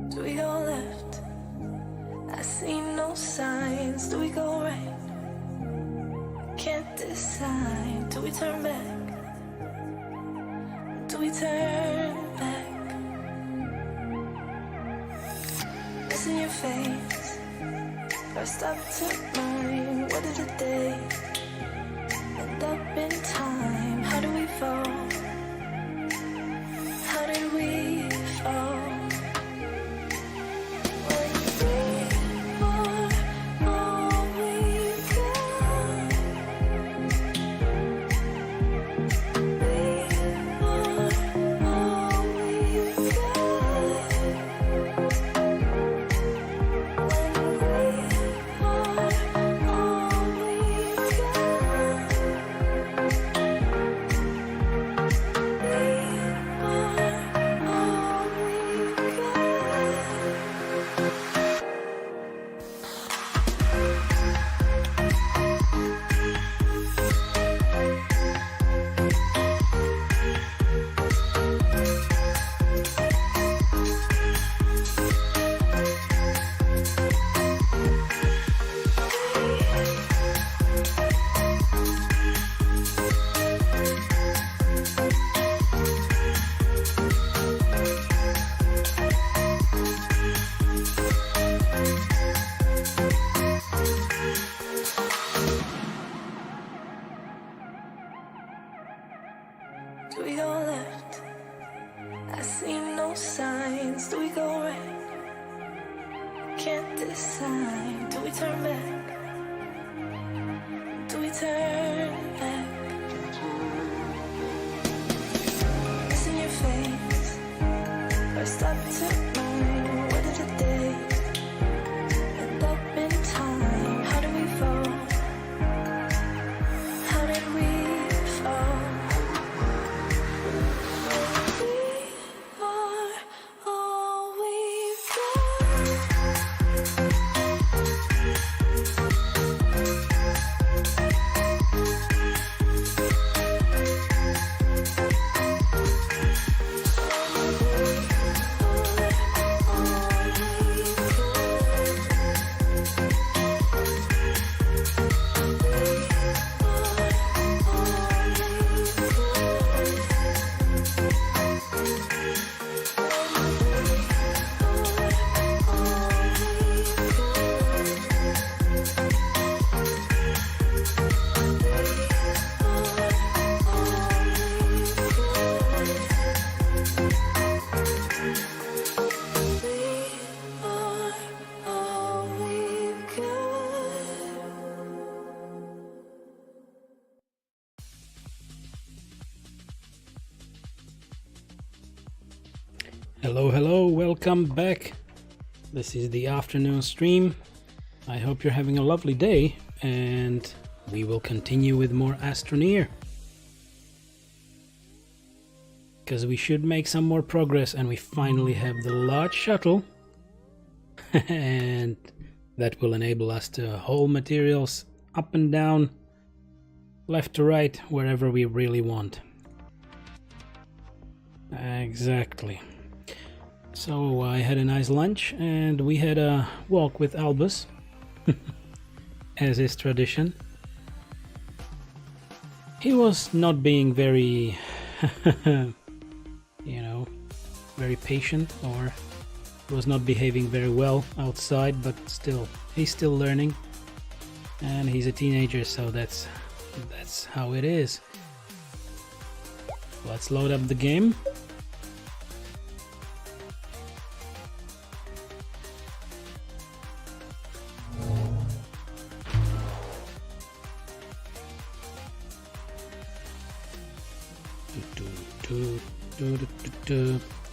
Do we go left? I see no signs. Do we go right? Can't decide. Do we turn back? Do we turn back? Missing your face. First up to mine. What did the day end up in time? How do we fall? How did we fall? Do we go left? I see no signs. Do we go right? Can't decide. Do we turn back? Do we turn back? Missing your face. First up to mine. Where did the day end up in time? How do we fall? How did we fall? Hello, welcome back. This is the afternoon stream. I hope you're having a lovely day, and we will continue with more Astroneer. Because we should make some more progress, and we finally have the large shuttle. And that will enable us to haul materials up and down, left to right, wherever we really want. Exactly. So I had a nice lunch and we had a walk with Albus, as is tradition. He was not being very, very patient, or was not behaving very well outside, but still, he's still learning. And he's a teenager, so that's how it is. Let's load up the game.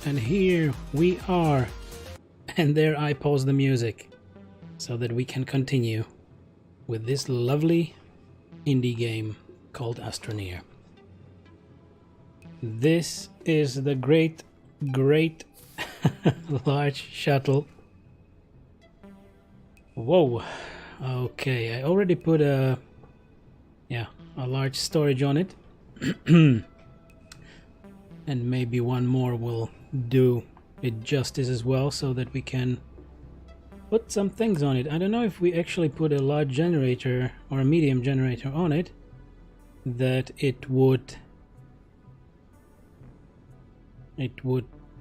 And here we are, and there I pause the music so that we can continue with this lovely indie game called Astroneer. This is the great large shuttle. Whoa, okay, I already put a large storage on it. And maybe one more will do it justice as well, so that we can put some things on it. I don't know if we actually put a large generator or a medium generator on it, that it would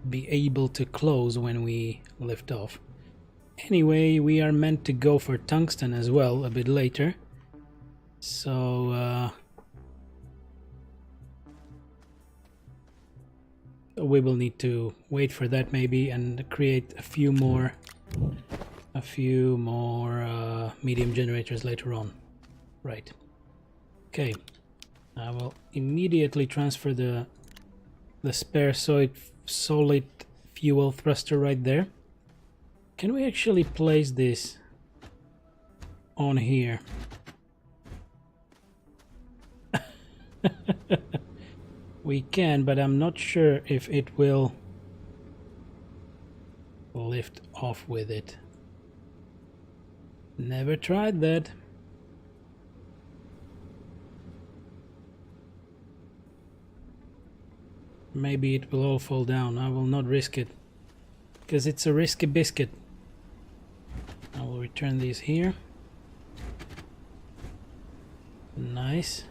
be able to close when we lift off. Anyway, we are meant to go for tungsten as well a bit later, so we will need to wait for that maybe and create a few more medium generators later on. Right. Okay. I will immediately transfer the spare solid fuel thruster right there. Can we actually place this on here? We can, but I'm not sure if it will lift off with it. Never tried that. Maybe it will all fall down. I will not risk it, because it's a risky biscuit. I will return these here. Nice.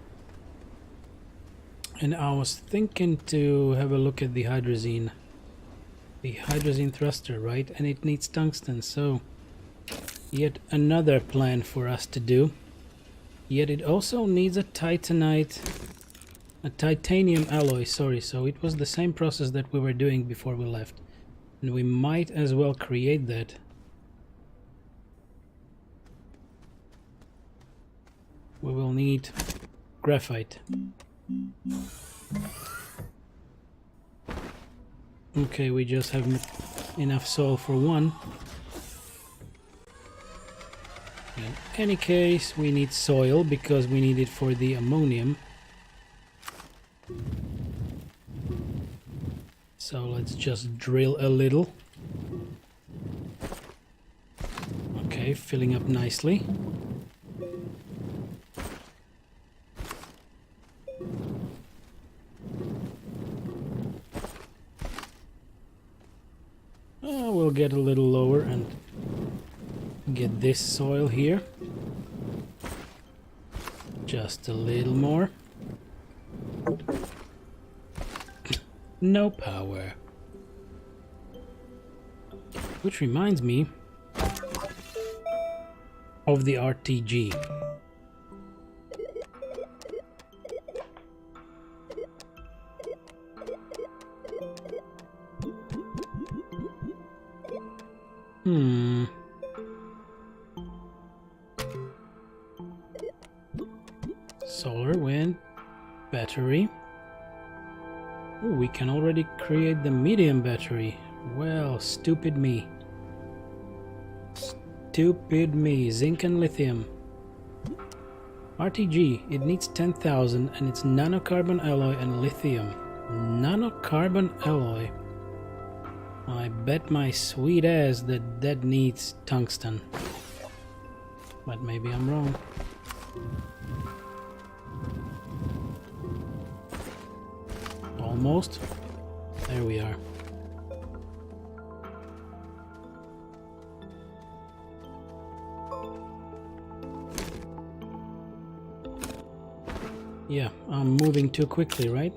And I was thinking to have a look at the hydrazine thruster, right? And it needs tungsten, so yet another plan for us to do. Yet it also needs a titanium alloy, sorry, so it was the same process that we were doing before we left. And we might as well create that. We will need graphite. Okay, we just have enough soil for one. In any case, we need soil because we need it for the ammonium. So let's just drill a little. Okay, filling up nicely. We'll get a little lower and get this soil here. Just a little more. No power. Which reminds me of the RTG. Solar, wind, battery. Ooh, we can already create the medium battery. Well, stupid me. Stupid me. Zinc and lithium. RTG, it needs 10,000 and it's nanocarbon alloy and lithium. Nanocarbon alloy. I bet my sweet ass that that needs tungsten. But maybe I'm wrong. Almost. There we are. Yeah, I'm moving too quickly, right?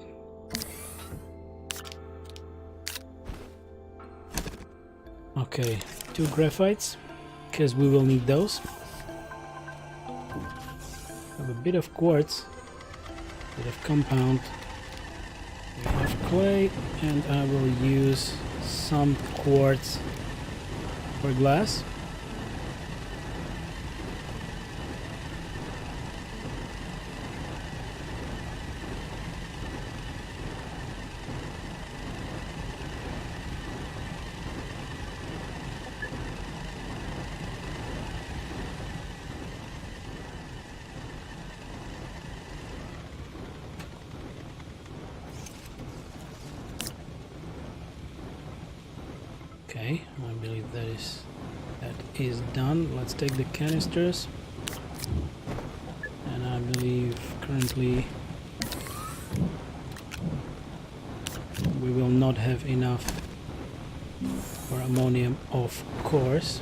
Okay, 2 graphites, because we will need those. Have a bit of quartz, a bit of compound. We have clay, and I will use some quartz for glass. Okay, I believe that is done. Let's take the canisters, and I believe currently we will not have enough for ammonium, of course.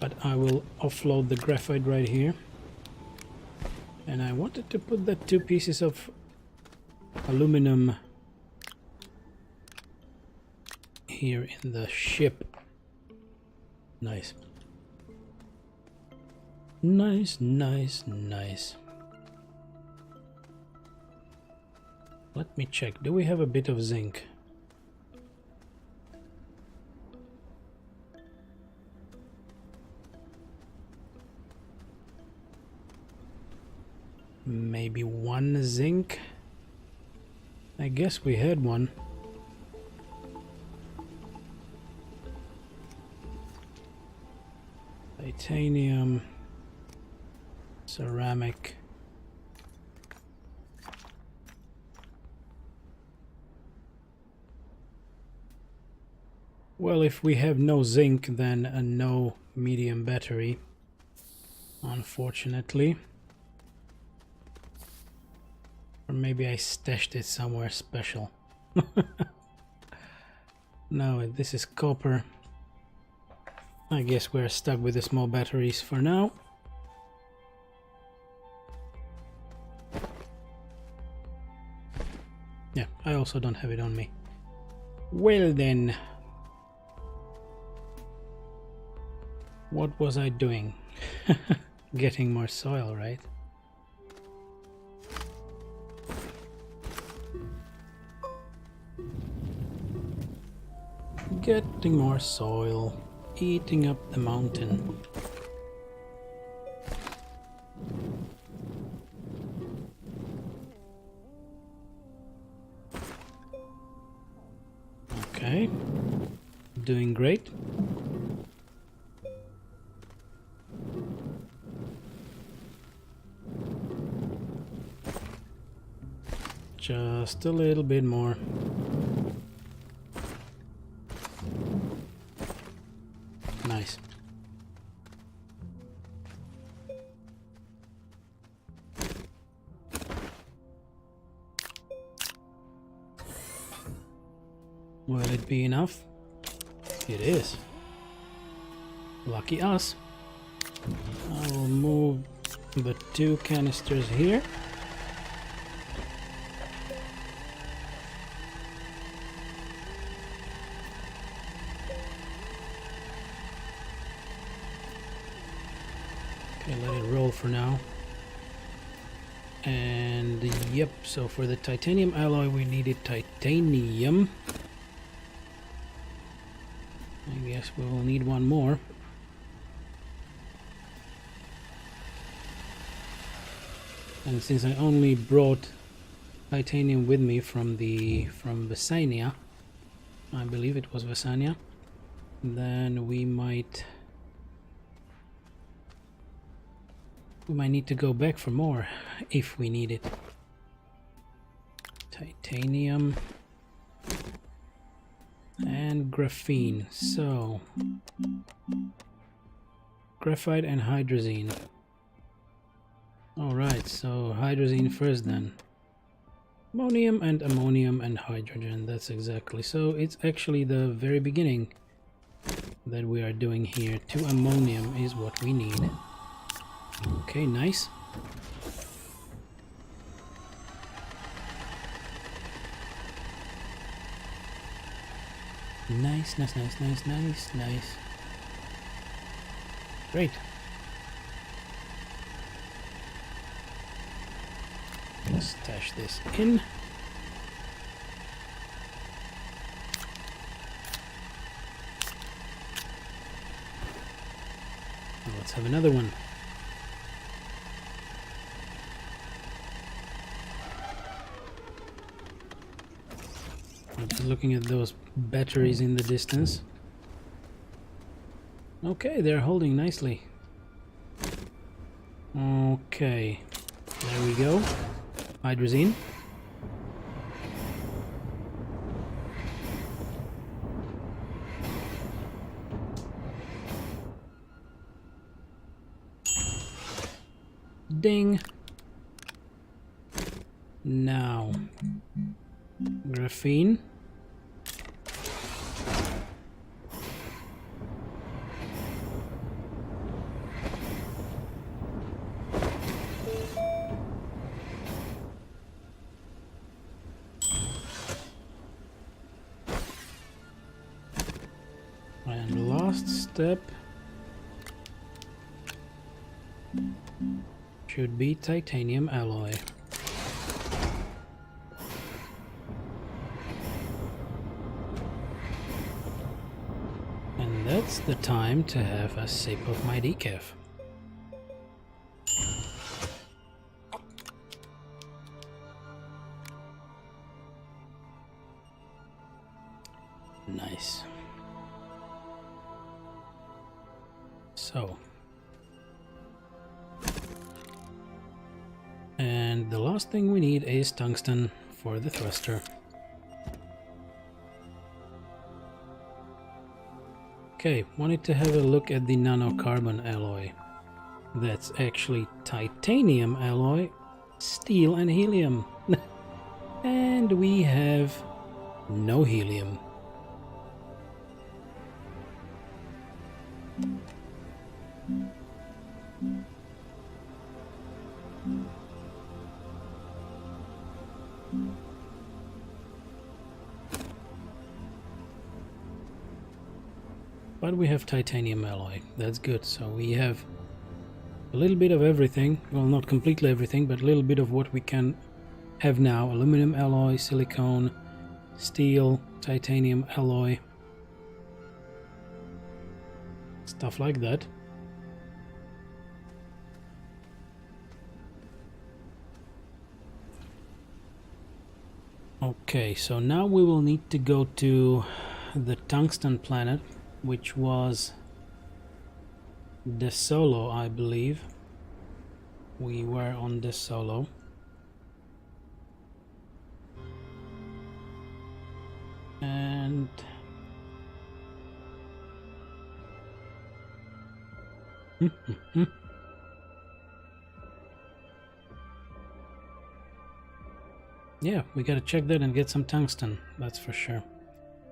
But I will offload the graphite right here. And I wanted to put the 2 pieces of aluminum here in the ship. Nice. Nice, nice, nice. Let me check. Do we have a bit of zinc? Maybe 1 zinc? I guess we had 1. Titanium, ceramic. Well, if we have no zinc, then a no medium battery, unfortunately. Or maybe I stashed it somewhere special. No, this is copper. I guess we're stuck with the small batteries for now. Yeah, I also don't have it on me. Well then. What was I doing? Getting more soil, right? Getting more soil. Eating up the mountain. Okay. Doing great. Just a little bit more. Nice. Will it be enough? It is. Lucky us. I will move the 2 canisters here. Let it roll for now. And yep, so for the titanium alloy we needed titanium. I guess we will need 1 more. And since I only brought titanium with me from Vesania, I believe it was Vesania, then we might need to go back for more if we need it. Titanium and graphene. So graphite and hydrazine. Alright, so hydrazine first then. Ammonium and ammonium and hydrogen. That's exactly. So it's actually the very beginning that we are doing here. 2 ammonium is what we need. Okay, nice. Nice, nice, nice, nice, nice, nice. Great. Let's stash this in. Let's have another one. I'm just looking at those batteries in the distance. Okay, they're holding nicely. Okay, there we go. Hydrazine. Ding. Now, graphene. last step should be titanium alloy. And that's the time to have a sip of my decaf. Nice. So, and the last thing we need is tungsten for the thruster. Okay, wanted to have a look at the nanocarbon alloy. That's actually titanium alloy, steel and helium. And we have no helium. But we have titanium alloy, that's good. So we have a little bit of everything, well, not completely everything, but a little bit of what we can have now. Aluminum alloy, silicone, steel, titanium alloy, stuff like that. Okay, so now we will need to go to the tungsten planet, which was De Solo, I believe. We were on De Solo. And yeah, we gotta check that and get some tungsten, that's for sure.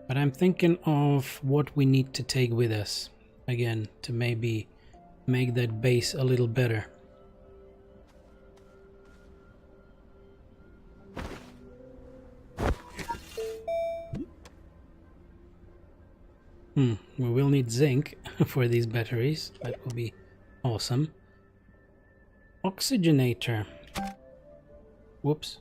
But I'm thinking of what we need to take with us, again, to maybe make that base a little better. We will need zinc for these batteries, that will be awesome. Oxygenator. Whoops.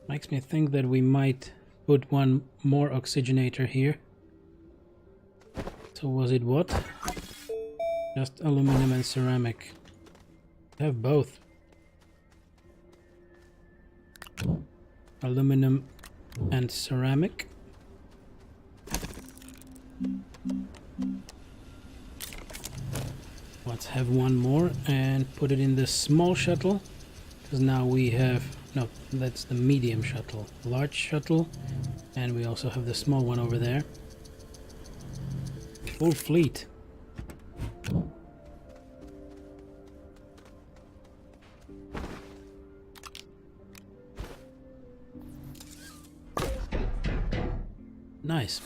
Makes me think that we might put one more oxygenator here. So was it what? Just aluminum and ceramic. Have both. Aluminum and ceramic. Let's have one more and put it in the small shuttle, because now we have, no, that's the medium shuttle, large shuttle, and we also have the small one over there. Full fleet. Nice.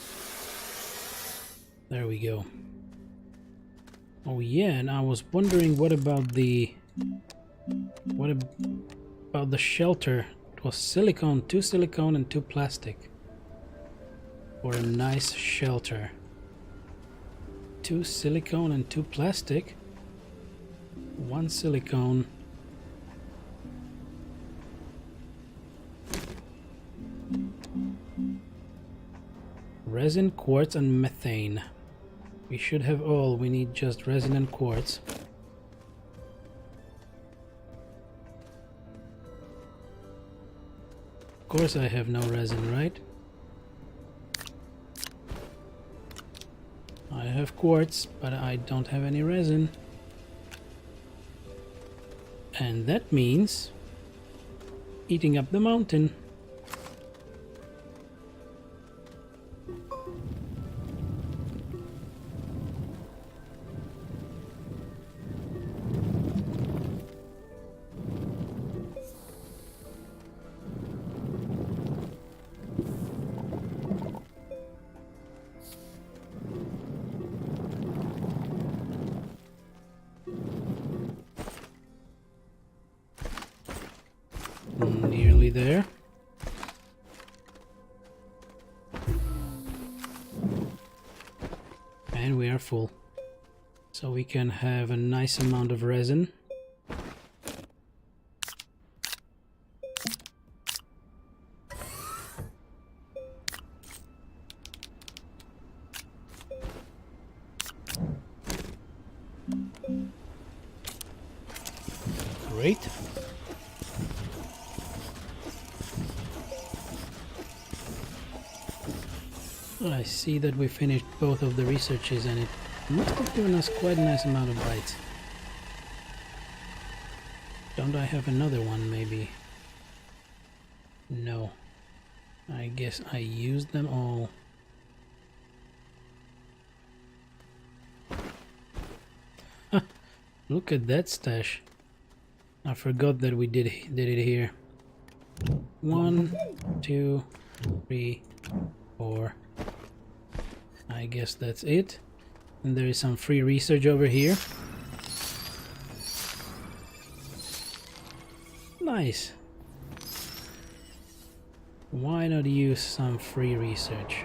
There we go. Oh yeah, and I was wondering what about the shelter? It was silicone, 2 silicone and 2 plastic. For a nice shelter. 2 silicone and 2 plastic. 1 silicone. Resin, quartz and methane. We should have all, we need just resin and quartz. Of course I have no resin, right? I have quartz, but I don't have any resin. And that means eating up the mountain. Nearly there. careful so we can have a nice amount of resin. Great. I see that we finished both of the researches and it must have given us quite a nice amount of bytes. Don't I have another one maybe? No. I guess I used them all. Huh, look at that stash. I forgot that we did it here. 1, 2, 3, 4. I guess that's it. And there is some free research over here. Nice. Why not use some free research?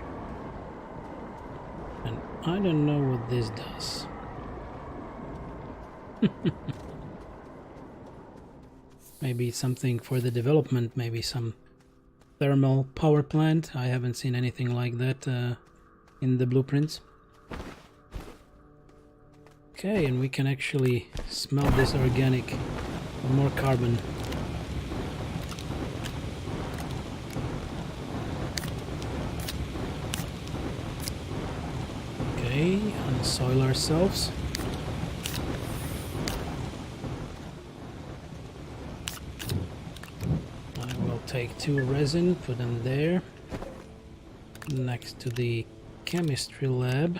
And I don't know what this does. Maybe it's something for the development, maybe some thermal power plant. I haven't seen anything like that in the blueprints. Okay, and we can actually smell this organic, more carbon. Okay, unsoil ourselves. I will take 2 resin, put them there, next to the chemistry lab.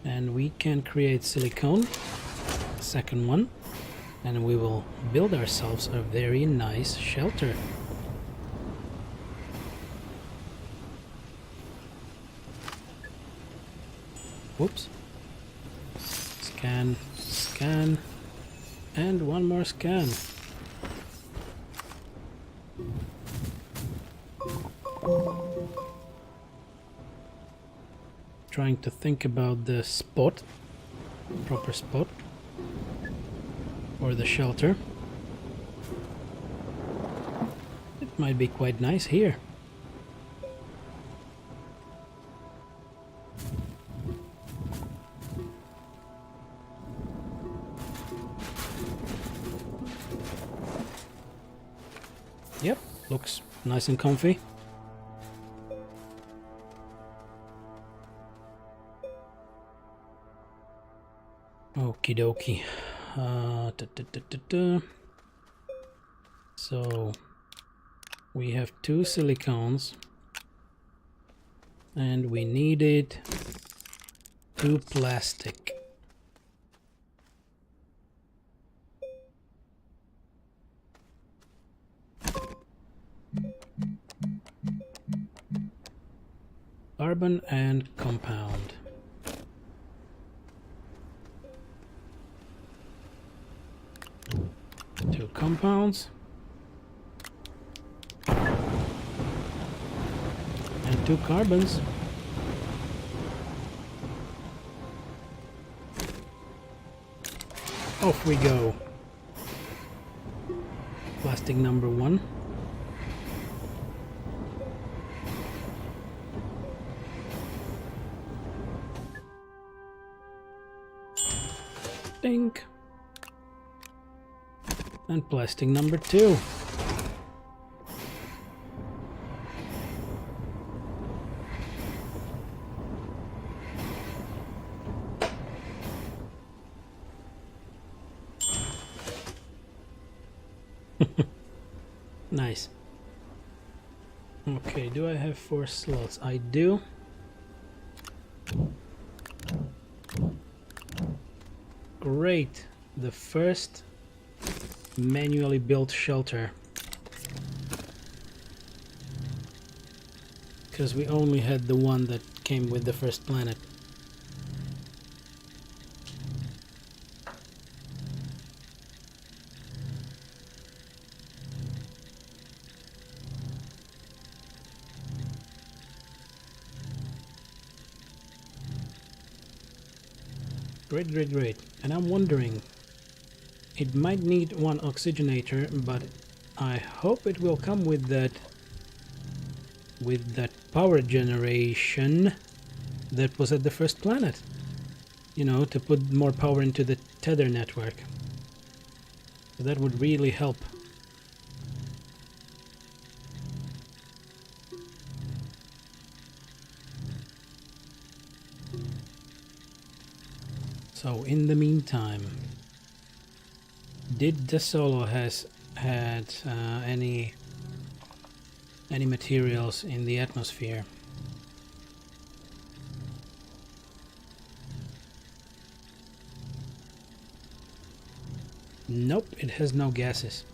And we can create silicone, second one, and we will build ourselves a very nice shelter. Whoops. Scan, scan, and one more scan. Trying to think about the spot, proper spot for the shelter. It might be quite nice here. Yep, looks nice and comfy. Okie dokie. So we have 2 silicones and we needed 2 plastic. Carbon and compound. Two compounds and 2 carbons. Off we go. Plastic number 1. Dink. And plastic number 2. Nice. Okay, do I have 4 slots? I do. Great. The first manually built shelter. Because we only had the one that came with the first planet. Great, great, great. And I'm wondering, it might need one oxygenator, but I hope it will come with that power generation that was at the first planet. You know, to put more power into the tether network. So that would really help. So in the meantime, did the Solo has had any materials in the atmosphere? Nope, it has no gases,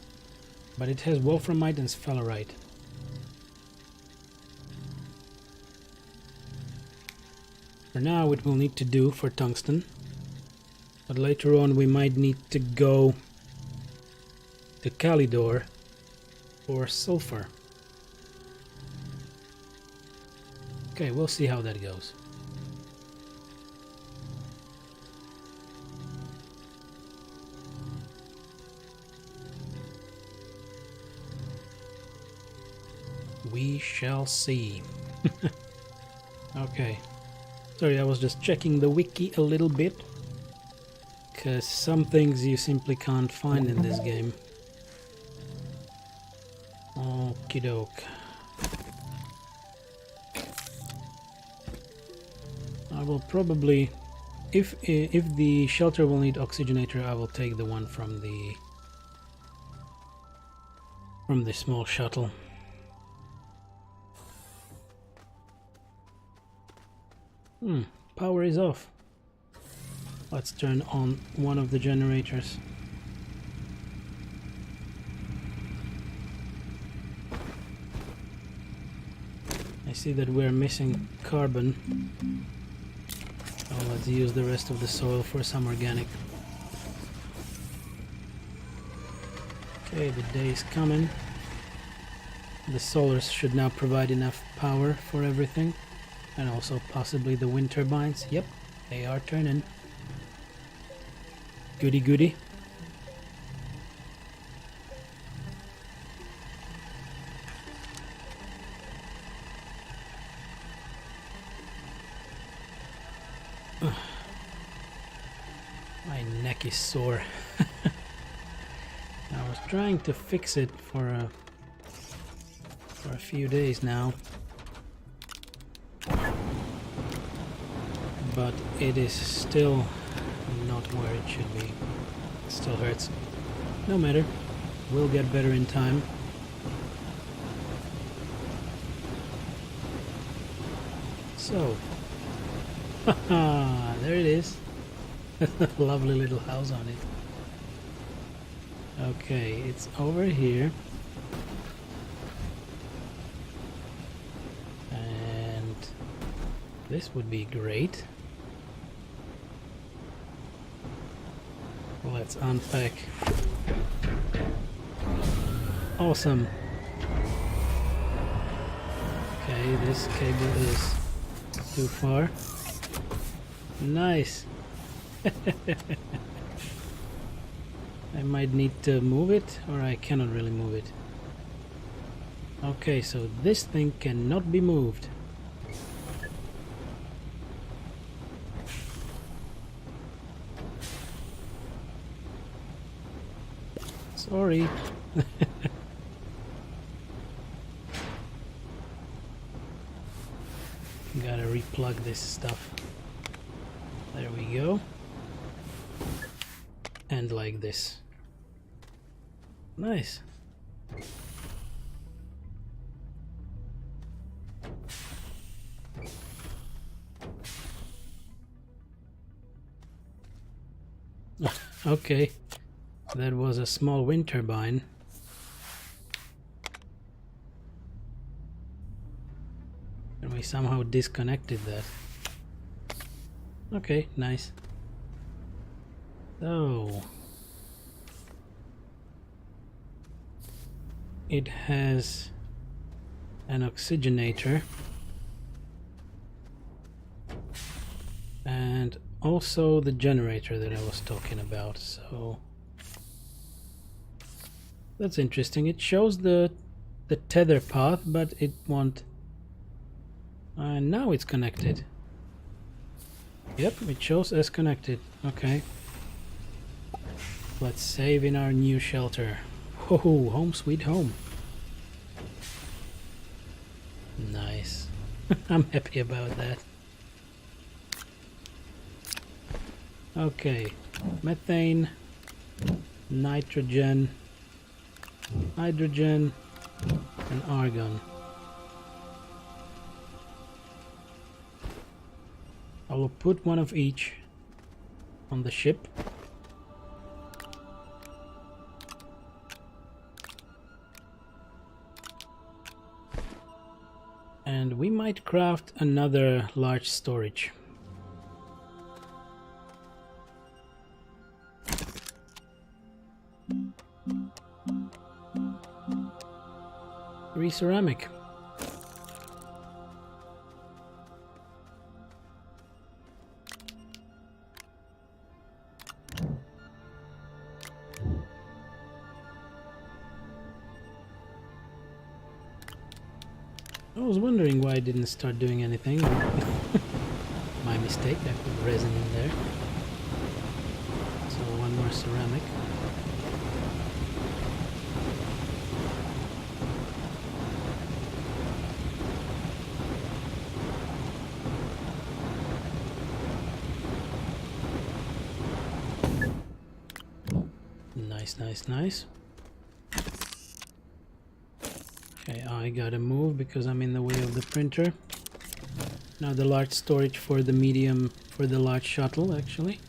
but it has wolframite and sphalerite. For now it will need to do for tungsten, but later on we might need to go to Calidor for sulfur. Okay, we'll see how that goes. We shall see. Okay. Sorry, I was just checking the wiki a little bit, because some things you simply can't find in this game. Okie doke. I will probably, if the shelter will need oxygenator, I will take the one from the small shuttle. Power is off. Let's turn on one of the generators. I see that we're missing carbon. So let's use the rest of the soil for some organic. Okay, the day is coming. The solars should now provide enough power for everything. And also possibly the wind turbines. Yep, they are turning. Goody goody. My neck is sore. I was trying to fix it for a few days now. But it is still not where it should be. It still hurts. No matter. We'll get better in time. So. Haha, there it is. Lovely little house on it. Okay, it's over here. And this would be great. Let's unpack. Awesome. Okay, this cable is too far. Nice. I might need to move it, or I cannot really move it. Okay, so this thing cannot be moved. Sorry. Gotta replug this stuff. There we go. And like this. Nice. Okay. That was a small wind turbine. And we somehow disconnected that. Okay, nice. So it has an oxygenator and also the generator that I was talking about, so that's interesting. It shows the tether path, but it won't. Now it's connected. Yep, it shows as connected. Okay. Let's save in our new shelter. Ho ho, home sweet home. Nice. I'm happy about that. Okay. Methane, nitrogen, hydrogen, and argon. I will put one of each on the ship. And we might craft another large storage. Ceramic. I was wondering why I didn't start doing anything. My mistake, I put resin in there. So one more ceramic. Nice. Okay, I gotta move because I'm in the way of the printer. Now the large storage for the medium, for the large shuttle actually.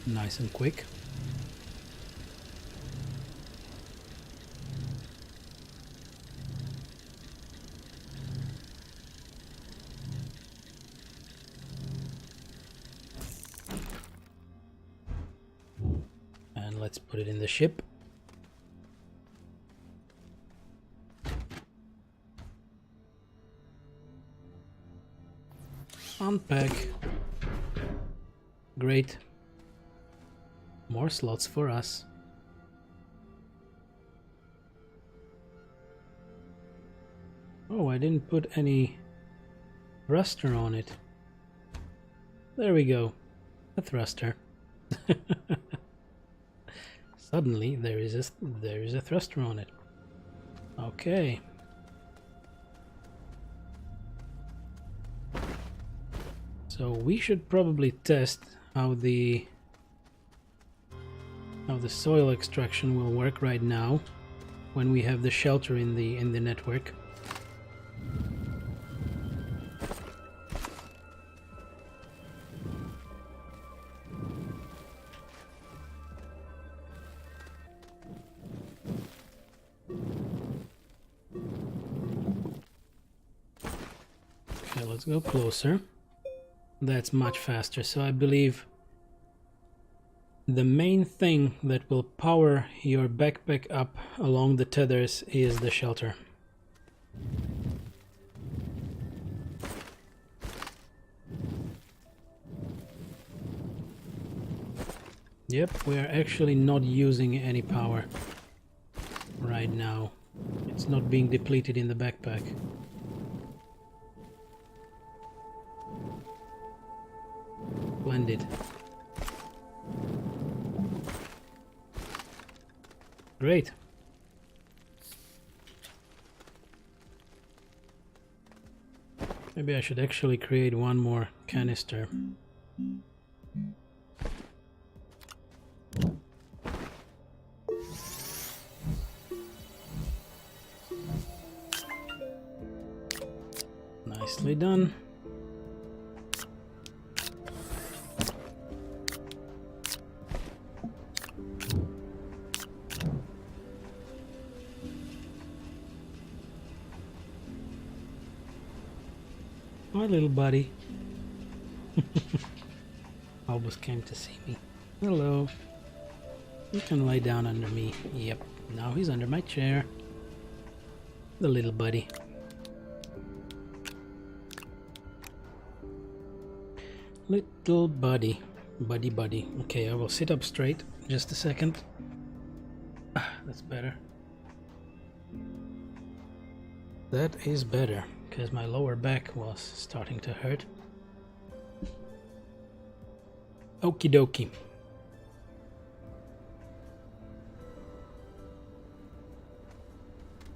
Nice and quick. Let's put it in the ship. Unpack. Great. More slots for us. Oh, I didn't put any thruster on it. There we go. A thruster. Suddenly there is a thruster on it. Okay. So we should probably test how the soil extraction will work right now when we have the shelter in the network. Let's go closer. That's much faster. So I believe the main thing that will power your backpack up along the tethers is the shelter. Yep, we are actually not using any power right now. It's not being depleted in the backpack. Splendid. Great. Maybe I should actually create one more canister. Nicely done. My little buddy. Almost came to see me. Hello. You can lie down under me. Yep, now he's under my chair. The little buddy. Little buddy. Buddy. Okay, I will sit up straight. Just a second. That's better. That is better, because my lower back was starting to hurt. Okie dokie.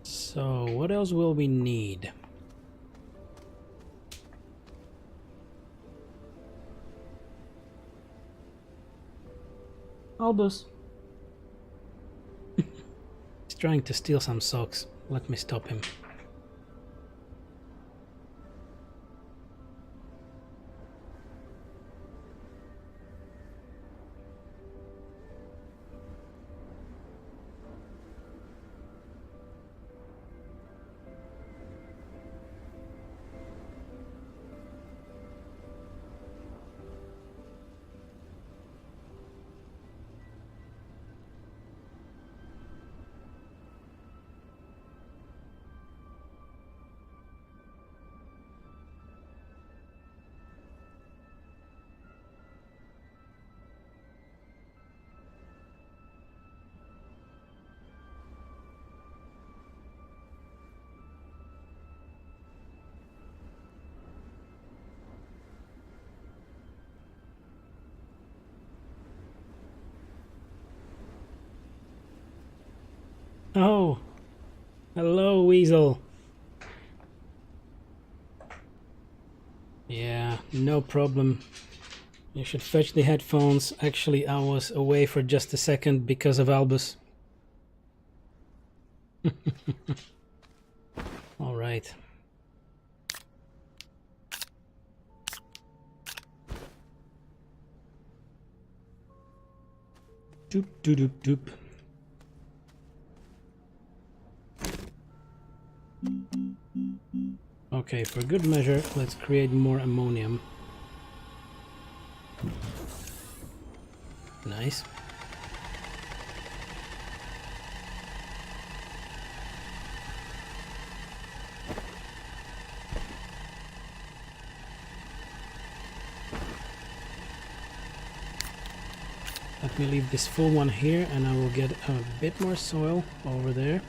So, what else will we need? Albus. He's trying to steal some socks. Let me stop him. Oh, hello, Weasel. Yeah, no problem. You should fetch the headphones. Actually, I was away for just a second because of Albus. All right. Doop doop doop doop. Okay, for good measure, let's create more ammonium. Nice. Let me leave this full one here and I will get a bit more soil over there.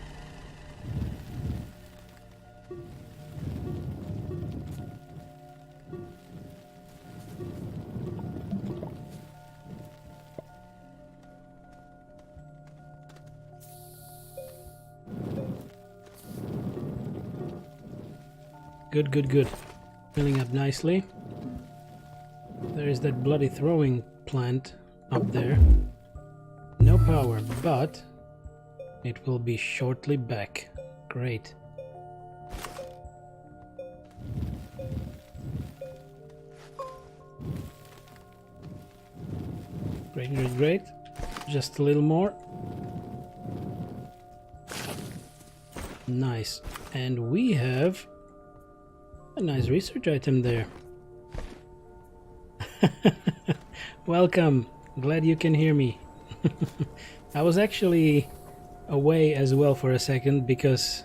Good. Filling up nicely. There is that bloody throwing plant up there. No power, but it will be shortly back. Great. Great. Just a little more. Nice. And we have a nice research item there. Welcome. Glad you can hear me. I was actually away as well for a second because,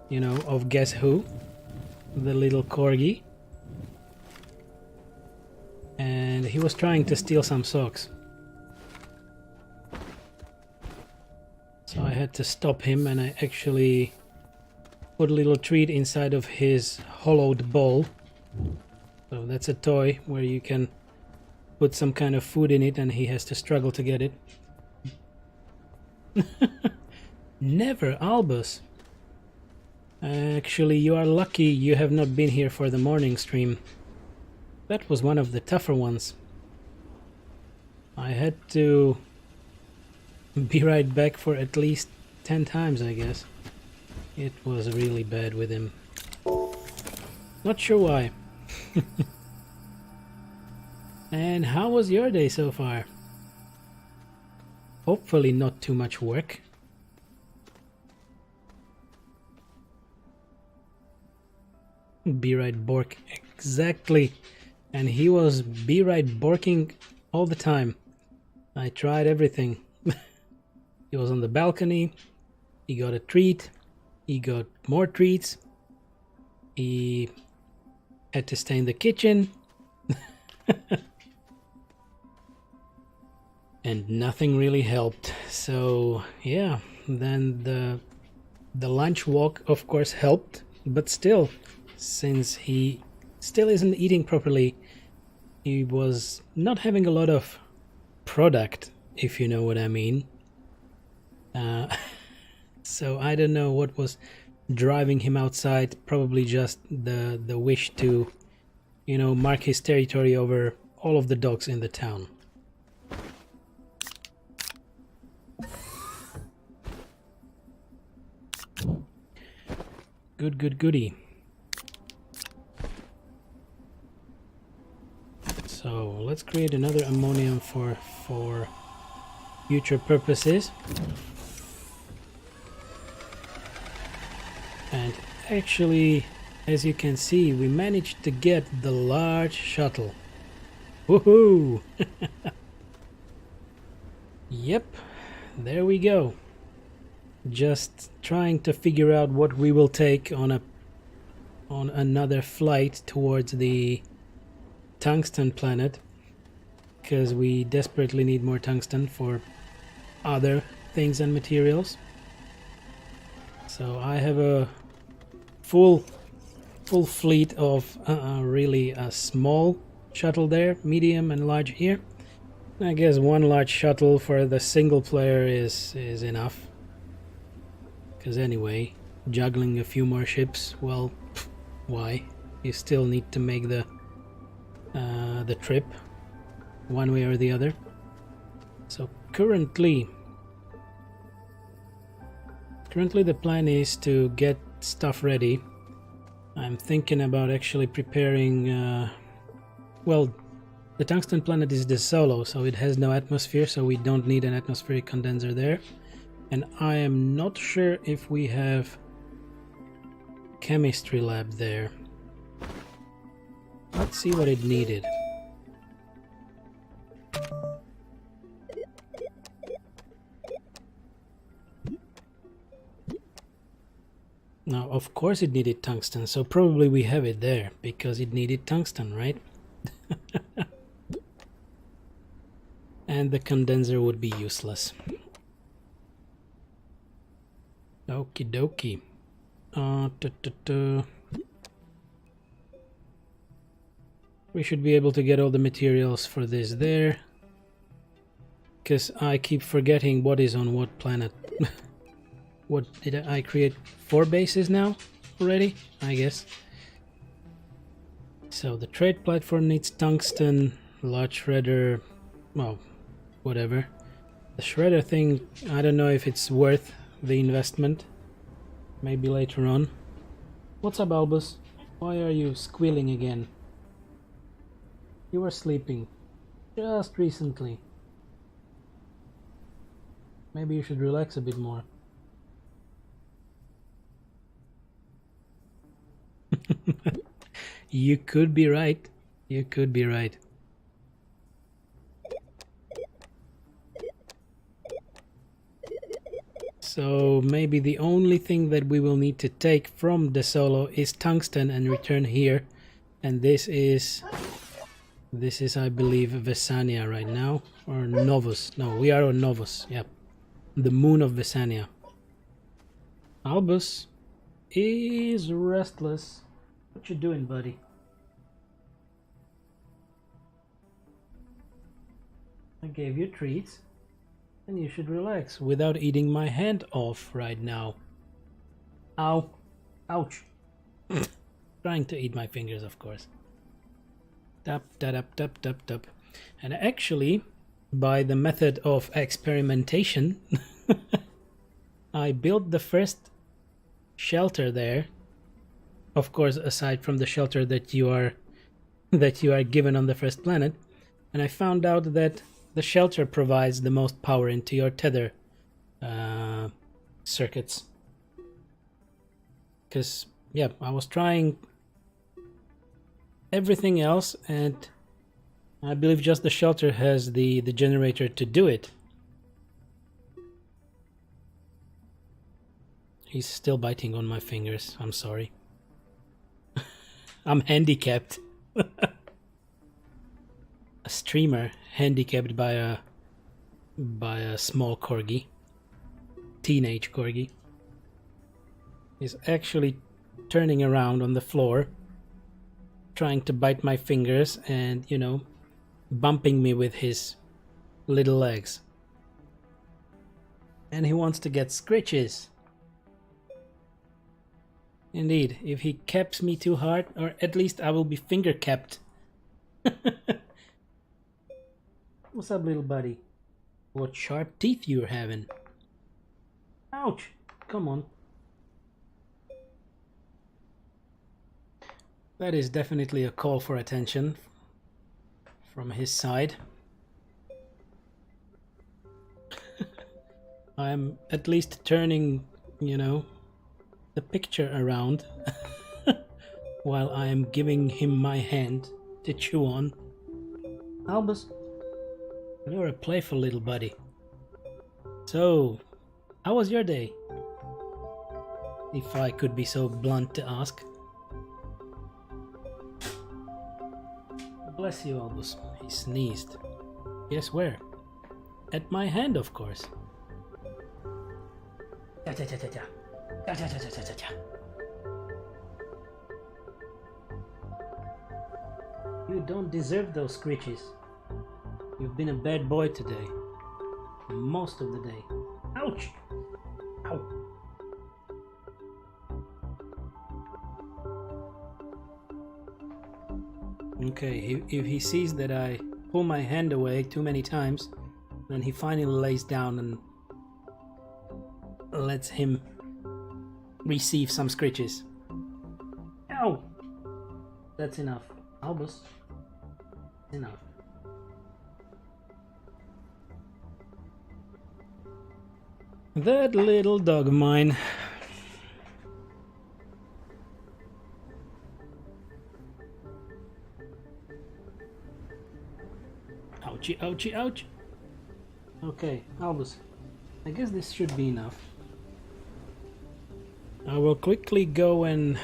you know, of guess who? The little corgi. And he was trying to steal some socks. So I had to stop him and I actually put a little treat inside of his hollowed bowl. So that's a toy where you can put some kind of food in it and he has to struggle to get it. Never, Albus. Actually, you are lucky you have not been here for the morning stream. That was one of the tougher ones. I had to be right back for at least 10 times, I guess. It was really bad with him. Not sure why. And how was your day so far? Hopefully not too much work. Be right bork, exactly. And he was be right borking all the time. I tried everything. He was on the balcony. He got a treat. He got more treats. He had to stay in the kitchen. And nothing really helped. So yeah, then the lunch walk of course helped, but still, since he still isn't eating properly, he was not having a lot of product, if you know what I mean. So I don't know what was driving him outside. Probably just the wish to, you know, mark his territory over all of the dogs in the town. Goody. So let's create another ammonium for future purposes. And actually, as you can see, we managed to get the large shuttle. Woohoo! Yep, there we go. Just trying to figure out what we will take on another flight towards the tungsten planet, because we desperately need more tungsten for other things and materials. So I have a full fleet of really a small shuttle there, medium and large here. I guess one large shuttle for the single player is enough. Because anyway, juggling a few more ships, well, why? You still need to make the trip one way or the other. So currently the plan is to get stuff ready. I'm thinking about actually preparing well, the tungsten planet is the solo, so it has no atmosphere, so we don't need an atmospheric condenser there. And I am not sure if we have chemistry lab there. Let's see what it needed. Now, of course it needed tungsten, so probably we have it there, because it needed tungsten, right? And the condenser would be useless. Okie dokie. We should be able to get all the materials for this there, because I keep forgetting what is on what planet. What did I create? 4 bases now already, I guess. So the trade platform needs tungsten, large shredder, well, whatever. The shredder thing, I don't know if it's worth the investment. Maybe later on. What's up, Albus? Why are you squealing again? You were sleeping just recently. Maybe you should relax a bit more. You could be right. You could be right. So maybe the only thing that we will need to take from the solo is tungsten and return here. And this is I believe Vesania right now, or Novus. No, we are on Novus. Yep, the moon of Vesania. Albus is restless. What you doing, buddy? I gave you treats, and you should relax without eating my hand off right now. Ow. Ouch. Trying to eat my fingers, of course. Tap, tap, tap, tap, tap. And actually, by the method of experimentation, I built the first shelter there. Of course, aside from the shelter that you are given on the first planet. And I found out that the shelter provides the most power into your tether circuits. Because, yeah, I was trying everything else, and I believe just the shelter has the generator to do it. He's still biting on my fingers. I'm sorry. I'm handicapped. A streamer handicapped by a small corgi. Teenage corgi. He's actually turning around on the floor, trying to bite my fingers and, you know, bumping me with his little legs. And he wants to get scritches. Indeed, if he caps me too hard, or at least I will be finger capped. What's up, little buddy? What sharp teeth you're having. Ouch! Come on. That is definitely a call for attention from his side. I'm at least turning, you know, the picture around while I am giving him my hand to chew on. Albus, you're a playful little buddy. So, how was your day? If I could be so blunt to ask. Bless you, Albus. He sneezed. Guess where? At my hand, of course. You don't deserve those scritches. You've been a bad boy today. Most of the day. Ouch! Ow! Okay, if he sees that I pull my hand away too many times, then he finally lays down and lets him receive some scritches. Ow! That's enough. Albus. Enough. That little dog of mine. Ouchie, ouchie, ouch! Okay, Albus. I guess this should be enough. I will quickly go and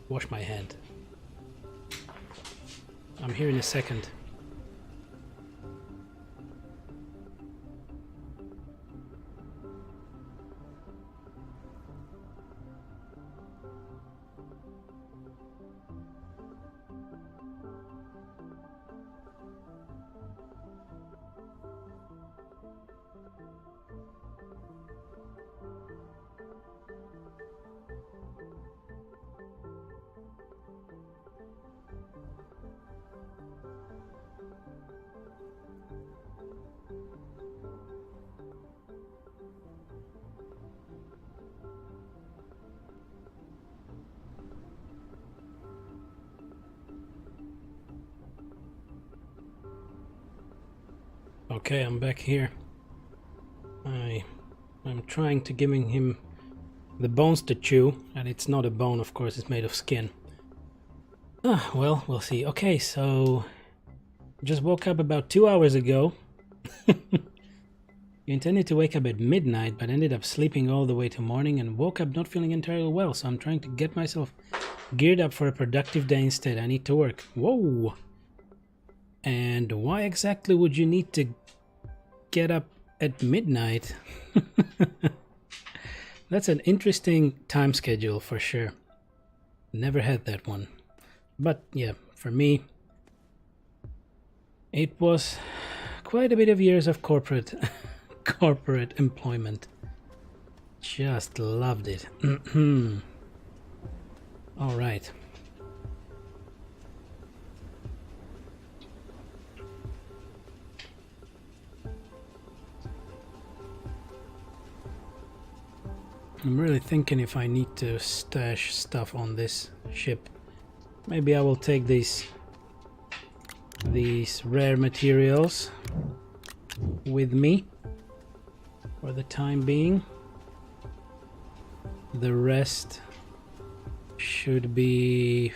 wash my hand. I'm here in a second. Okay, I'm back here. I'm trying to giving him the bones to chew, and it's not a bone, of course, it's made of skin. Well, we'll see. Okay, so just woke up about 2 hours ago. You intended to wake up at midnight, but ended up sleeping all the way to morning and woke up not feeling entirely well, so I'm trying to get myself geared up for a productive day instead. I need to work. Whoa! And why exactly would you need to get up at midnight? That's an interesting time schedule for sure. Never had that one. But yeah, for me, it was quite a bit of years of corporate employment. Just loved it. All right. I'm really thinking if I need to stash stuff on this ship. Maybe I will take these rare materials with me for the time being. The rest should be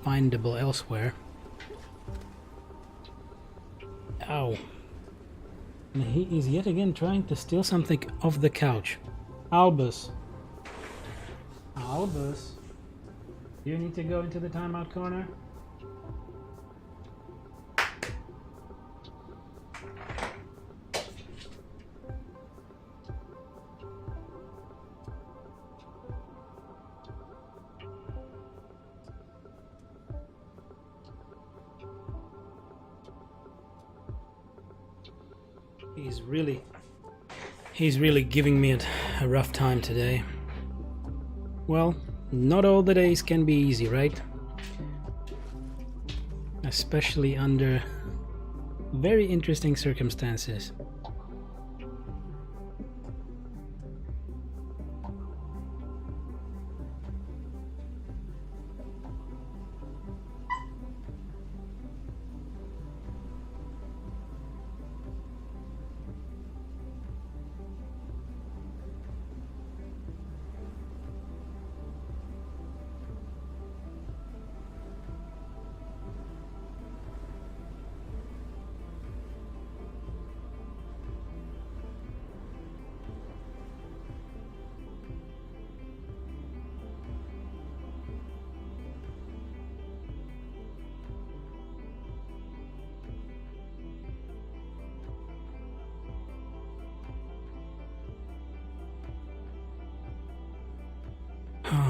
findable elsewhere. Ow. And he is yet again trying to steal something off the couch. Albus. Albus. You need to go into the timeout corner. He's really giving me a rough time today. Well, not all the days can be easy, right? Especially under very interesting circumstances.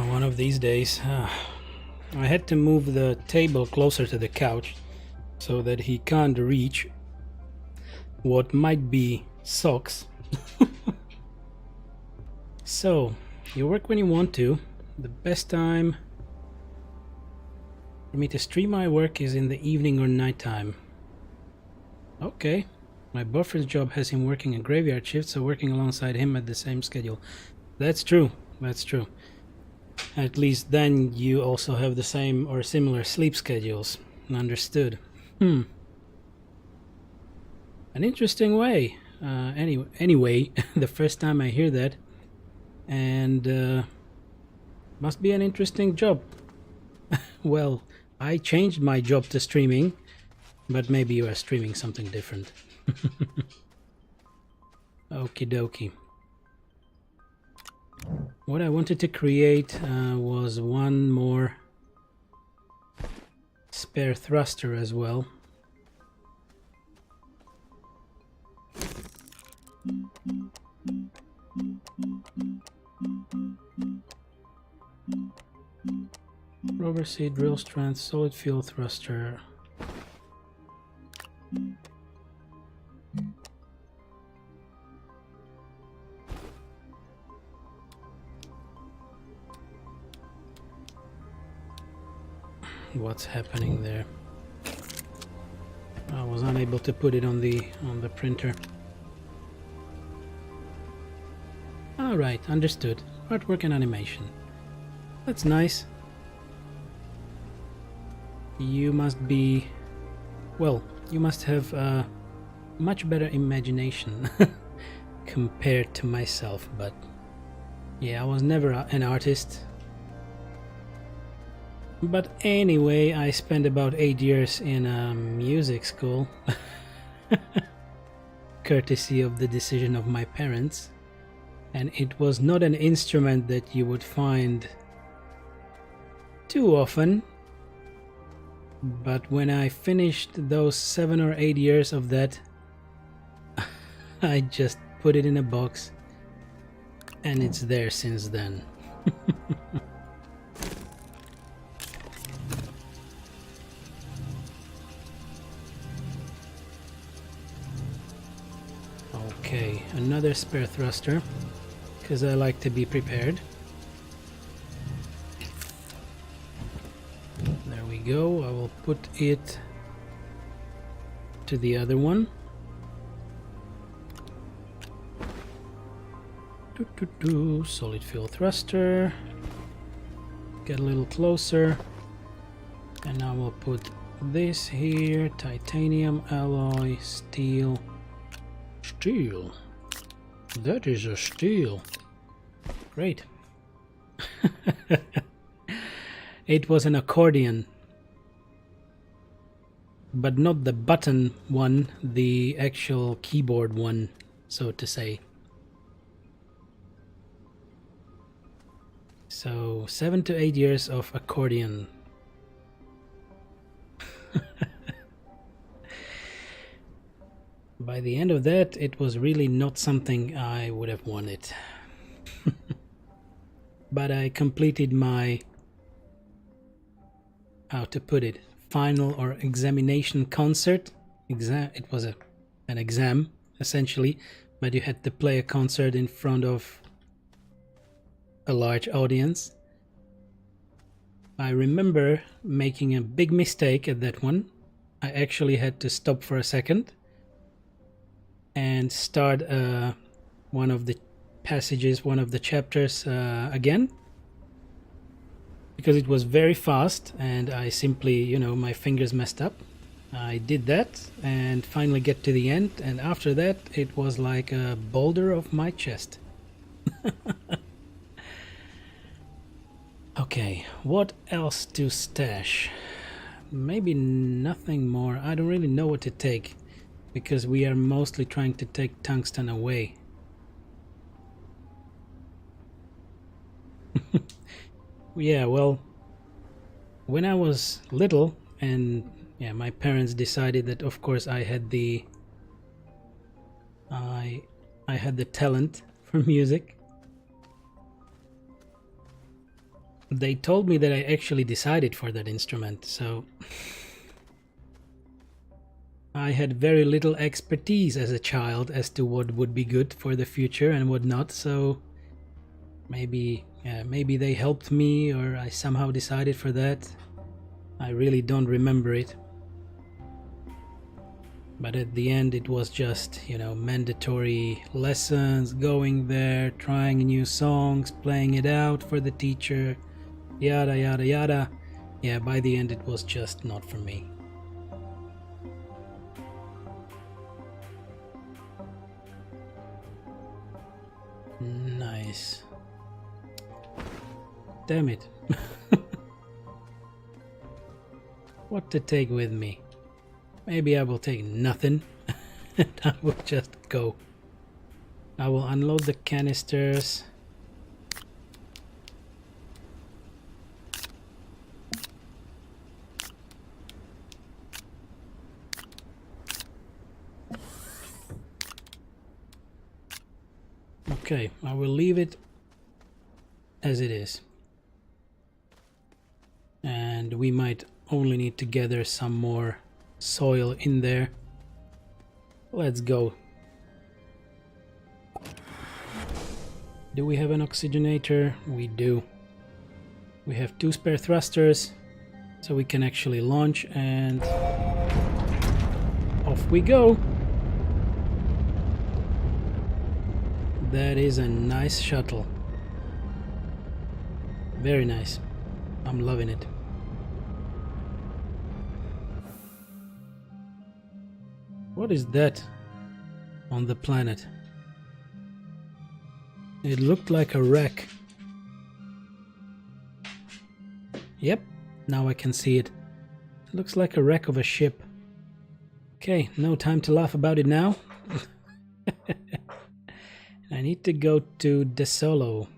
One of these days, I had to move the table closer to the couch so that he can't reach what might be socks. So, you work when you want to. The best time for me to stream my work is in the evening or nighttime. Okay, my boyfriend's job has him working a graveyard shift, so working alongside him at the same schedule. That's true, that's true. At least then you also have the same or similar sleep schedules. Understood. An interesting way. Anyway, the first time I hear that, and must be an interesting job. Well, I changed my job to streaming, but maybe you are streaming something different. Okie dokie. What I wanted to create was one more spare thruster as well. Rubber seat, drill strength, solid fuel thruster. What's happening there? I was unable to put it on the printer. All right, understood. Artwork and animation. That's nice. You must be, well, you must have a much better imagination compared to myself, but yeah, I was never an artist. But anyway, I spent about 8 years in a music school, courtesy of the decision of my parents, and it was not an instrument that you would find too often. But when I finished those 7 or 8 years of that, I just put it in a box, and it's there since then. Okay, another spare thruster, because I like to be prepared. There we go. I will put it to the other one. Solid fuel thruster. Get a little closer. And now we'll put this here. Titanium alloy, steel. Steel. That is a steel. Great. It was an accordion. but not the button one, the actual keyboard one, so to say. So 7 to 8 years of accordion. By the end of that, it was really not something I would have wanted. But I completed my, how to put it, final or examination concert. It was an exam, essentially, but you had to play a concert in front of a large audience. I remember making a big mistake at that one. I actually had to stop for a second and start one of the passages, one of the chapters again, because it was very fast and I simply, you know, my fingers messed up. I did that and finally get to the end, and after that it was like a boulder off my chest. Okay, what else to stash? Maybe nothing more. I don't really know what to take, because we are mostly trying to take tungsten away. Yeah, well, when I was little, and yeah, my parents decided that of course I had the talent for music. They told me that I actually decided for that instrument, so I had very little expertise as a child as to what would be good for the future and what not, so maybe they helped me, or I somehow decided for that. I really don't remember it. But at the end it was just, you know, mandatory lessons, going there, trying new songs, playing it out for the teacher, yada yada yada. Yeah, by the end it was just not for me. Nice. Damn it. What to take with me? Maybe I will take nothing and I will just go. I will unload the canisters. Okay, I will leave it as it is. And we might only need to gather some more soil in there. Let's go. Do we have an oxygenator? We do. We have 2 spare thrusters, so we can actually launch, and off we go. That is a nice shuttle. Very nice. I'm loving it. What is that on the planet? It looked like a wreck. Yep, now I can see it. It looks like a wreck of a ship. Okay, no time to laugh about it now. I need to go to De Solo.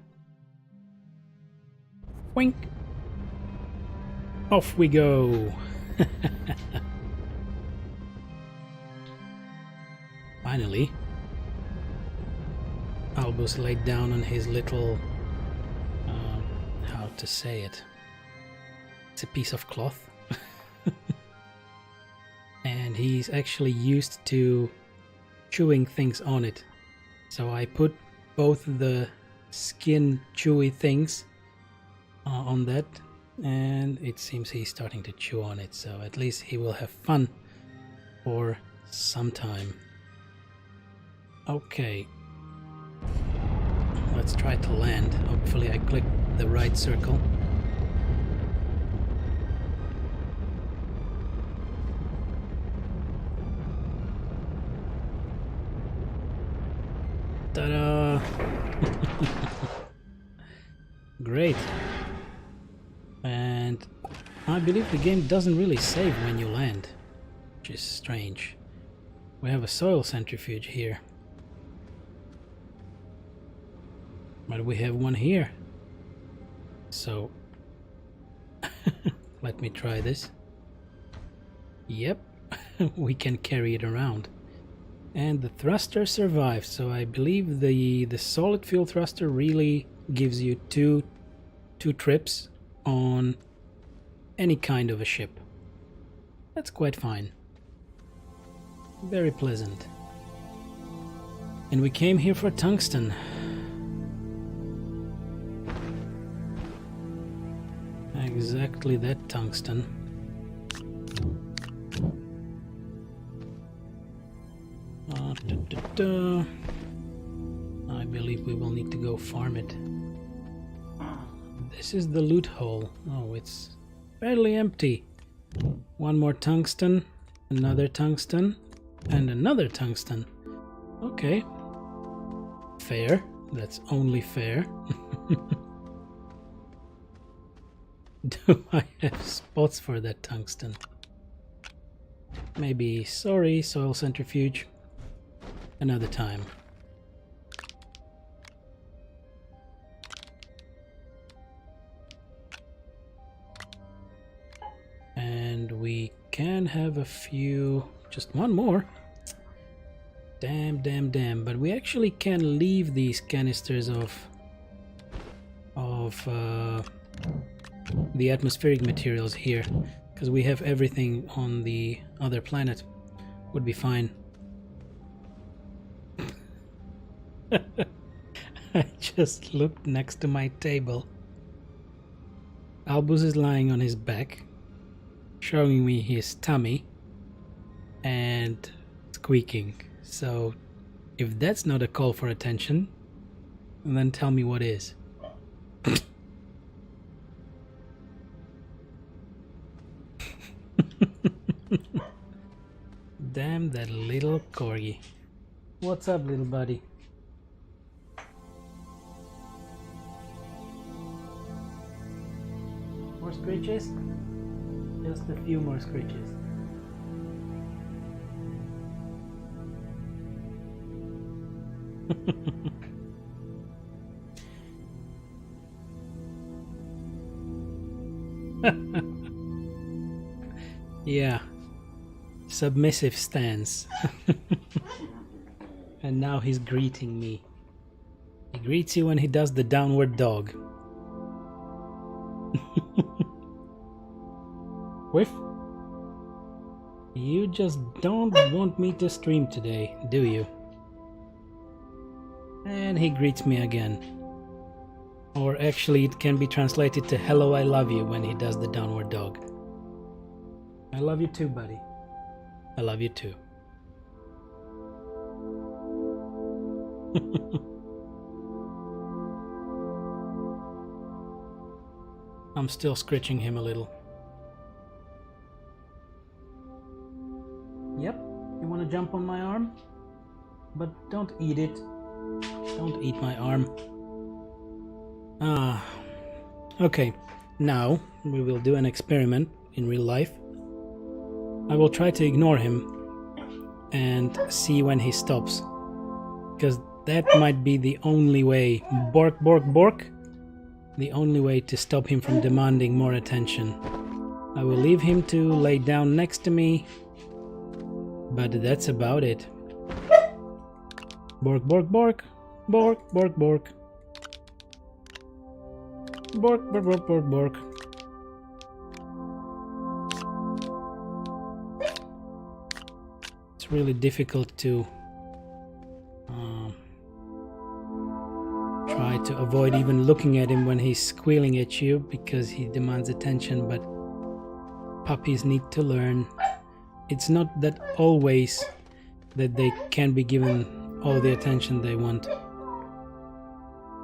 Wink. Off we go. Finally, Albus laid down on his little, how to say it, it's a piece of cloth. And he's actually used to chewing things on it. So I put both the skin chewy things on that, and it seems he's starting to chew on it, so at least he will have fun for some time. Okay, let's try to land. Hopefully I clicked the right circle. Ta-da! Great. And I believe the game doesn't really save when you land. which is strange. We have a soil centrifuge here. But we have one here. So let me try this. Yep, we can carry it around. And the thruster survived, so I believe the solid fuel thruster really gives you two trips on any kind of a ship. That's quite fine. Very pleasant. And we came here for tungsten. Exactly that tungsten. I believe we will need to go farm it. This is the loot hole. Oh, it's fairly empty. One more tungsten, another tungsten, and another tungsten. Okay. Fair. That's only fair. Do I have spots for that tungsten? Maybe. Sorry, soil centrifuge. Another time. And we can have a few, just one more. Damn. But we actually can leave these canisters of the atmospheric materials here, because we have everything on the other planet. Would be fine. I just looked next to my table. Albus is lying on his back, showing me his tummy and squeaking. So if that's not a call for attention, then tell me what is. Damn that little corgi. What's up, little buddy? More screeches? Just a few more screeches. Yeah, submissive stance. And now he's greeting me. He greets you when he does the downward dog. Whiff? You just don't want me to stream today, do you? And he greets me again. Or actually it can be translated to hello, I love you when he does the downward dog. I love you too, buddy. I love you too. I'm still scratching him a little. Yep, you want to jump on my arm? But don't eat it. Don't eat my arm. Okay, now we will do an experiment in real life. I will try to ignore him and see when he stops, because that might be the only way. Bork, bork, bork. The only way to stop him from demanding more attention. I will leave him to lay down next to me, but that's about it. Bork, bork, bork. Bork, bork, bork. Bork, bork, bork, bork, bork. It's really difficult to try to avoid even looking at him when he's squealing at you, because he demands attention, but puppies need to learn. It's not that always that they can be given all the attention they want.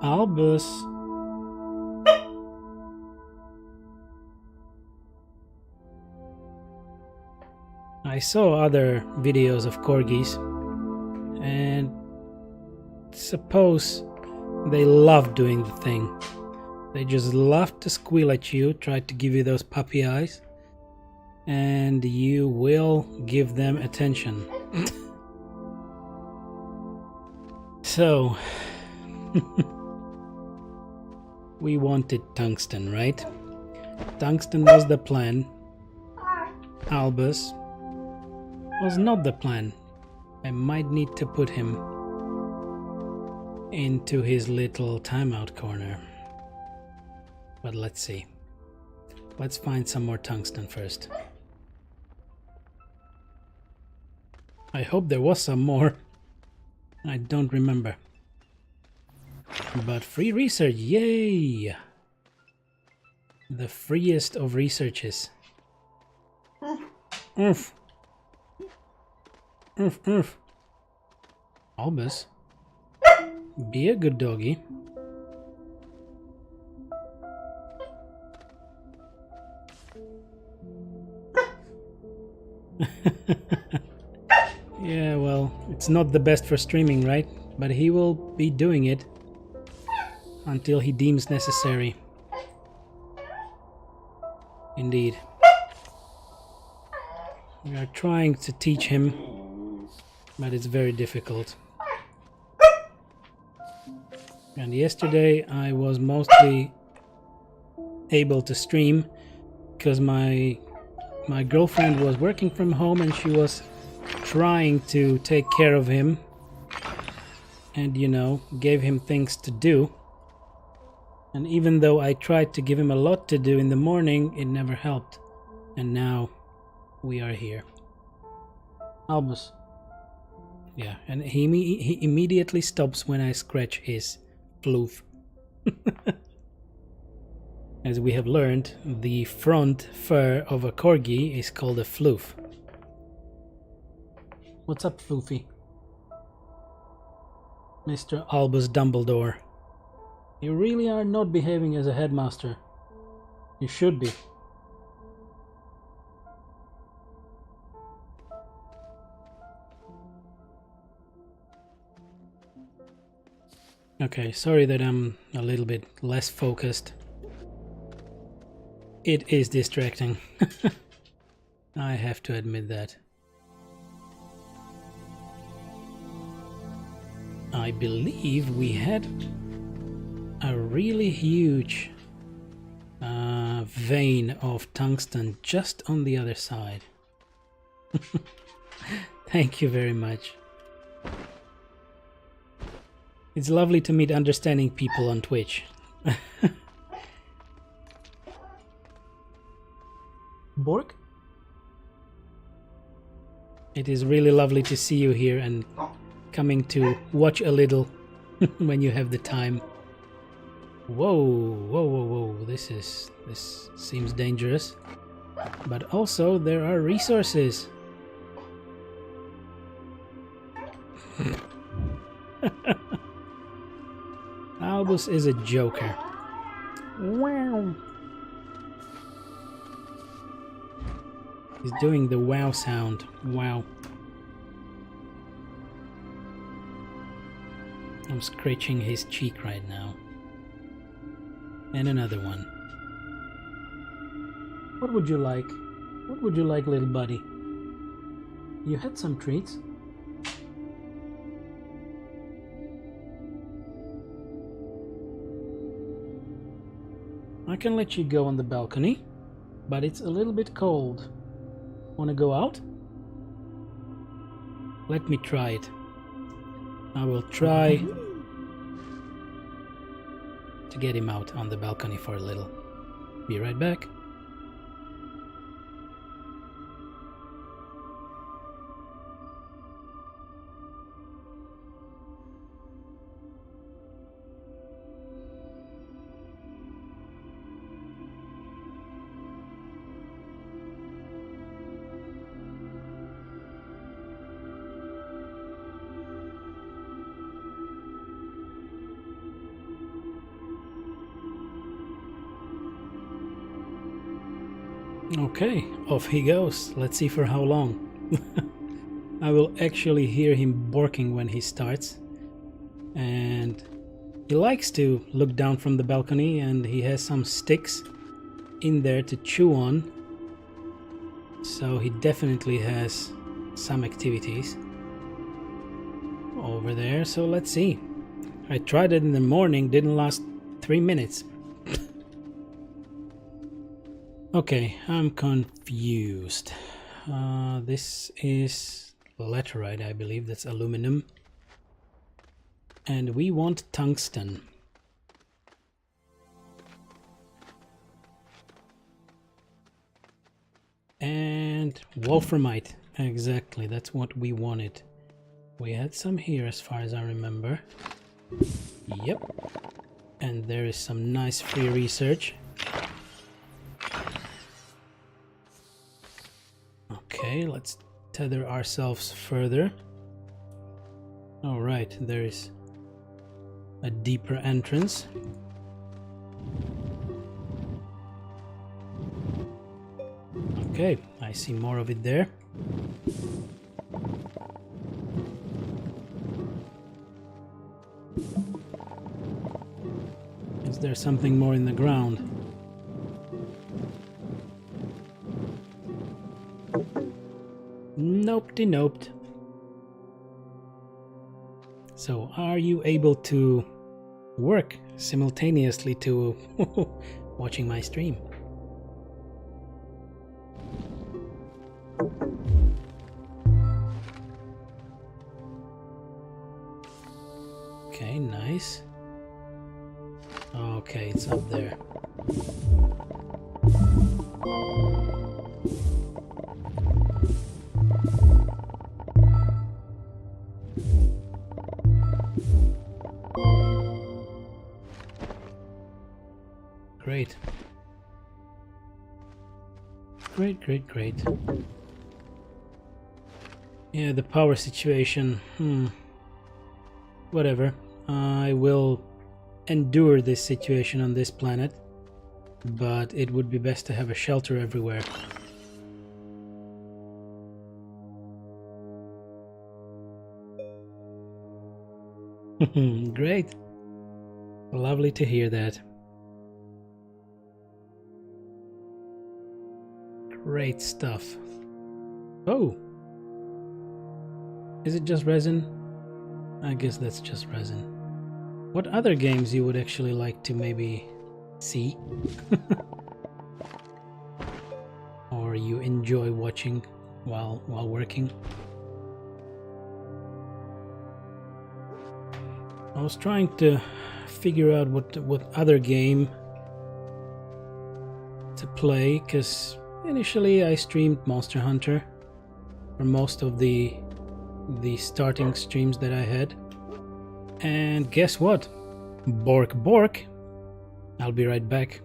Albus. I saw other videos of corgis, and suppose they love doing the thing. They just love to squeal at you, try to give you those puppy eyes, and you will give them attention. So, we wanted tungsten, right? Tungsten was the plan. Albus was not the plan. I might need to put him into his little timeout corner. But let's see. Let's find some more tungsten first. I hope there was some more. I don't remember. But free research, yay! The freest of researches. Oof. Oof, oof. Albus, be a good doggy. Yeah, well, it's not the best for streaming, right? But he will be doing it until he deems necessary. Indeed. We are trying to teach him, but it's very difficult. And yesterday I was mostly able to stream because my girlfriend was working from home and she was trying to take care of him and, you know, gave him things to do. And even though I tried to give him a lot to do in the morning, it never helped. And now we are here. Albus. Yeah, and he immediately stops when I scratch his floof. As we have learned, the front fur of a corgi is called a floof. What's up, Floofy? Mr. Albus Dumbledore. You really are not behaving as a headmaster. You should be. Okay, sorry that I'm a little bit less focused. It is distracting. I have to admit that. I believe we had a really huge vein of tungsten just on the other side. Thank you very much. It's lovely to meet understanding people on Twitch. Bork? It is really lovely to see you here and coming to watch a little when you have the time. Whoa, whoa, whoa, whoa, this seems dangerous. But also there are resources. Albus is a joker. Wow. He's doing the wow sound. Wow. I'm scratching his cheek right now. And another one. What would you like? What would you like, little buddy? You had some treats. I can let you go on the balcony, but it's a little bit cold. Wanna go out? Let me try it. I will try to get him out on the balcony for a little. Be right back. Okay, off he goes. Let's see for how long. I will actually hear him barking when he starts. And he likes to look down from the balcony, and he has some sticks in there to chew on. So he definitely has some activities over there. So let's see. I tried it in the morning, didn't last 3 minutes. Okay, I'm confused. This is laterite, I believe. That's aluminum. And we want tungsten. And wolframite. Exactly, that's what we wanted. We had some here as far as I remember. Yep. And there is some nice free research. Okay, let's tether ourselves further. All right, there is a deeper entrance. Okay, I see more of it there. Is there something more in the ground? Nope-de-noped. So, are you able to work simultaneously to watching my stream? Okay, nice. Okay, it's up there. Great. Great. Yeah, the power situation. Whatever. I will endure this situation on this planet, but it would be best to have a shelter everywhere. Great. Lovely to hear that. Great stuff. Oh! Is it just resin? I guess that's just resin. What other games you would actually like to maybe see? Or you enjoy watching while working? I was trying to figure out what other game to play, because initially I streamed Monster Hunter for most of the starting streams that I had. And guess what? Bork. I'll be right back.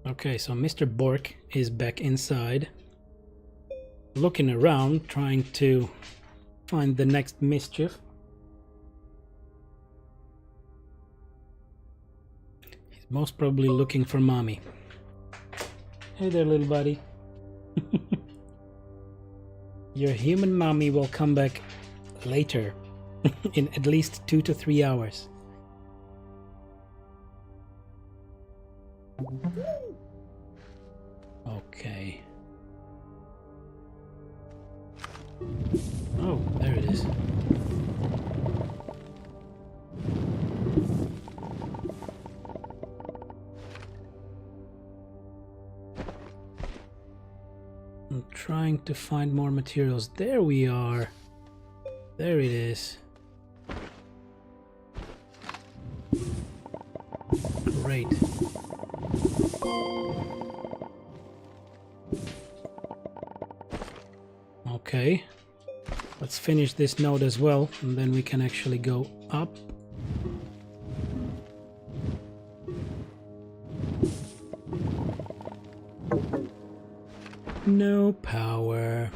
Okay, so Mr. Bork is back inside, looking around, trying to find the next mischief. He's most probably looking for mommy. Hey there, little buddy. Your human mommy will come back later, in at least 2 to 3 hours. Okay. Oh, there it is. I'm trying to find more materials. There we are. There it is. Great. Okay, let's finish this node as well, and then we can actually go up. No power.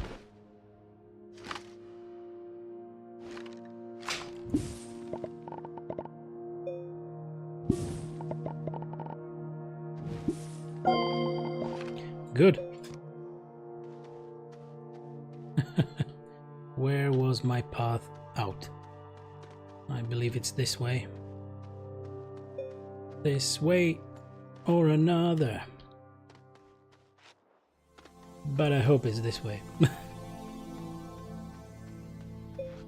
where was my path out? I believe it's this way. This way or another. But I hope it's this way.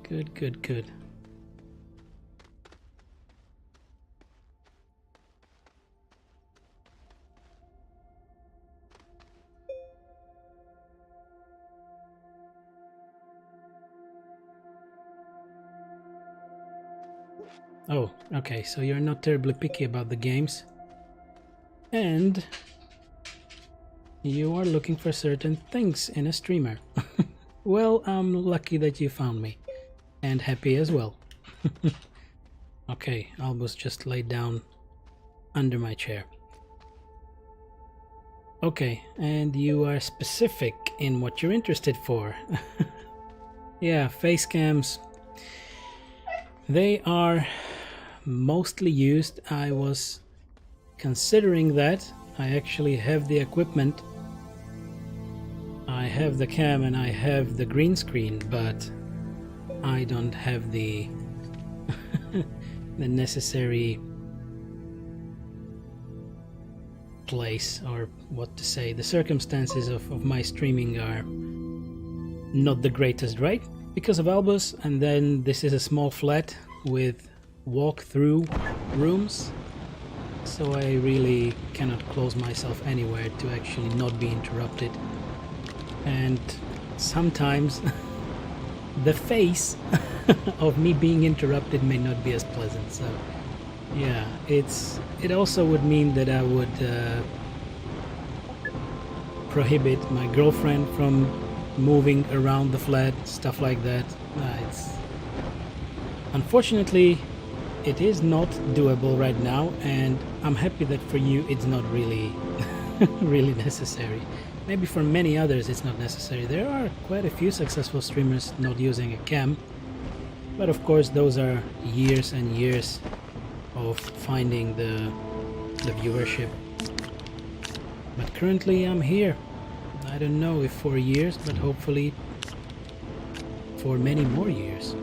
Good, good, good. Oh, okay, so you're not terribly picky about the games. And you are looking for certain things in a streamer. Well, I'm lucky that you found me. And happy as well. Okay, Albus just laid down under my chair. Okay, and you are specific in what you're interested for. Yeah, face cams. They are mostly used. I was considering that. I actually have the equipment. I have the cam and I have the green screen, but I don't have the the necessary place, or what to say. The circumstances of my streaming are not the greatest, right? Because of Albus, and then this is a small flat with walk-through rooms, so I really cannot close myself anywhere to actually not be interrupted. And sometimes the face of me being interrupted may not be as pleasant, so yeah, it also would mean that I would prohibit my girlfriend from moving around the flat, stuff like that. Unfortunately, it is not doable right now, and I'm happy that for you it's not really really necessary. Maybe for many others it's not necessary. There are quite a few successful streamers not using a cam, but of course those are years and years of finding the viewership. But currently I'm here. I don't know if for years, but hopefully for many more years.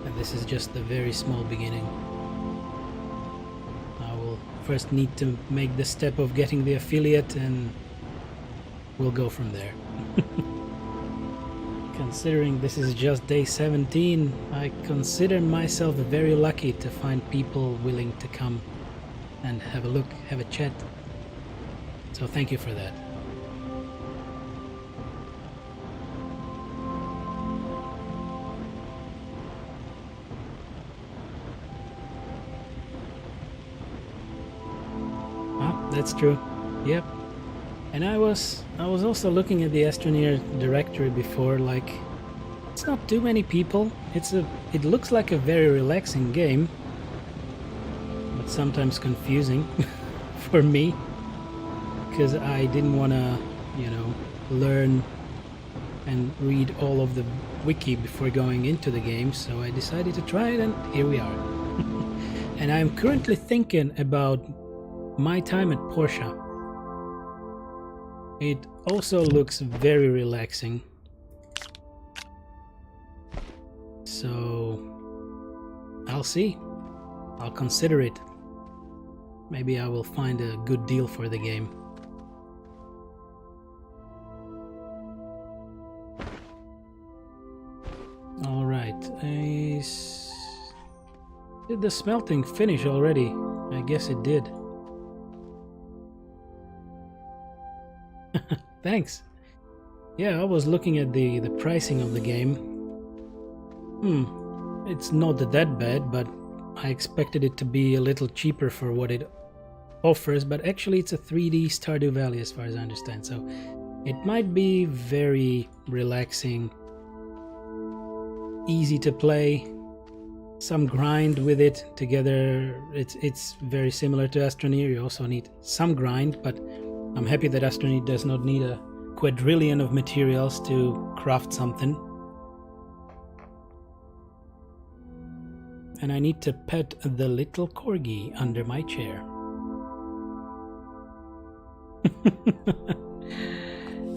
And this is just the very small beginning. I will first need to make the step of getting the affiliate, and we'll go from there. Considering this is just day 17, I consider myself very lucky to find people willing to come and have a look, have a chat. So thank you for that. That's true. Yep. And I was also looking at the Astroneer directory before. Like, it's not too many people. It looks like a very relaxing game, but sometimes confusing for me, because I didn't want to, learn and read all of the wiki before going into the game. So I decided to try it, and here we are. And I'm currently thinking about my time at Porsche. It also looks very relaxing. So I'll see. I'll consider it. Maybe I will find a good deal for the game. Alright. Did the smelting finish already? I guess it did. Thanks. Yeah, I was looking at the pricing of the game. It's not that bad, but I expected it to be a little cheaper for what it offers, but actually it's a 3D Stardew Valley as far as I understand, so it might be very relaxing, easy to play, some grind with it together. It's very similar to Astroneer. You also need some grind, but I'm happy that Astroneer does not need a quadrillion of materials to craft something. And I need to pet the little corgi under my chair.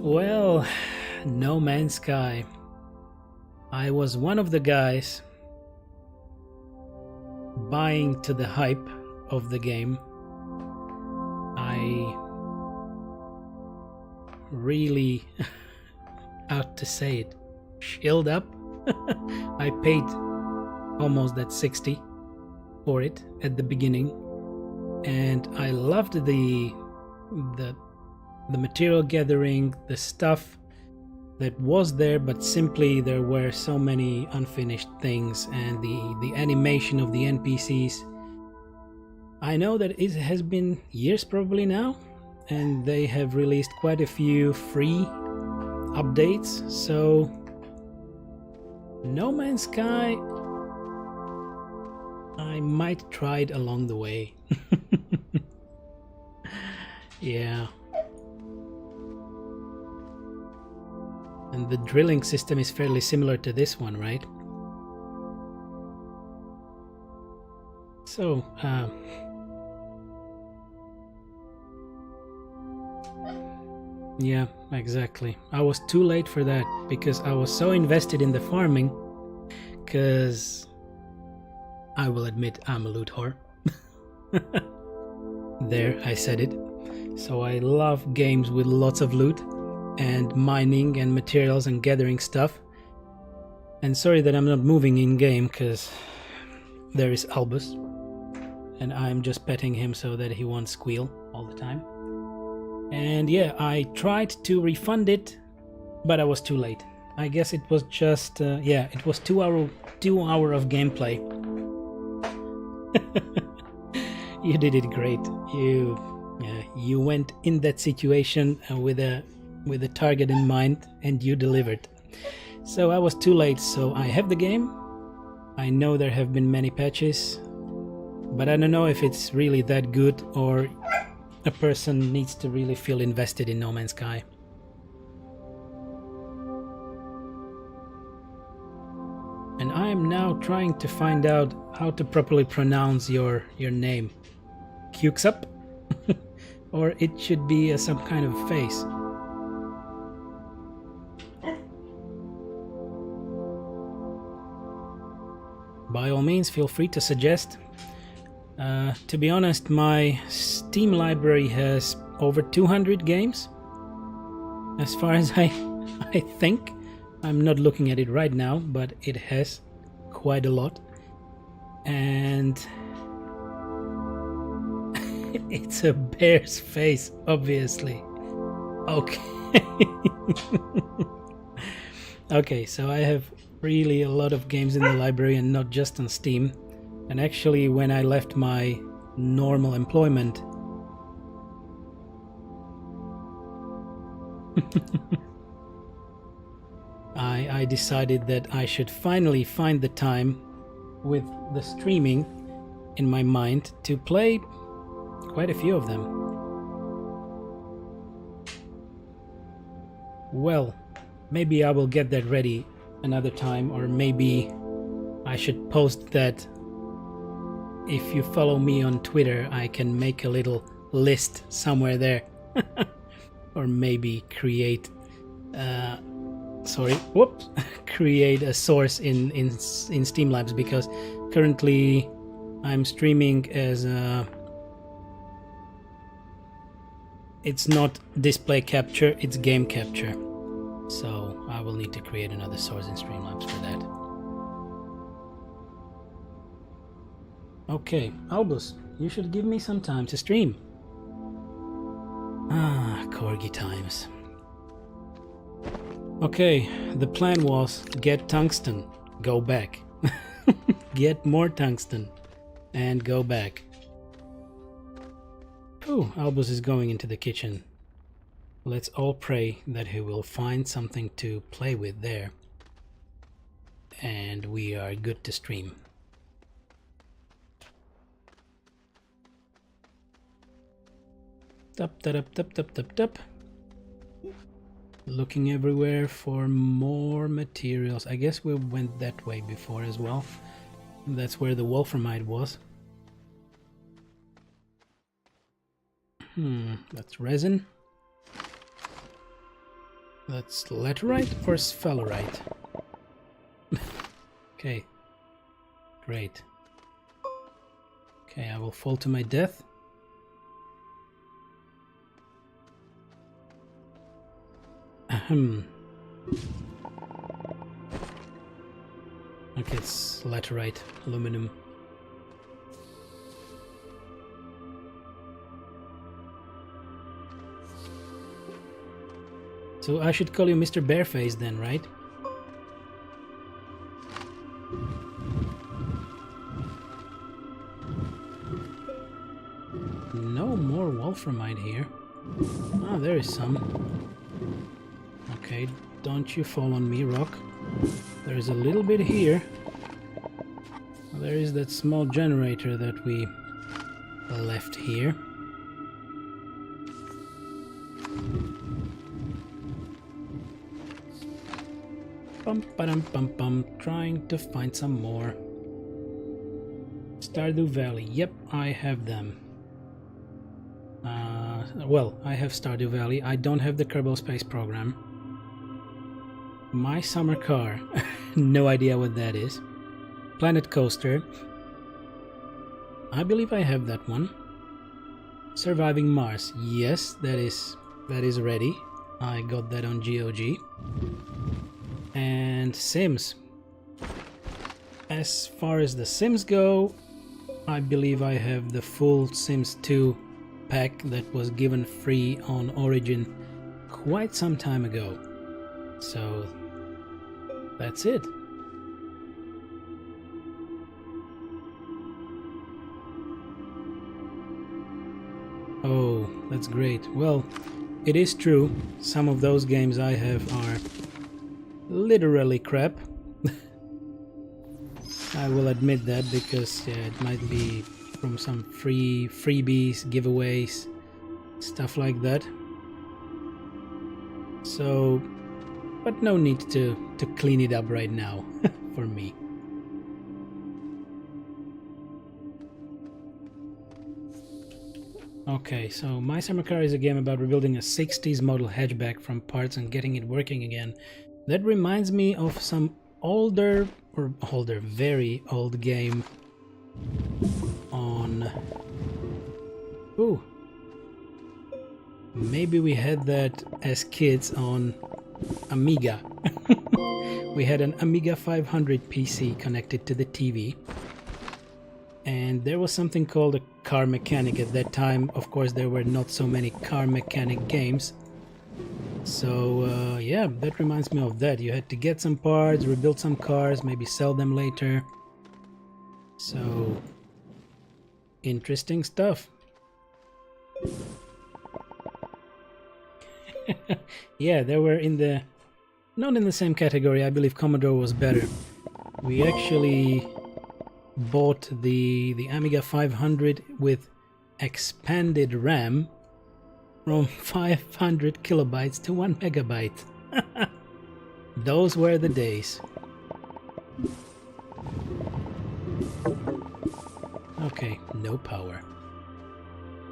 Well, No Man's Sky. I was one of the guys buying to the hype of the game. I really, out to say it, chilled up. I paid almost that 60 for it at the beginning, and I loved the material gathering, the stuff that was there, but simply there were so many unfinished things, and the animation of the NPCs. I know that it has been years probably now, and they have released quite a few free updates, so No Man's Sky I might try it along the way. Yeah. And the drilling system is fairly similar to this one, right? So, yeah, exactly. I was too late for that because I was so invested in the farming, because I will admit I'm a loot whore. There, I said it. So I love games with lots of loot and mining and materials and gathering stuff. And sorry that I'm not moving in game, because there is Albus and I'm just petting him so that he won't squeal all the time. And yeah, I tried to refund it, but I was too late. I guess it was just yeah, it was 2 hour of gameplay. You did it great. You went in that situation with a target in mind, and you delivered. So I was too late. So I have the game. I know there have been many patches, but I don't know if it's really that good, or a person needs to really feel invested in No Man's Sky. And I am now trying to find out how to properly pronounce your name. Cuxup? Or it should be some kind of face. By all means, feel free to suggest. To be honest, my Steam library has over 200 games. As far as I think. I'm not looking at it right now, but it has quite a lot. And it's a bear's face, obviously. Okay. Okay, so I have really a lot of games in the library, and not just on Steam. And actually, when I left my normal employment, I decided that I should finally find the time with the streaming in my mind to play quite a few of them. Well, maybe I will get that ready another time, or maybe I should post that. If you follow me on Twitter, I can make a little list somewhere there. Or maybe create create a source in Streamlabs, because currently I'm streaming as it's not display capture, it's game capture. So I will need to create another source in Streamlabs for that. Okay, Albus, you should give me some time to stream. Ah, Corgi times. Okay, the plan was get tungsten, go back. Get more tungsten, and go back. Oh, Albus is going into the kitchen. Let's all pray that he will find something to play with there. And we are good to stream. Tup. Looking everywhere for more materials. I guess we went that way before as well. That's where the wolframite was. That's resin. That's laterite or sphalerite? Okay. Great. Okay, I will fall to my death. Ahem. Okay, it's laterite, aluminum. So I should call you Mr. Bareface then, right? No more wolframite here. Ah, there is some. Okay, don't you fall on me, rock. There is a little bit here. There is that small generator that we left here. Bum ba-dum bum bum, trying to find some more. Stardew Valley, yep, I have them. Well, I have Stardew Valley, I don't have the Kerbal Space Program. My Summer Car, no idea what that is. Planet Coaster, I believe I have that one. Surviving Mars, yes, that is ready. I got that on GOG. And Sims. As far as the Sims go, I believe I have the full Sims 2 pack that was given free on Origin quite some time ago. So that's it. Oh, that's great. Well, it is true, some of those games I have are literally crap. I will admit that, because yeah, it might be from some freebies, giveaways, stuff like that. So, but no need to clean it up right now for me. Okay, so My Summer Car is a game about rebuilding a 60s model hatchback from parts and getting it working again. That reminds me of some very old game on... Ooh. Maybe we had that as kids on Amiga. We had an Amiga 500 PC connected to the TV. And there was something called a car mechanic at that time. Of course, there were not so many car mechanic games. So, yeah, that reminds me of that. You had to get some parts, rebuild some cars, maybe sell them later. So, interesting stuff. Yeah, they were not in the same category. I believe Commodore was better. We actually bought the Amiga 500 with expanded RAM from 500 kilobytes to 1 megabyte. Those were the days. Okay, no power.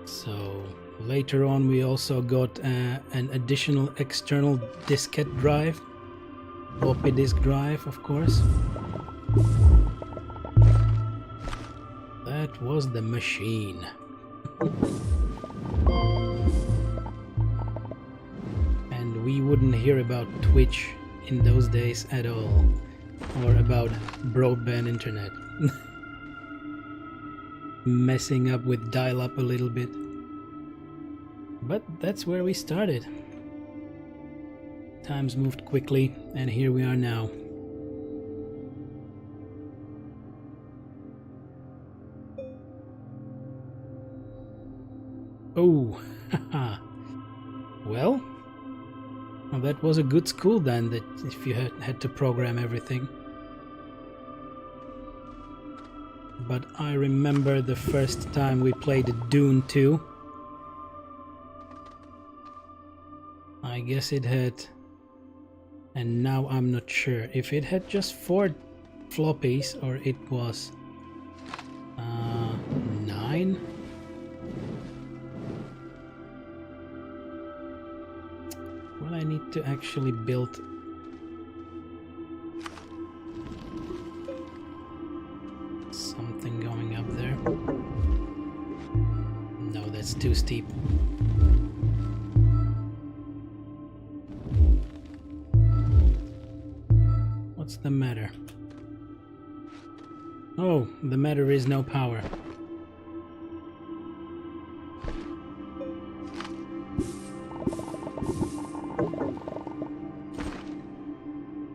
So later on we also got an additional external diskette drive, floppy disk drive, of course. That was the machine. And we wouldn't hear about Twitch in those days at all, or about broadband internet. Messing up with dial-up a little bit. But that's where we started. Times moved quickly, and here we are now. Oh, haha. Well, that was a good school then, that if you had to program everything. But I remember the first time we played Dune 2. I guess it had, and now I'm not sure if it had just 4 floppies or it was 9. Well, I need to actually build too steep. What's the matter? Oh, the matter is no power.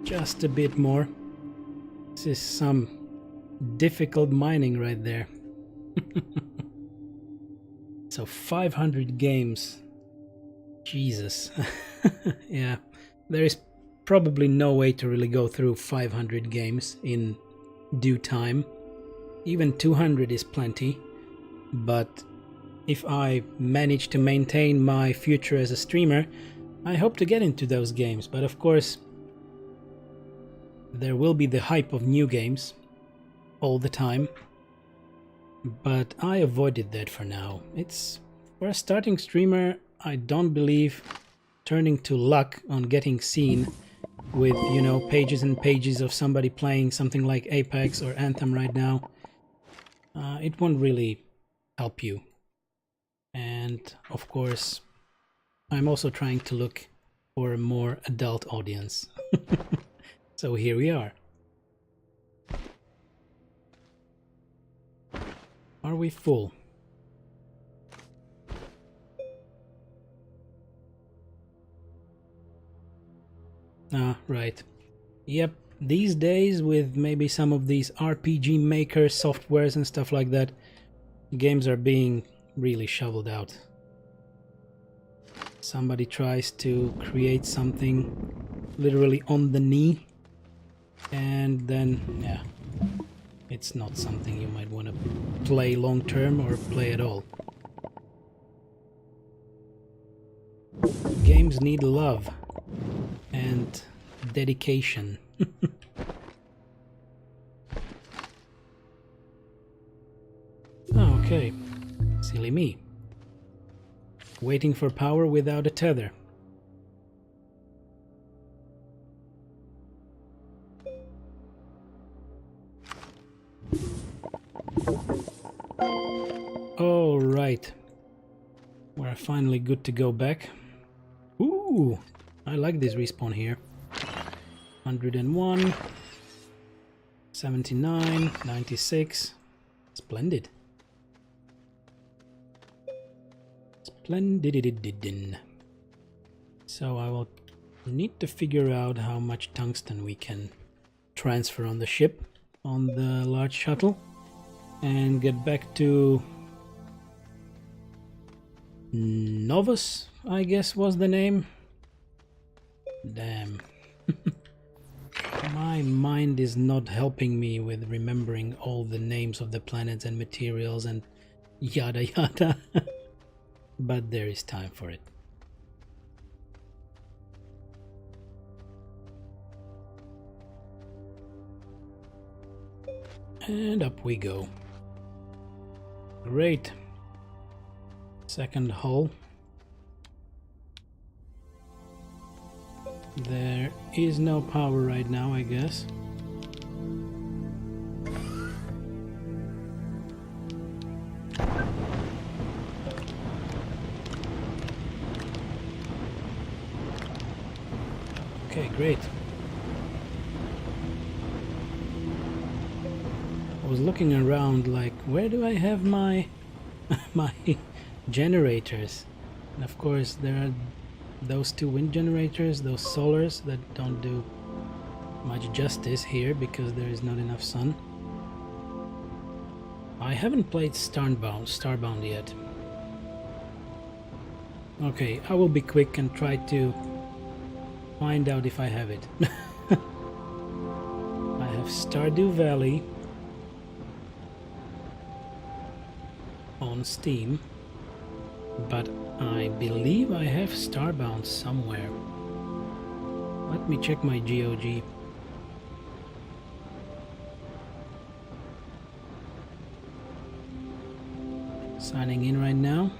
Just a bit more. This is some difficult mining right there. So 500 games. Jesus. Yeah, there is probably no way to really go through 500 games in due time. Even 200 is plenty. But if I manage to maintain my future as a streamer, I hope to get into those games. But of course, there will be the hype of new games all the time. But I avoided that for now. It's for a starting streamer, I don't believe turning to luck on getting seen with, you know, pages and pages of somebody playing something like Apex or Anthem right now. It won't really help you. And of course, I'm also trying to look for a more adult audience. So here we are. Are we full? Ah, right. Yep, these days with maybe some of these RPG maker softwares and stuff like that, games are being really shoveled out. Somebody tries to create something literally on the knee, and then, yeah, it's not something you might want to play long term or play at all. Games need love and dedication. Oh, okay, silly me. Waiting for power without a tether. All right, we're finally good to go back. Ooh, I like this respawn here. 101, 79, 96. Splendid. Splendid. So I will need to figure out how much tungsten we can transfer on the ship, on the large shuttle, and get back to Novus, I guess was the name. Damn. My mind is not helping me with remembering all the names of the planets and materials and yada yada. But there is time for it. And up we go. Great. Second hull. There is no power right now, I guess. Okay, great. I was looking around like, where do I have my my generators? And of course there are those two wind generators, those solars that don't do much justice here because there is not enough sun. I haven't played Starbound yet. Okay, I will be quick and try to find out if I have it. I have Stardew Valley on Steam, but I believe I have Starbound somewhere. Let me check my GOG. Signing in right now.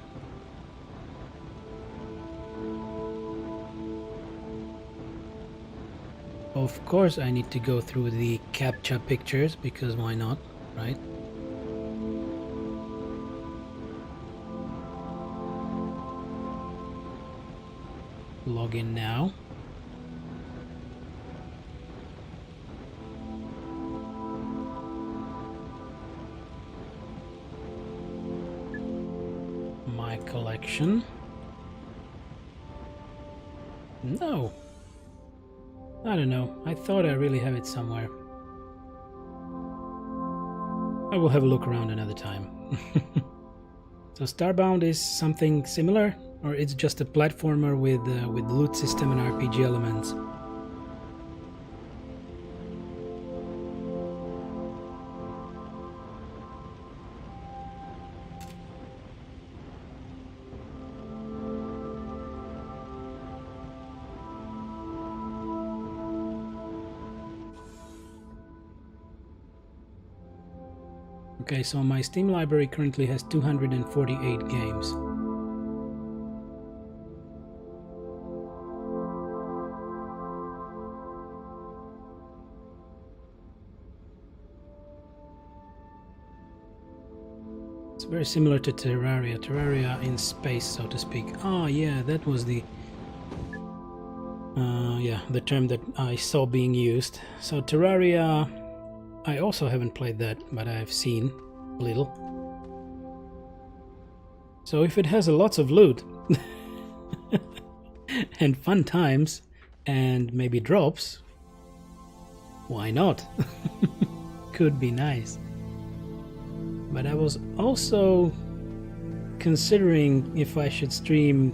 Of course I need to go through the CAPTCHA pictures, because why not, right? log in now. My collection. No. I don't know. I thought I really have it somewhere. I will have a look around another time. So Starbound is something similar, or it's just a platformer with loot system and RPG elements? Okay, so my Steam library currently has 248 games. It's very similar to Terraria. Terraria in space, so to speak. Oh yeah, that was the the term that I saw being used. So Terraria, I also haven't played that, but I've seen a little. So if it has lots of loot and fun times and maybe drops, why not? Could be nice. But I was also considering if I should stream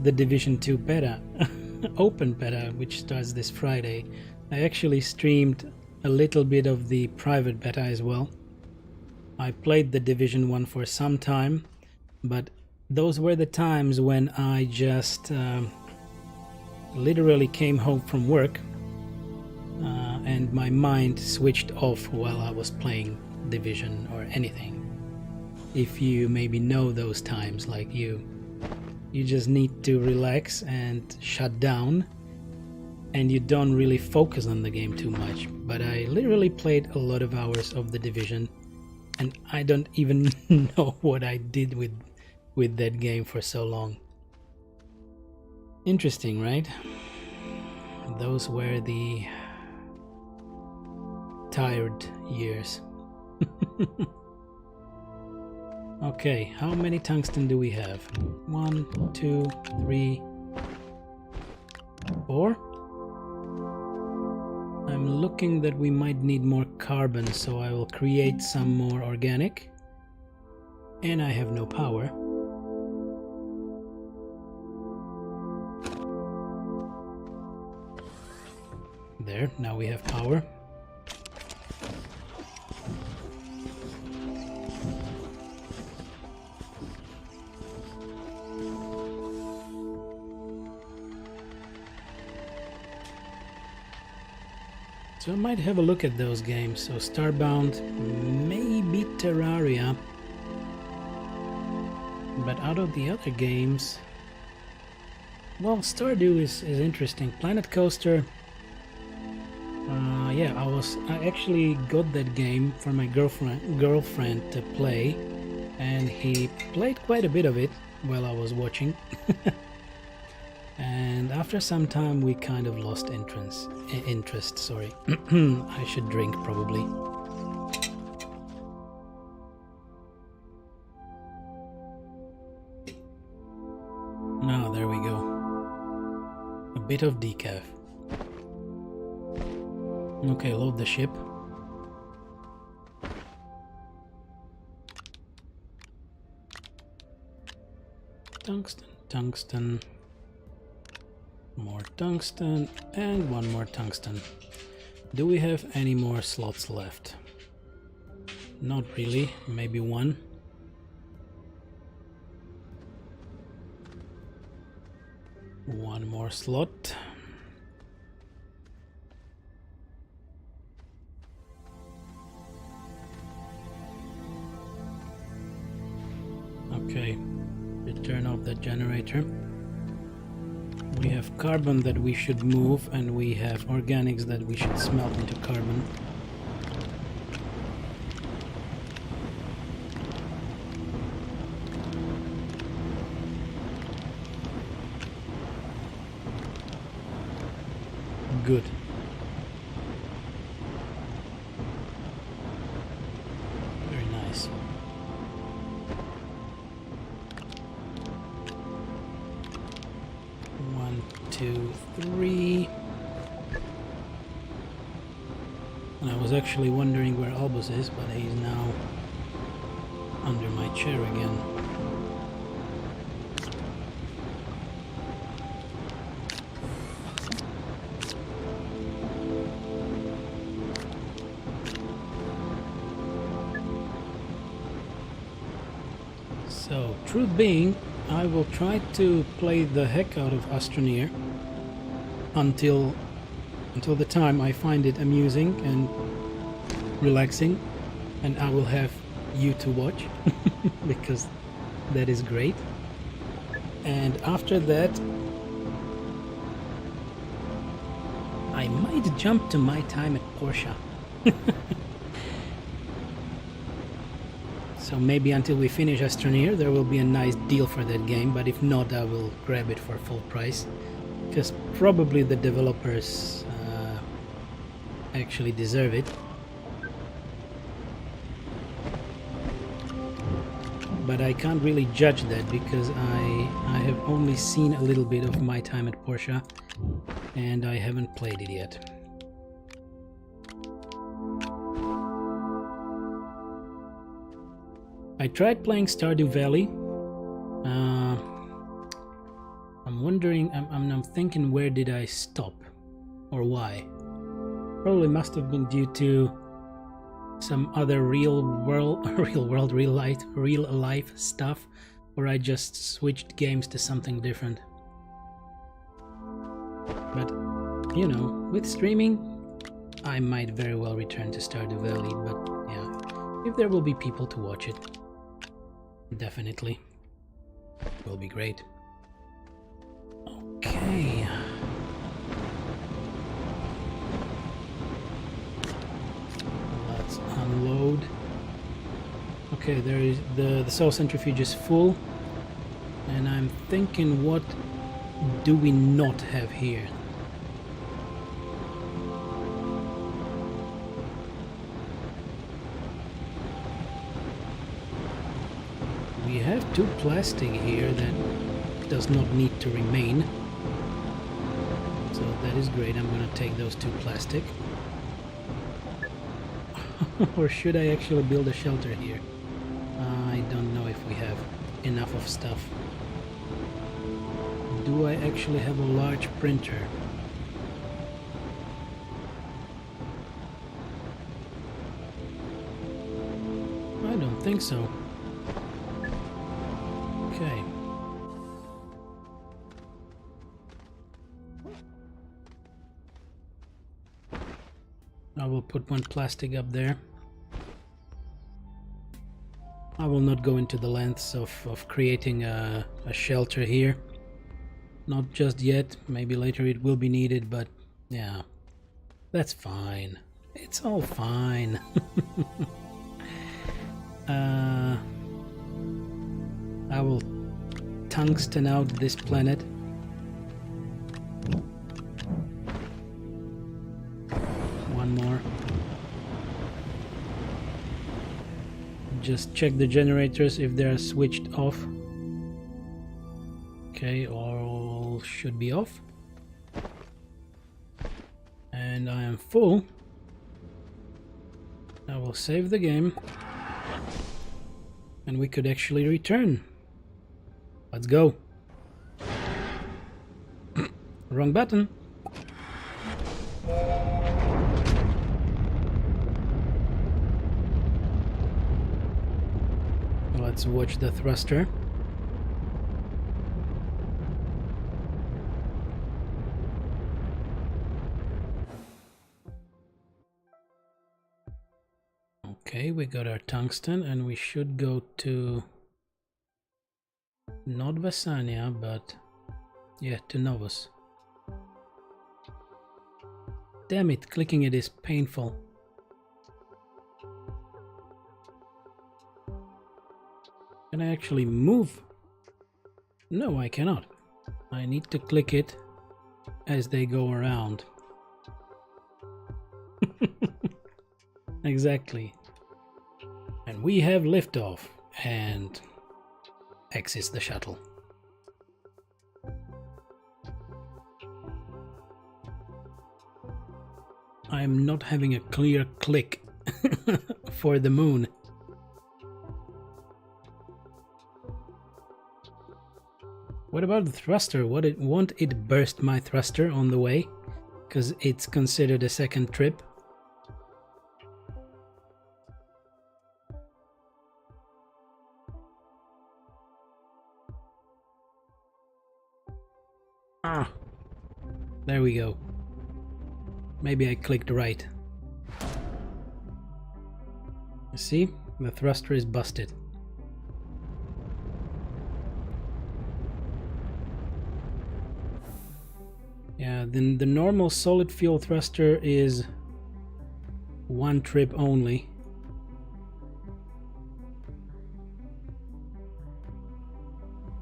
the Division 2 beta, open beta, which starts this Friday. I actually streamed a little bit of the private beta as well. I played the Division 1 for some time, but those were the times when I just literally came home from work and my mind switched off while I was playing Division or anything. If you maybe know those times, like you just need to relax and shut down, and you don't really focus on the game too much. But I literally played a lot of hours of the Division, and I don't even know what I did with that game for so long. Interesting, right? Those were the tired years. Okay, how many tungsten do we have? 1, 2, 3, 4. I'm looking that we might need more carbon, so I will create some more organic. And I have no power. There, now we have power. So I might have a look at those games. So Starbound, maybe Terraria. But out of the other games, well, Stardew is interesting. Planet Coaster, yeah, I actually got that game for my girlfriend to play, and he played quite a bit of it while I was watching. And after some time we kind of lost interest, sorry. I should drink probably. Ah, there we go. A bit of decaf. Okay, load the ship. Tungsten, tungsten. More tungsten, and one more tungsten. Do we have any more slots left? Not really, maybe one. One more slot. Okay, we turn off the generator. We have carbon that we should move, and we have organics that we should smelt into carbon. good. Very nice. One, two, three. And I was actually wondering where Albus is, but he's now under my chair again. So, truth being, I will try to play the heck out of Astroneer until the time I find it amusing and relaxing, and I will have you to watch because that is great. And after that I might jump to my time at Porsche. So maybe until we finish Astroneer there will be a nice deal for that game, but if not I will grab it for full price, because probably the developers actually deserve it. But I can't really judge that because I have only seen a little bit of my time at Porsche and I haven't played it yet. I tried playing Stardew Valley. I'm wondering, I'm thinking, where did I stop or why? Probably must have been due to some other real life stuff, or I just switched games to something different. But you know, with streaming I might very well return to Stardew Valley, but yeah, if there will be people to watch it, definitely will be great. Okay. Let's unload. Okay, there is the soul centrifuge is full, and I'm thinking, what do we not have here? We have 2 plastic here that does not need to remain. So that is great. I'm gonna take those 2 plastic. Or should I actually build a shelter here? I don't know if we have enough of stuff. Do I actually have a large printer? I don't think so. Okay. I will put 1 plastic up there. I will not go into the lengths of creating a shelter here. Not just yet. Maybe later it will be needed, but yeah, that's fine. It's all fine. I will tungsten out this planet. One more. Just check the generators if they are switched off. Okay, all should be off. And I am full. I will save the game. And we could actually return. Let's go. Wrong button. Let's watch the thruster. Okay, we got our tungsten and we should go to not Vasania, but yeah, to Novus. Damn it, clicking it is painful. Can I actually move? No, I cannot. I need to click it as they go around. Exactly. And we have liftoff, and exits the shuttle. I'm not having a clear click for the moon. What about the thruster? Won't it burst my thruster on the way? Because it's considered a second trip. Ah, there we go. Maybe I clicked right. You see, the thruster is busted. Yeah, then the normal solid fuel thruster is one trip only.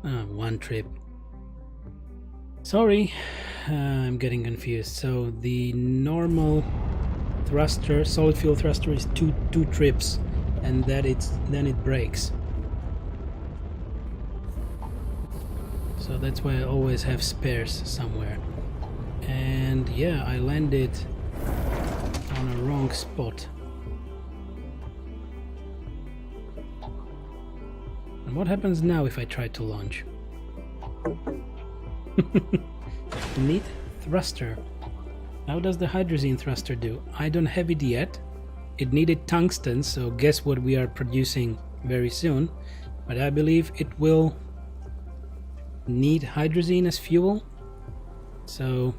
One trip. Sorry, I'm getting confused. So the normal thruster, solid fuel thruster, is two trips, and then it breaks. So that's why I always have spares somewhere. And yeah, I landed on a wrong spot. And what happens now if I try to launch? Neat thruster. How does the hydrazine thruster do? I don't have it yet. It needed tungsten, so guess what we are producing very soon. But I believe it will need hydrazine as fuel. So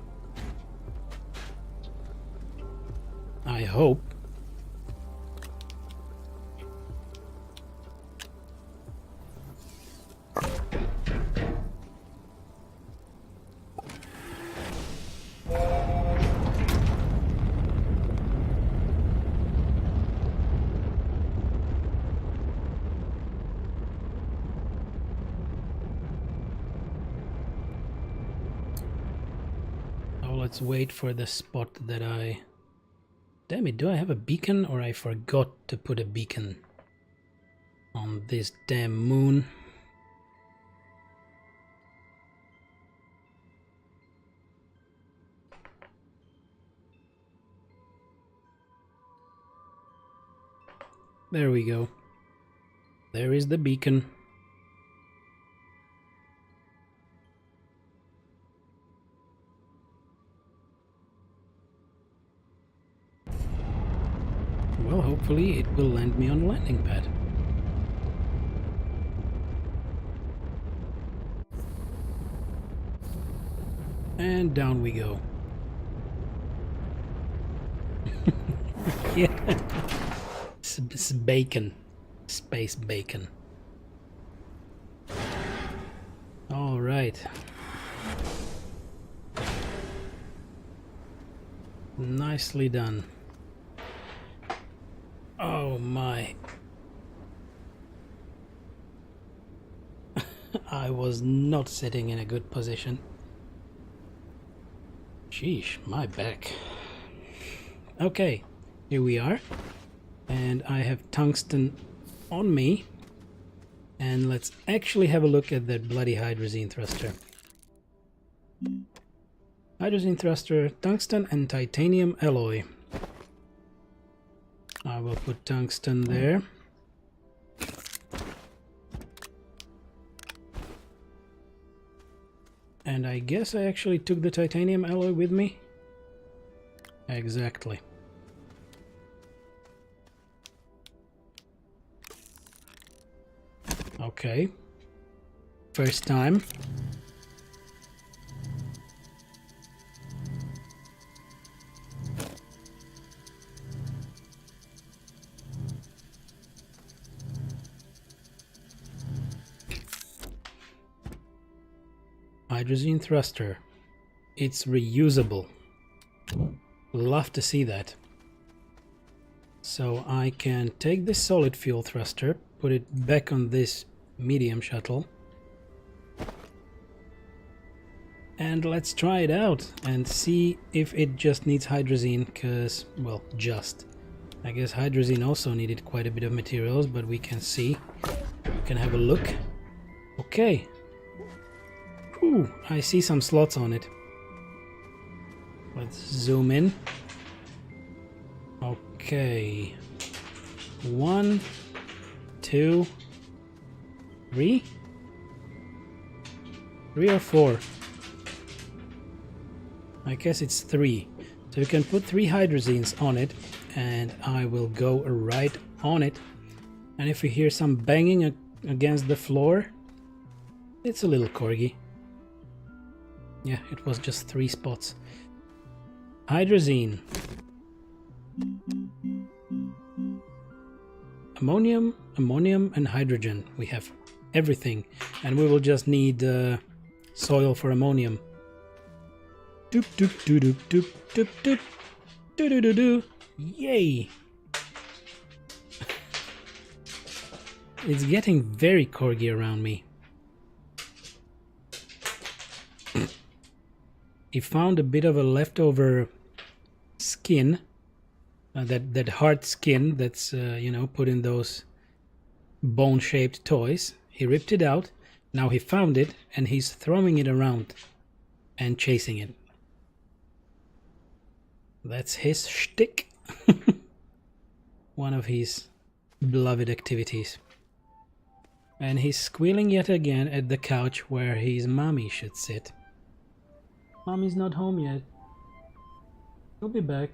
I hope. Let's wait for the spot that I... Damn it, do I have a beacon or I forgot to put a beacon on this damn moon? There we go. There is the beacon. Well, hopefully it will land me on the landing pad. And down we go. Yeah. It's bacon. Space bacon. All right. Nicely done. Oh my. I was not sitting in a good position. Sheesh, my back. Okay, here we are. And I have tungsten on me. And let's actually have a look at that bloody hydrazine thruster. Hydrazine thruster, tungsten and titanium alloy. I will put tungsten there. And I guess I actually took the titanium alloy with me. Exactly. Okay. First time. Hydrazine thruster. It's reusable. Love to see that. So I can take this solid fuel thruster, put it back on this medium shuttle, and let's try it out and see if it just needs hydrazine, because, well, just. I guess hydrazine also needed quite a bit of materials, but we can see. We can have a look. Okay. Ooh, I see some slots on it. Let's zoom in. Okay. 1, 2, 3? 3 or 4? I guess it's 3. So you can put 3 hydrazines on it, and I will go right on it. And if you hear some banging against the floor, it's a little corgi. Yeah, it was just 3 spots. Hydrazine. Ammonium, and hydrogen. We have everything. And we will just need soil for ammonium. Doop doop doop doop doop doop doop doo doo doo doo. Yay! It's getting very corgi around me. He found a bit of a leftover skin, that hard skin that's you know, put in those bone-shaped toys. He ripped it out. Now he found it and he's throwing it around and chasing it. That's his shtick. One of his beloved activities. And he's squealing yet again at the couch where his mommy should sit. Mommy's not home yet. He'll be back.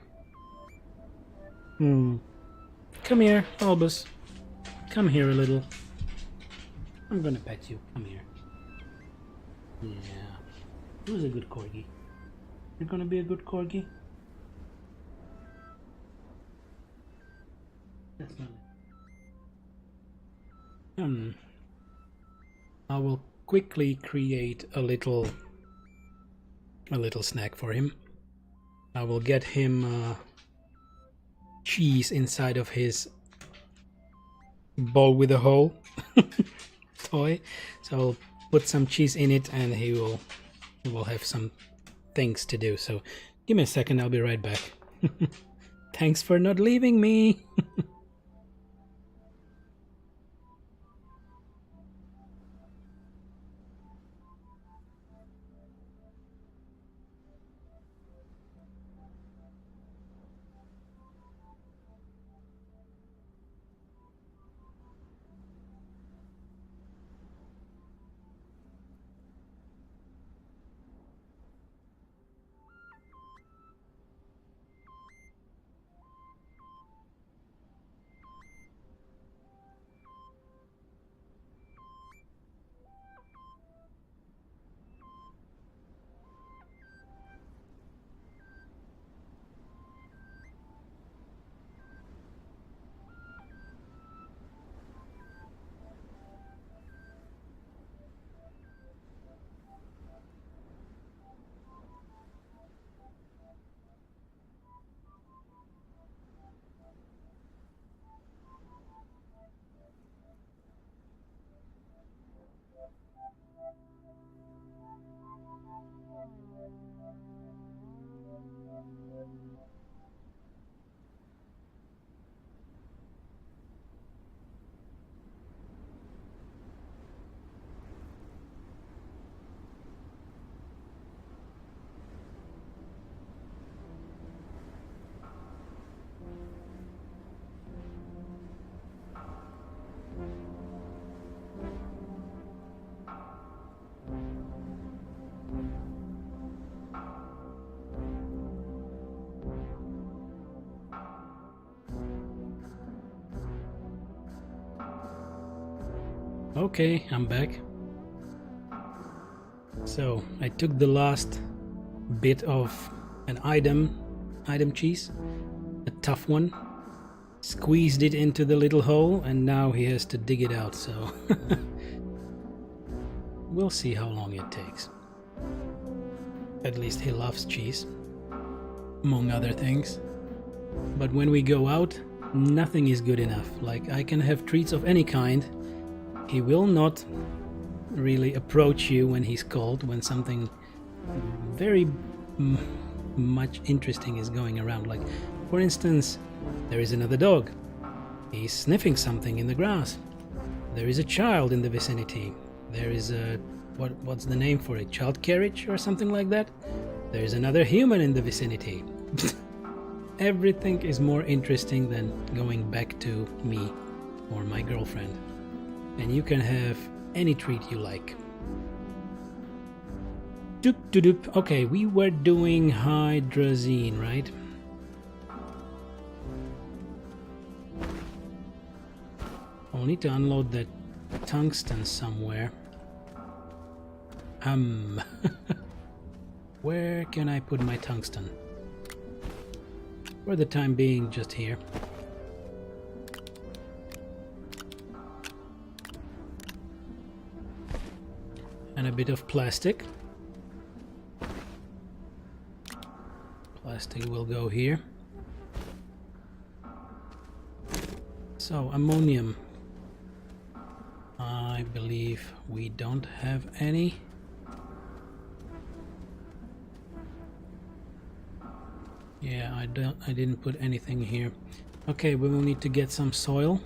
Come here, Albus. Come here a little. I'm gonna pet you. Come here. Yeah. Who's a good corgi? You're gonna be a good corgi? That's not it. I will quickly create a little snack for him. I will get him cheese inside of his ball with a hole toy. So I'll put some cheese in it and he will have some things to do. So give me a second, I'll be right back. Thanks for not leaving me. Okay, I'm back. So I took the last bit of an item cheese, a tough one, squeezed it into the little hole, and now he has to dig it out, so we'll see how long it takes. At least he loves cheese, among other things. But when we go out, nothing is good enough. Like, I can have treats of any kind. He will not really approach you when he's cold, when something very much interesting is going around. Like, for instance, there is another dog. He's sniffing something in the grass. There is a child in the vicinity. There is a... what's the name for it? Child carriage or something like that? There is another human in the vicinity. Everything is more interesting than going back to me or my girlfriend. And you can have any treat you like. Doop doop doop. Okay, we were doing hydrazine, right? I'll need to unload that tungsten somewhere. Where can I put my tungsten? For the time being, just here. And a bit of plastic. Plastic will go here. So, ammonium. I believe we don't have any. Yeah, I didn't put anything here. Okay, we will need to get some soil.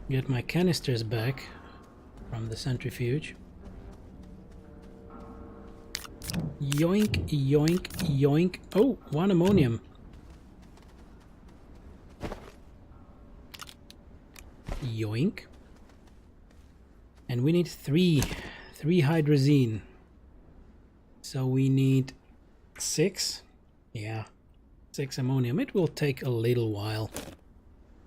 Get my canisters back from the centrifuge. Yoink, yoink, yoink. Oh, one ammonium. Yoink. And we need three hydrazine. So we need 6. Yeah, 6 ammonium. It will take a little while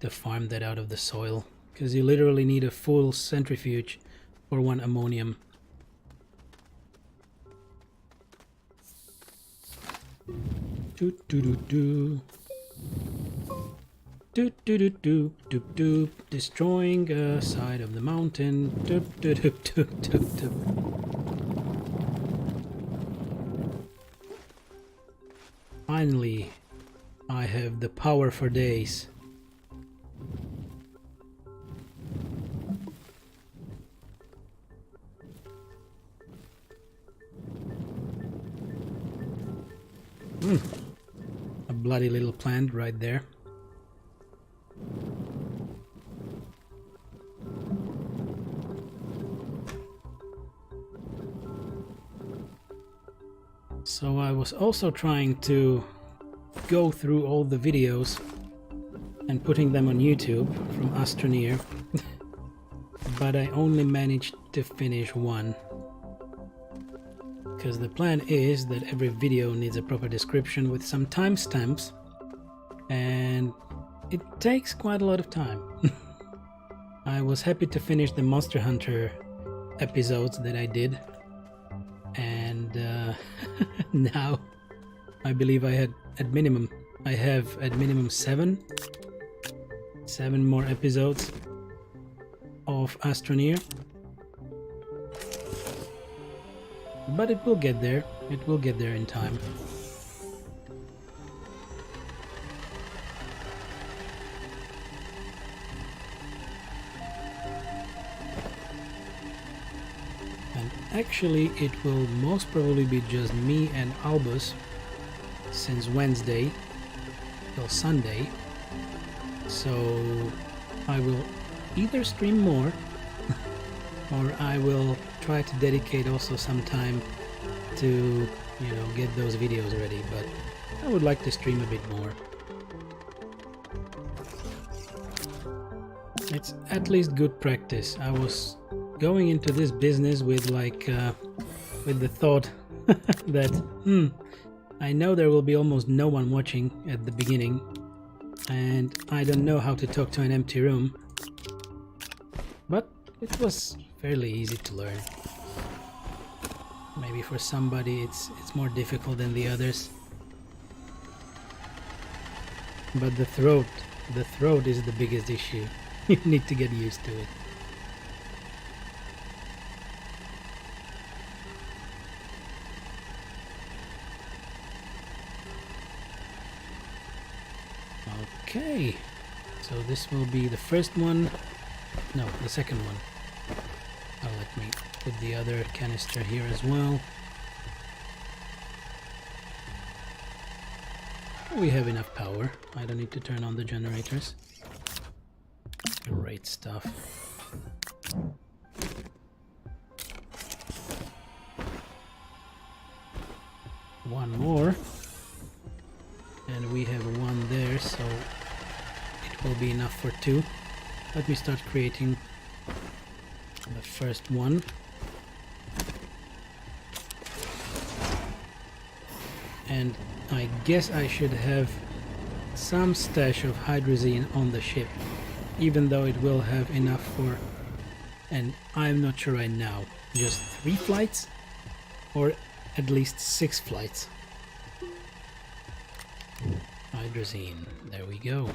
to farm that out of the soil, because you literally need a full centrifuge for 1 ammonium. Do do do do. Do do do do do do. Destroying a side of the mountain. Do do do do do do. Finally, I have the power for days. A bloody little plant right there. So I was also trying to go through all the videos and putting them on YouTube from Astroneer, but I only managed to finish 1. Because the plan is that every video needs a proper description with some timestamps, and it takes quite a lot of time. I was happy to finish the Monster Hunter episodes that I did, and now I believe I have at minimum 7 more episodes of Astroneer. But it will get there. It will get there in time. And actually it will most probably be just me and Albus since Wednesday till Sunday. So I will either stream more or I will try to dedicate also some time to, you know, get those videos ready, but I would like to stream a bit more. It's at least good practice. I was going into this business with with the thought that I know there will be almost no one watching at the beginning, and I don't know how to talk to an empty room, but it was fairly easy to learn. Maybe for somebody it's more difficult than the others. But the throat is the biggest issue. You need to get used to it. Okay, so this will be the first one. No, the second one. Let me put the other canister here as well. We have enough power. I don't need to turn on the generators. Great stuff. One more. And we have one there, so it will be enough for two. Let me start creating the first one. And I guess I should have some stash of hydrazine on the ship, even though it will have enough for, and I'm not sure right now, just 3 flights or at least 6 flights. Hydrazine, there we go.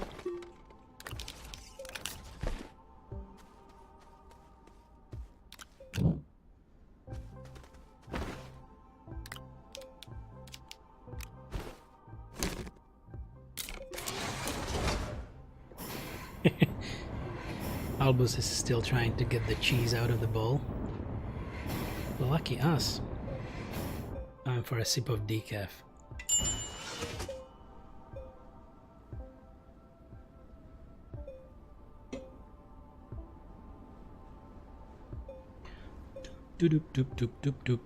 Albus is still trying to get the cheese out of the bowl. Lucky us. Time for a sip of decaf. Doop doop doop doop doop.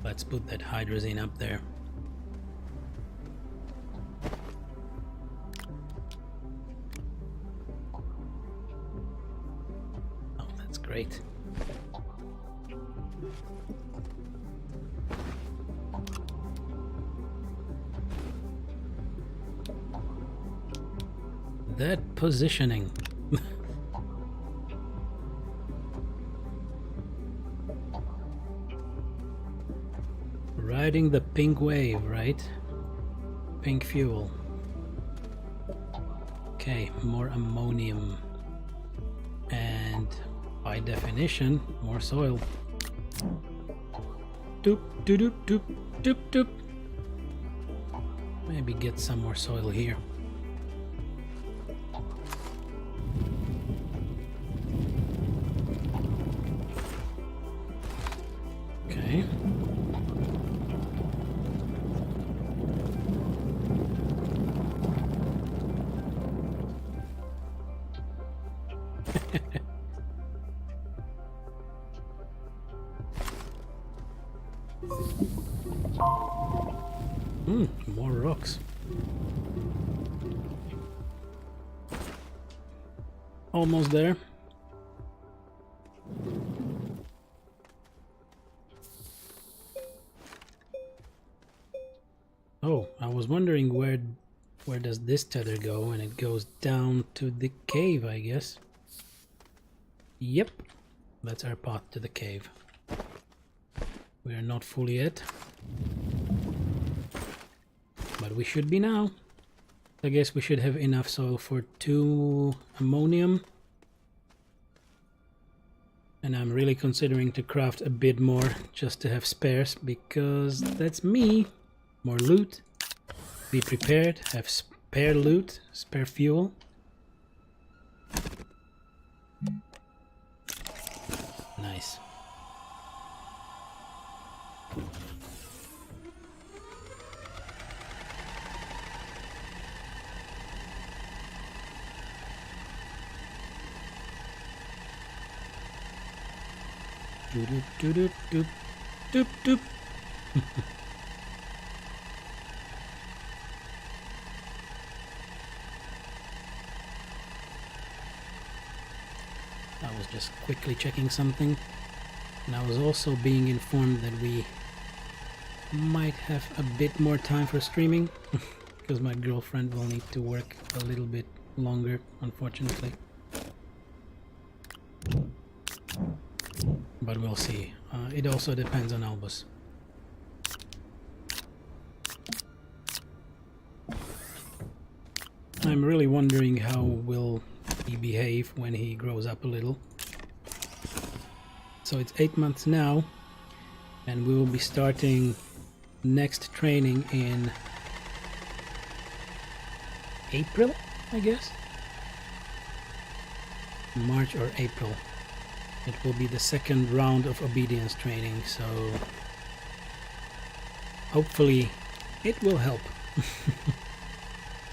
Let's put that hydrazine up there. Oh, that's great. That positioning. Riding the pink wave, right? Pink fuel. Okay, more ammonium. And by definition, more soil. Doop, doop, doop, doop, doop, doop. Maybe get some more soil here. Okay. More rocks. Almost there. Oh, I was wondering where does this tether go, and it goes down to the cave, I guess. Yep, that's our path to the cave. We are not full yet, but we should be now. I guess we should have enough soil for 2 ammonium. And I'm really considering to craft a bit more just to have spares, because that's me. More loot. Be prepared. Have spare loot, spare fuel. Nice. Doop doop doop doop doop doop. I was just quickly checking something, and I was also being informed that we might have a bit more time for streaming because my girlfriend will need to work a little bit longer, unfortunately. But we'll see. It also depends on Albus. I'm really wondering how will he behave when he grows up a little. So it's 8 months now, and we will be starting next training in April, I guess? March or April. It will be the second round of obedience training, so hopefully it will help.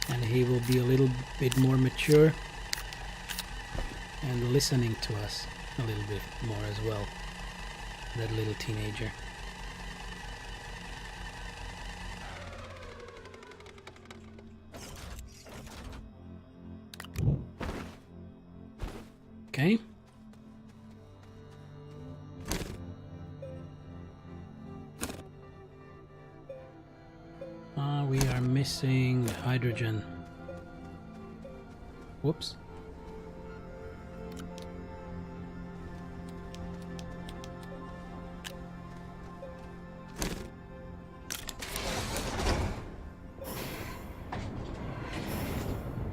And he will be a little bit more mature and listening to us a little bit more as well, that little teenager. Okay. We are missing hydrogen. Whoops.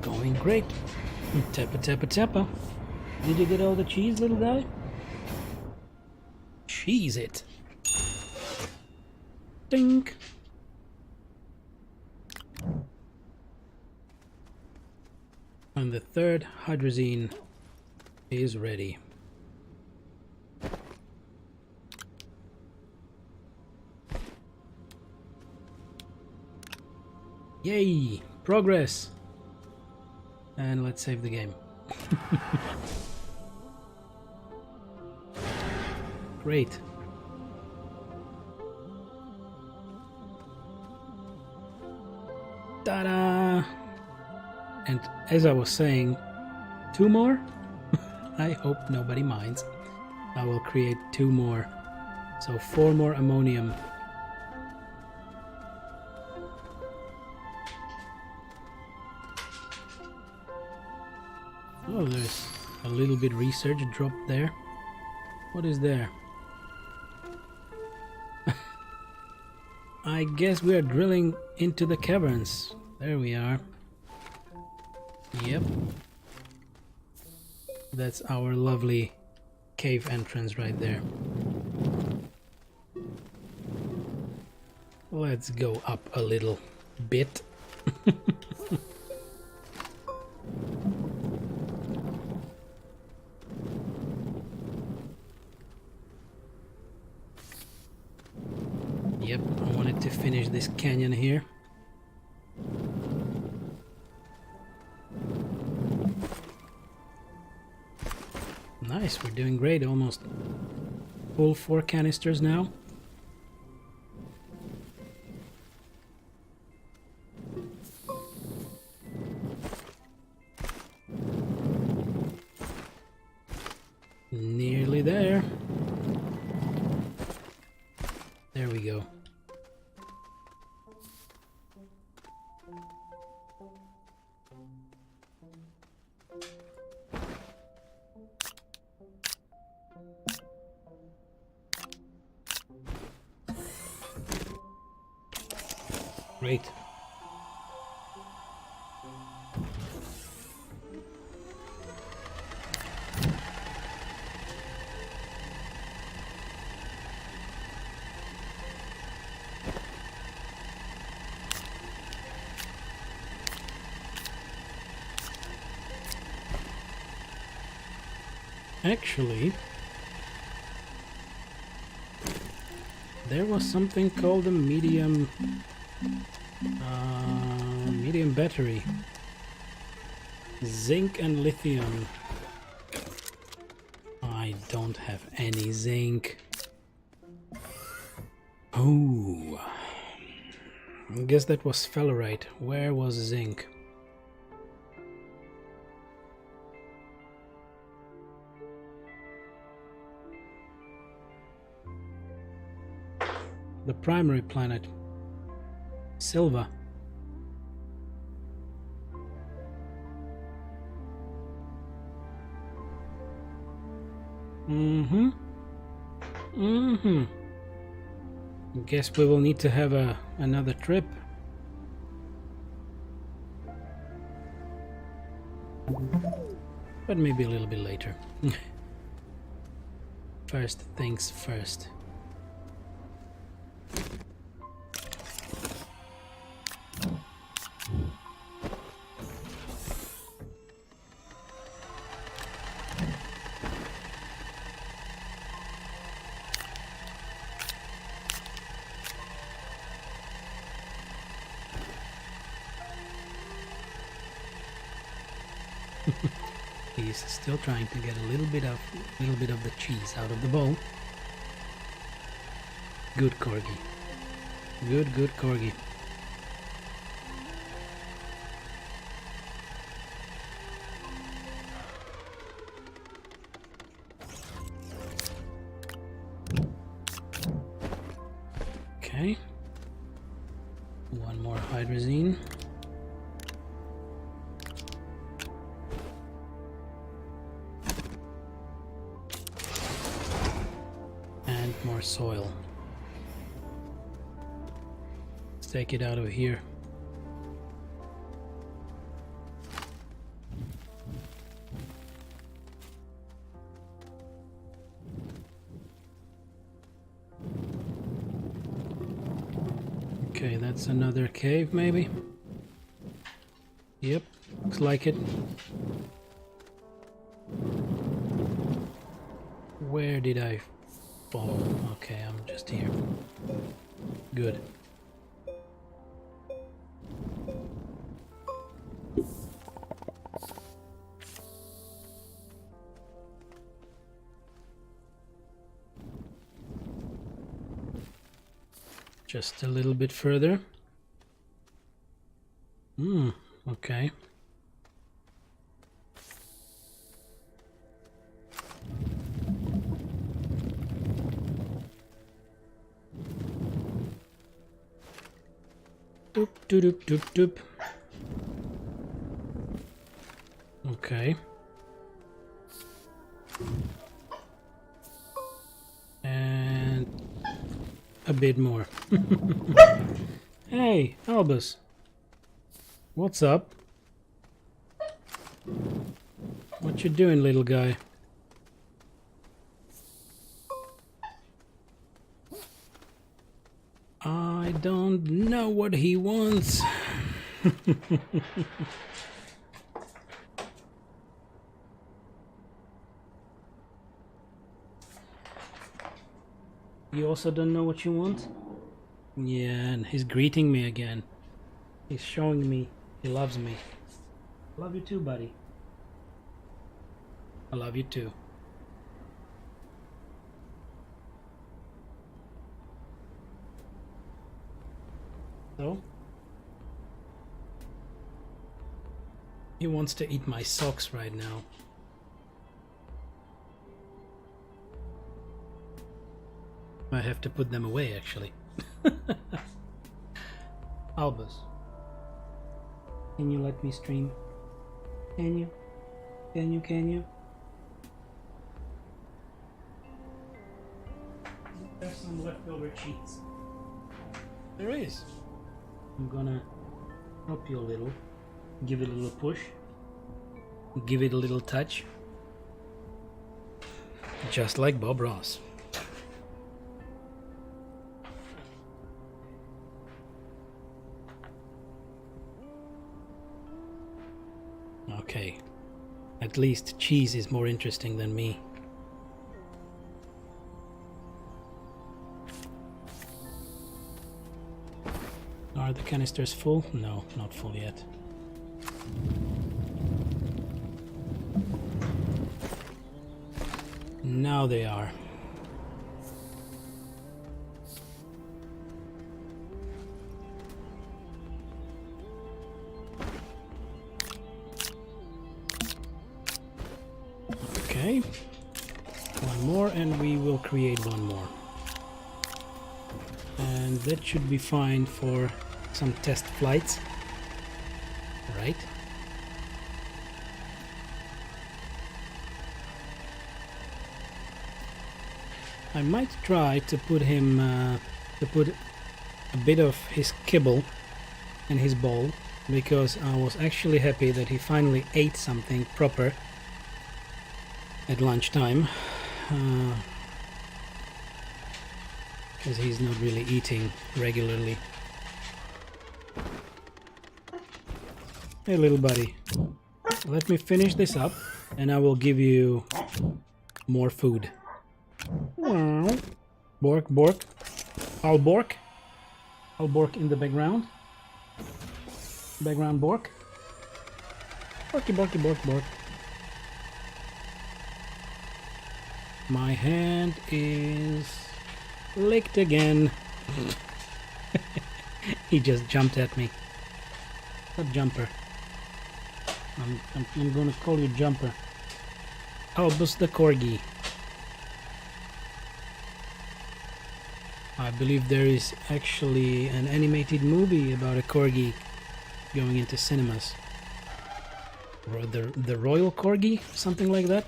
Going great. Tappa, tappa, tappa. Did you get all the cheese, little guy? Cheese it. Dink. And the third hydrazine is ready. Yay! Progress! And let's save the game. Great. Ta-da! And as I was saying, 2 more? I hope nobody minds. I will create 2 more. So 4 more ammonium. Oh, there's a little bit research drop there. What is there? I guess we are drilling into the caverns. There we are. Yep. That's our lovely cave entrance right there. Let's go up a little bit. Yep, I wanted to finish this canyon here. Nice, we're doing great, almost full 4 canisters now. Nearly there. There we go. Great. Actually, there was something called a medium battery. Zinc and lithium. I don't have any zinc. Oh, I guess that was sphalerite. Where was zinc? The primary planet. Silva. Guess we will need to have another trip. But maybe a little bit later. First things first. He's still trying to get a little bit of the cheese out of the bowl. Good corgi. Good corgi. Okay. One more hydrazine. And more soil. Let's take it out of here. Okay, that's another cave, maybe? Yep, looks like it. Where did I fall? Okay, I'm just here. Good. Just a little bit further. Okay. Doop, doop, doop, doop. Okay. And a bit more. Hey, Albus. What's up? What you doing, little guy? I don't know what he wants. You also don't know what you want? Yeah, and he's greeting me again. He's showing me he loves me. Love you too, buddy. I love you too. So? He wants to eat my socks right now. I have to put them away, actually. Albus, can you let me stream? Can you? Can you? Can you? There's some leftover cheese. There is. I'm gonna help you a little. Give it a little push. Give it a little touch. Just like Bob Ross. Okay. At least cheese is more interesting than me. Are the canisters full? No, not full yet. Now they are. Okay. One more and we will create one more. And that should be fine for some test flights. Right? I might try to put him to put a bit of his kibble in his bowl, because I was actually happy that he finally ate something proper at lunchtime, because he's not really eating regularly. Hey little buddy, let me finish this up and I will give you more food. Bork, bork. I'll bork. I'll bork in the background. Background bork. Borky, borky, bork, bork. My hand is licked again. He just jumped at me. A jumper. I'm gonna call you Jumper. Albus the Corgi. I believe there is actually an animated movie about a corgi going into cinemas. Or the Royal Corgi, something like that.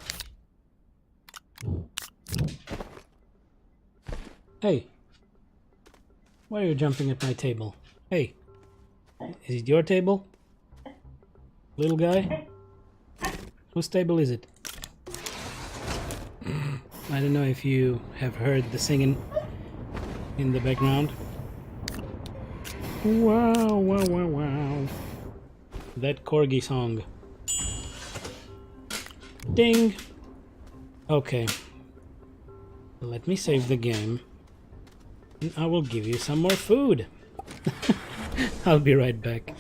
Hey, why are you jumping at my table? Hey, is it your table? Little guy? Whose table is it? I don't know if you have heard the singing in the background. Wow, wow, wow, wow. That corgi song. Ding! Okay. Let me save the game. And I will give you some more food. I'll be right back.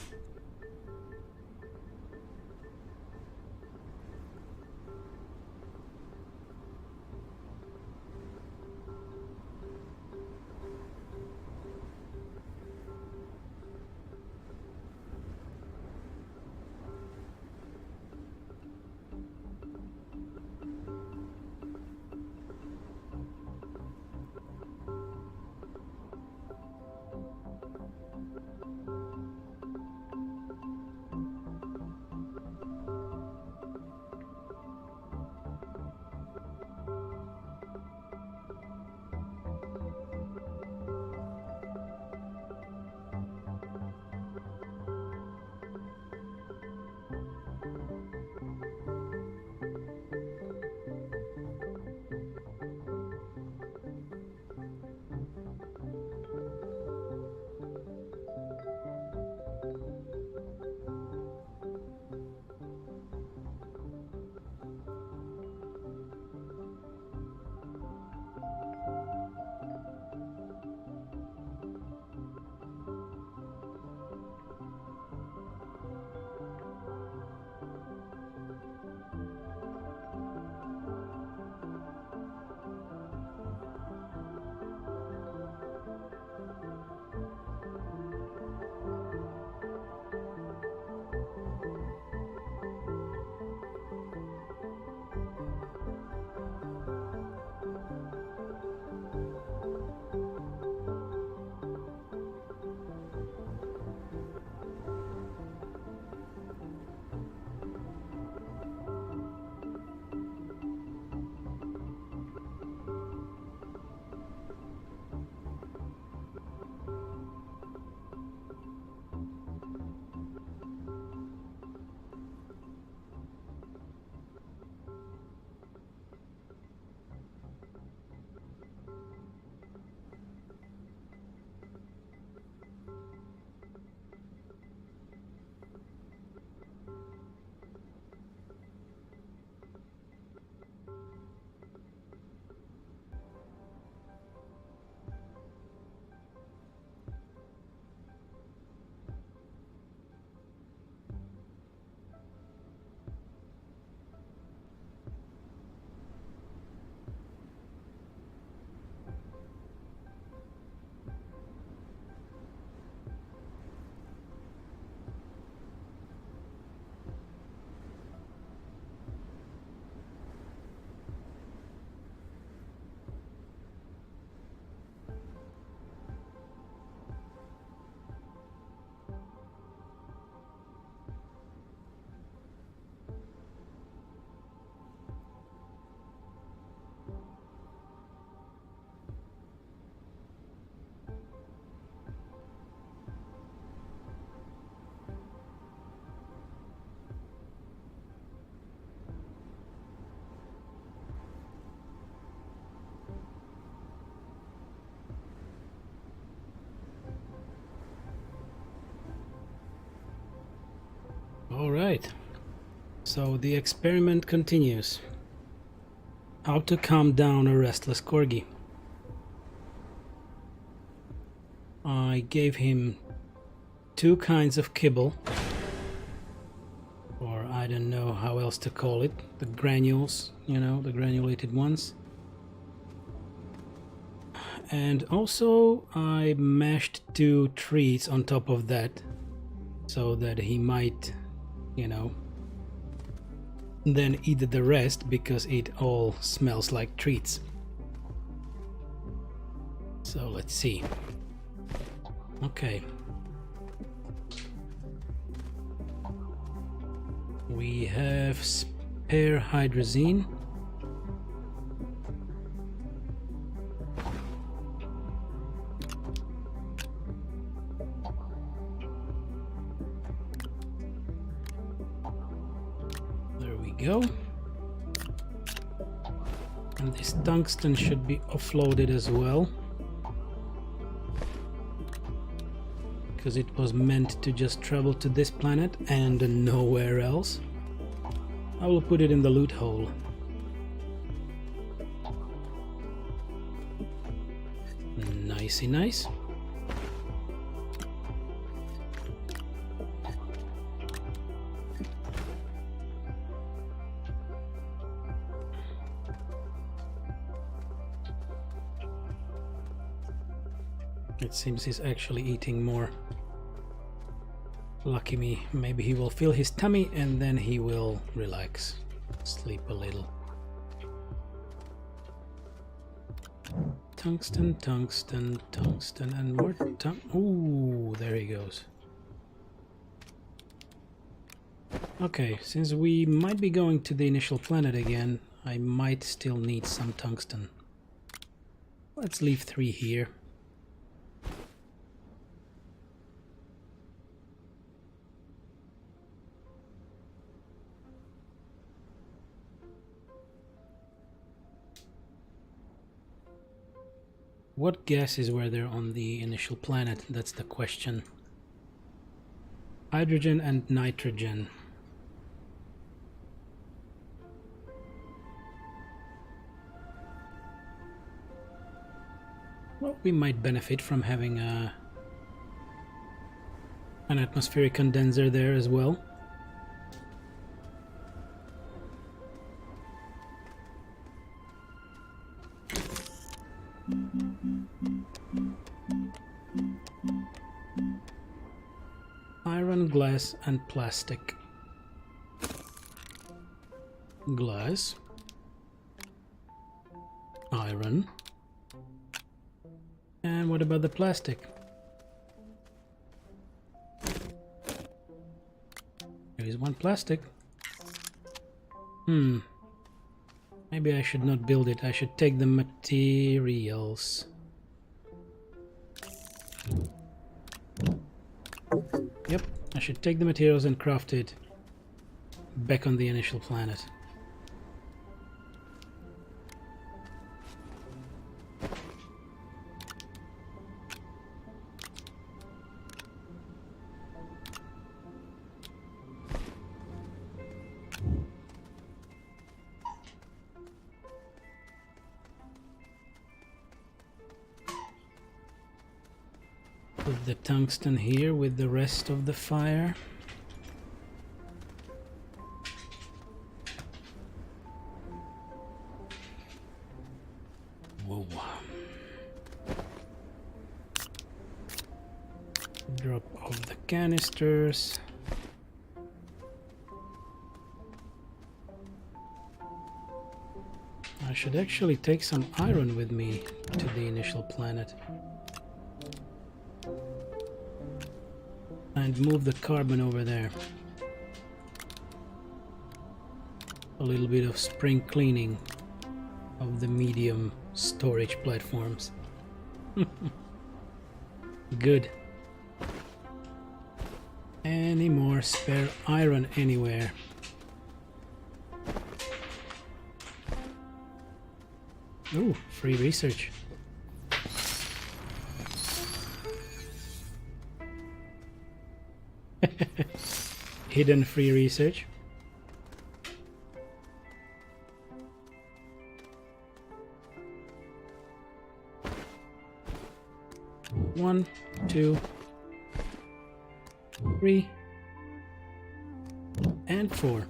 Alright, so the experiment continues. How to calm down a restless corgi. I gave him two kinds of kibble, or I I don't know how else to call it, the granules, you know, the granulated ones. And also I mashed 2 treats on top of that so that he might, you know, then eat the rest because it all smells like treats. So let's see. Okay. We have spare hydrazine. There we go. And this tungsten should be offloaded as well, because it was meant to just travel to this planet and nowhere else. I will put it in the loot hole. Nicey nice. It seems he's actually eating more. Lucky me, maybe he will fill his tummy and then he will relax, sleep a little. Tungsten, tungsten, tungsten, and more ooh, there he goes. Okay, since we might be going to the initial planet again, I might still need some tungsten. Let's leave 3 here. What gases were there on the initial planet? That's the question. Hydrogen and nitrogen. Well, we might benefit from having an atmospheric condenser there as well. Iron, glass, and plastic. Glass, iron, and what about the plastic? There is 1 plastic. Maybe I should not build it. I should take the materials. Yep, I should take the materials and craft it back on the initial planet. Put the tungsten here with the rest of the fire. Whoa. Drop off the canisters. I should actually take some iron with me to the initial planet. And move the carbon over there. A little bit of spring cleaning of the medium storage platforms. Good. Any more spare iron anywhere? Oh, free research. Hidden free research. One, 2, 3, and 4.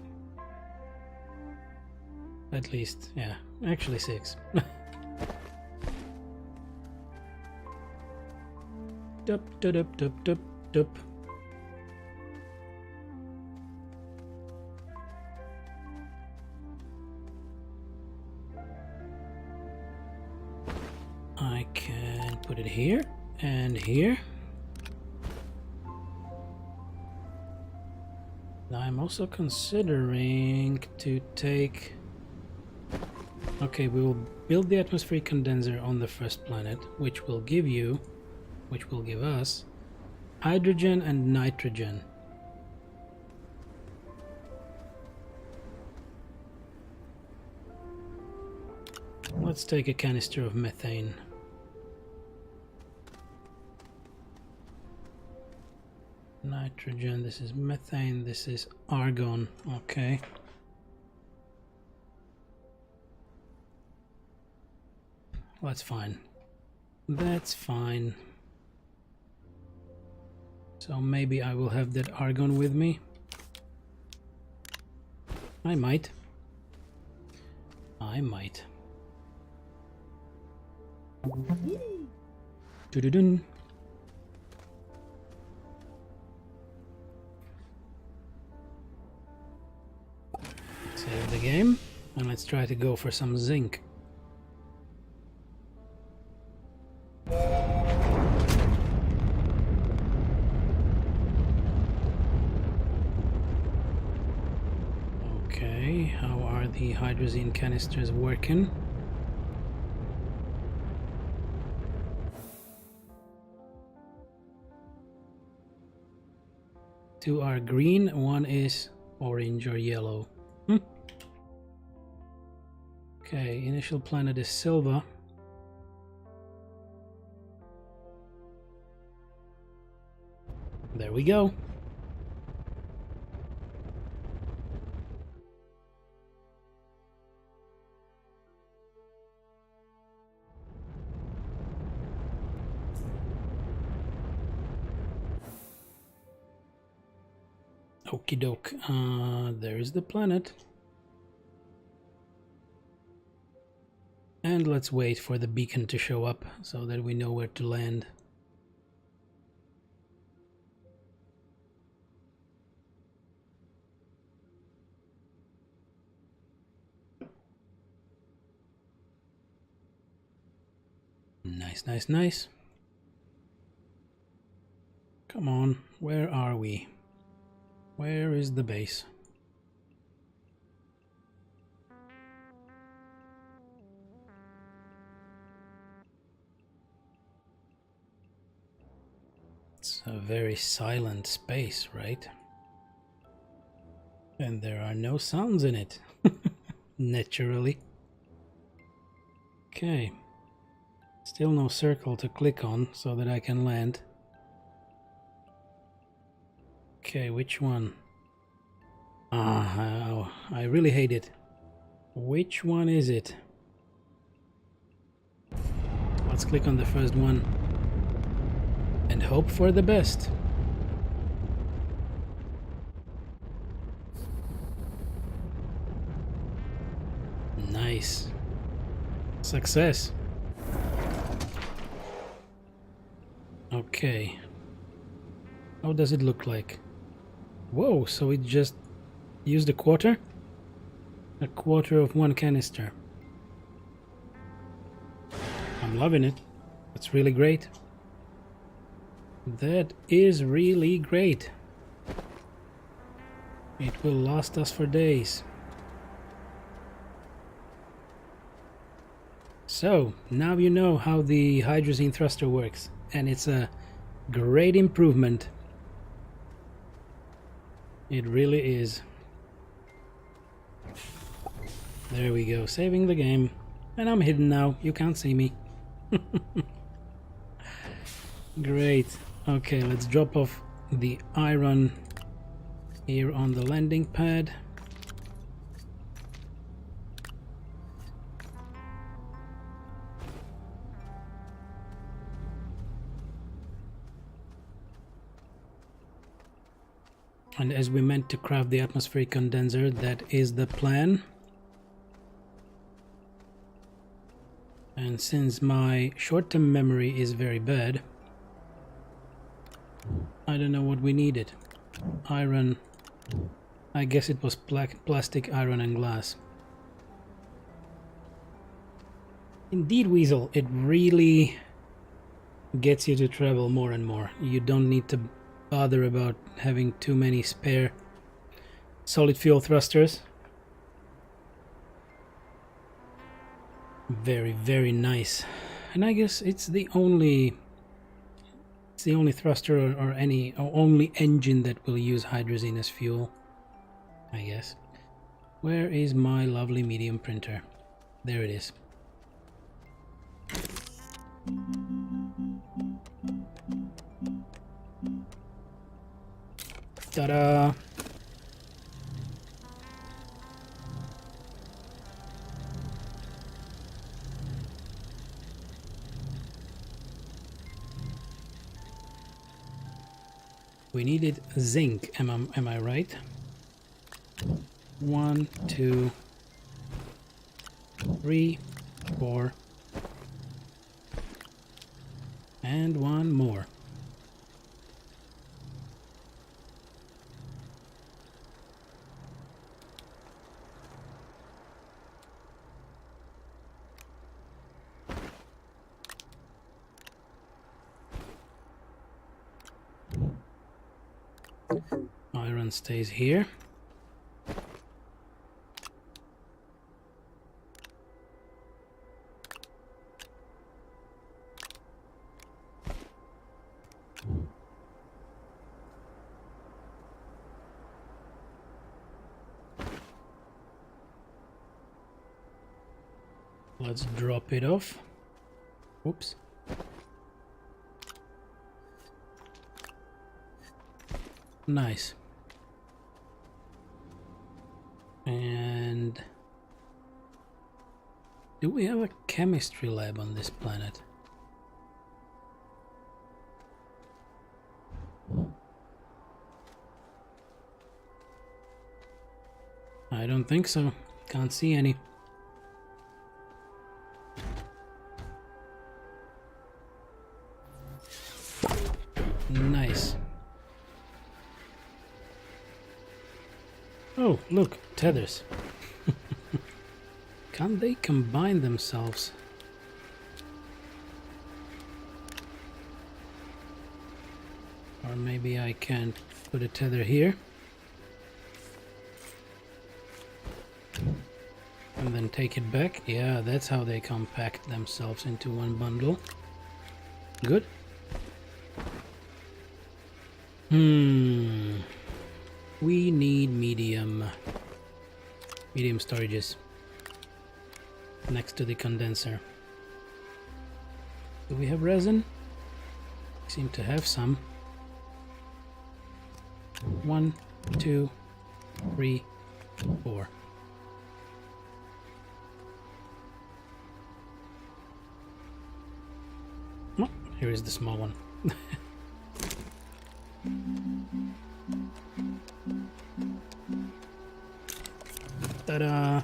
At least, yeah, actually 6. Dup, dup, dup, dup, dup. I can put it here and here. I'm also considering to take... Okay, we will build the atmospheric condenser on the first planet, which will give us hydrogen and nitrogen. Let's take a canister of methane. Nitrogen, this is methane, this is argon, okay. That's fine. That's fine. So maybe I will have that argon with me. I might. Doo-doo-doo. Save the game and let's try to go for some zinc. Okay, how are the hydrazine canisters working? Two are green, one is orange or yellow. Okay, initial planet is Silva. There we go. Okie doke. There is the planet. And let's wait for the beacon to show up so that we know where to land. Nice, nice, nice. Come on, where are we? Where is the base? It's a very silent space, right? And there are no sounds in it, naturally. Okay. Still no circle to click on so that I can land. Okay, which one? I really hate it. Which one is it? Let's click on the first one and hope for the best. Nice. Success. Okay. How does it look like? Whoa, so it just used a quarter? A quarter of one canister. I'm loving it. That's really great. That is really great. It will last us for days. So, now you know how the hydrazine thruster works, and it's a great improvement. It really is. There we go, saving the game. And I'm hidden now, you can't see me. Great. Okay, let's drop off the iron here on the landing pad. And as we meant to craft the atmospheric condenser, that is the plan. And since my short-term memory is very bad, I don't know what we needed. Iron. I guess it was plastic, iron, and glass. Indeed, Weasel, it really gets you to travel more and more. You don't need to bother about having too many spare solid fuel thrusters. Very, very nice. And I guess it's the only thruster or only engine that will use hydrazine as fuel, I guess. Where is my lovely medium printer? There it is. Ta-da! We needed zinc, am I right? 1, 2, 3, 4, and one more. Iron stays here. Let's drop it off. Oops. Nice. And do we have a chemistry lab on this planet? I don't think so. Can't see any. Nice. Oh, look, tethers. Can't they combine themselves? Or maybe I can put a tether here. And then take it back. Yeah, that's how they compact themselves into one bundle. Good. We need medium storages next to the condenser. Do we have resin? We seem to have some. 1, 2, 3, 4. Oh, here is the small one. Ta-da!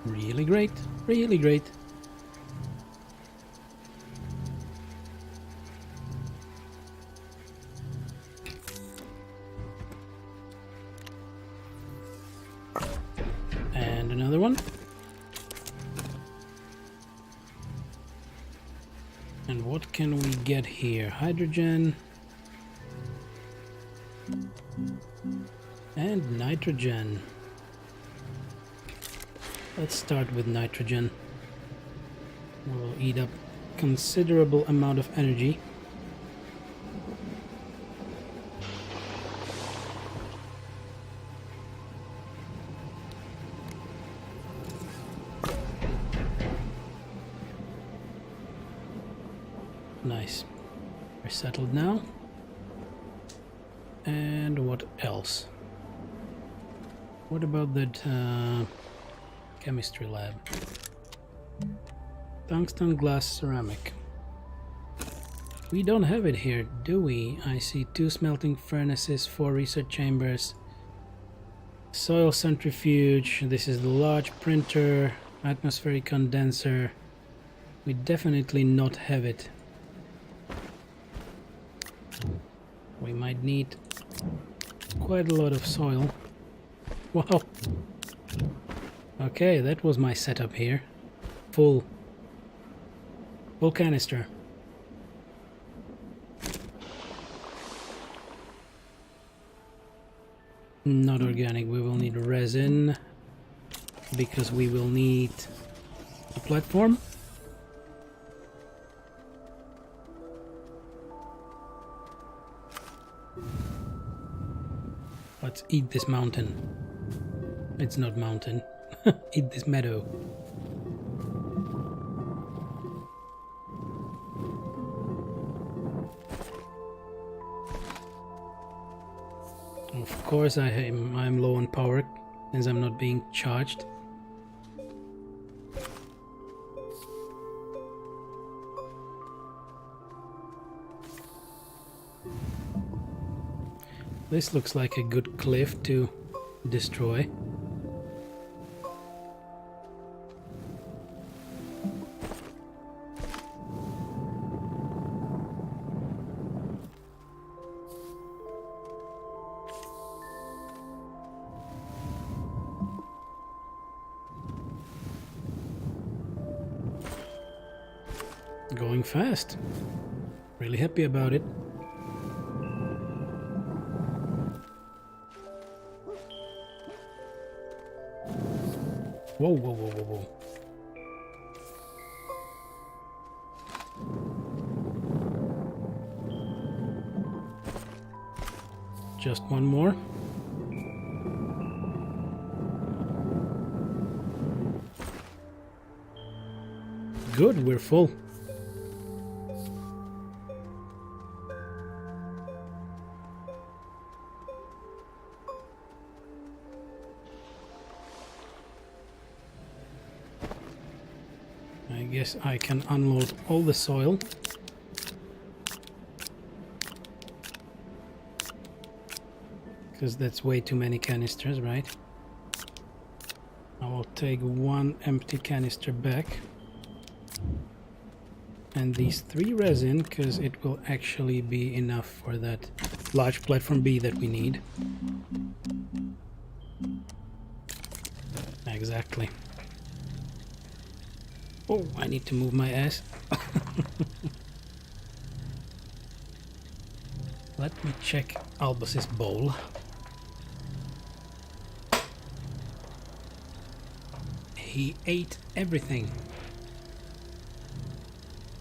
Really great, really great. And another one. And what can we get here? Hydrogen and nitrogen. Let's start with nitrogen. We'll eat up considerable amount of energy. Nice. We're settled now. And what else? What about that chemistry lab? Tungsten, glass, ceramic. We don't have it here, do we? I see 2 smelting furnaces, 4 research chambers, Soil centrifuge, this is the large printer, atmospheric condenser. We definitely not have it. We might need quite a lot of soil. Wow. Okay, that was my setup here. Full canister. Not organic, we will need resin because we will need a platform. Let's eat this mountain. It's not mountain. Eat this meadow. Of course I'm low on power since I'm not being charged. This looks like a good cliff to destroy. Going fast. Really happy about it. Whoa, whoa, whoa, whoa, whoa. Just one more. Good, we're full. I guess I can unload all the soil. Because that's way too many canisters, right? I will take one empty canister back. And these 3 resin, because it will actually be enough for that large platform B that we need. Exactly. Oh, I need to move my ass. Let me check Albus's bowl. He ate everything.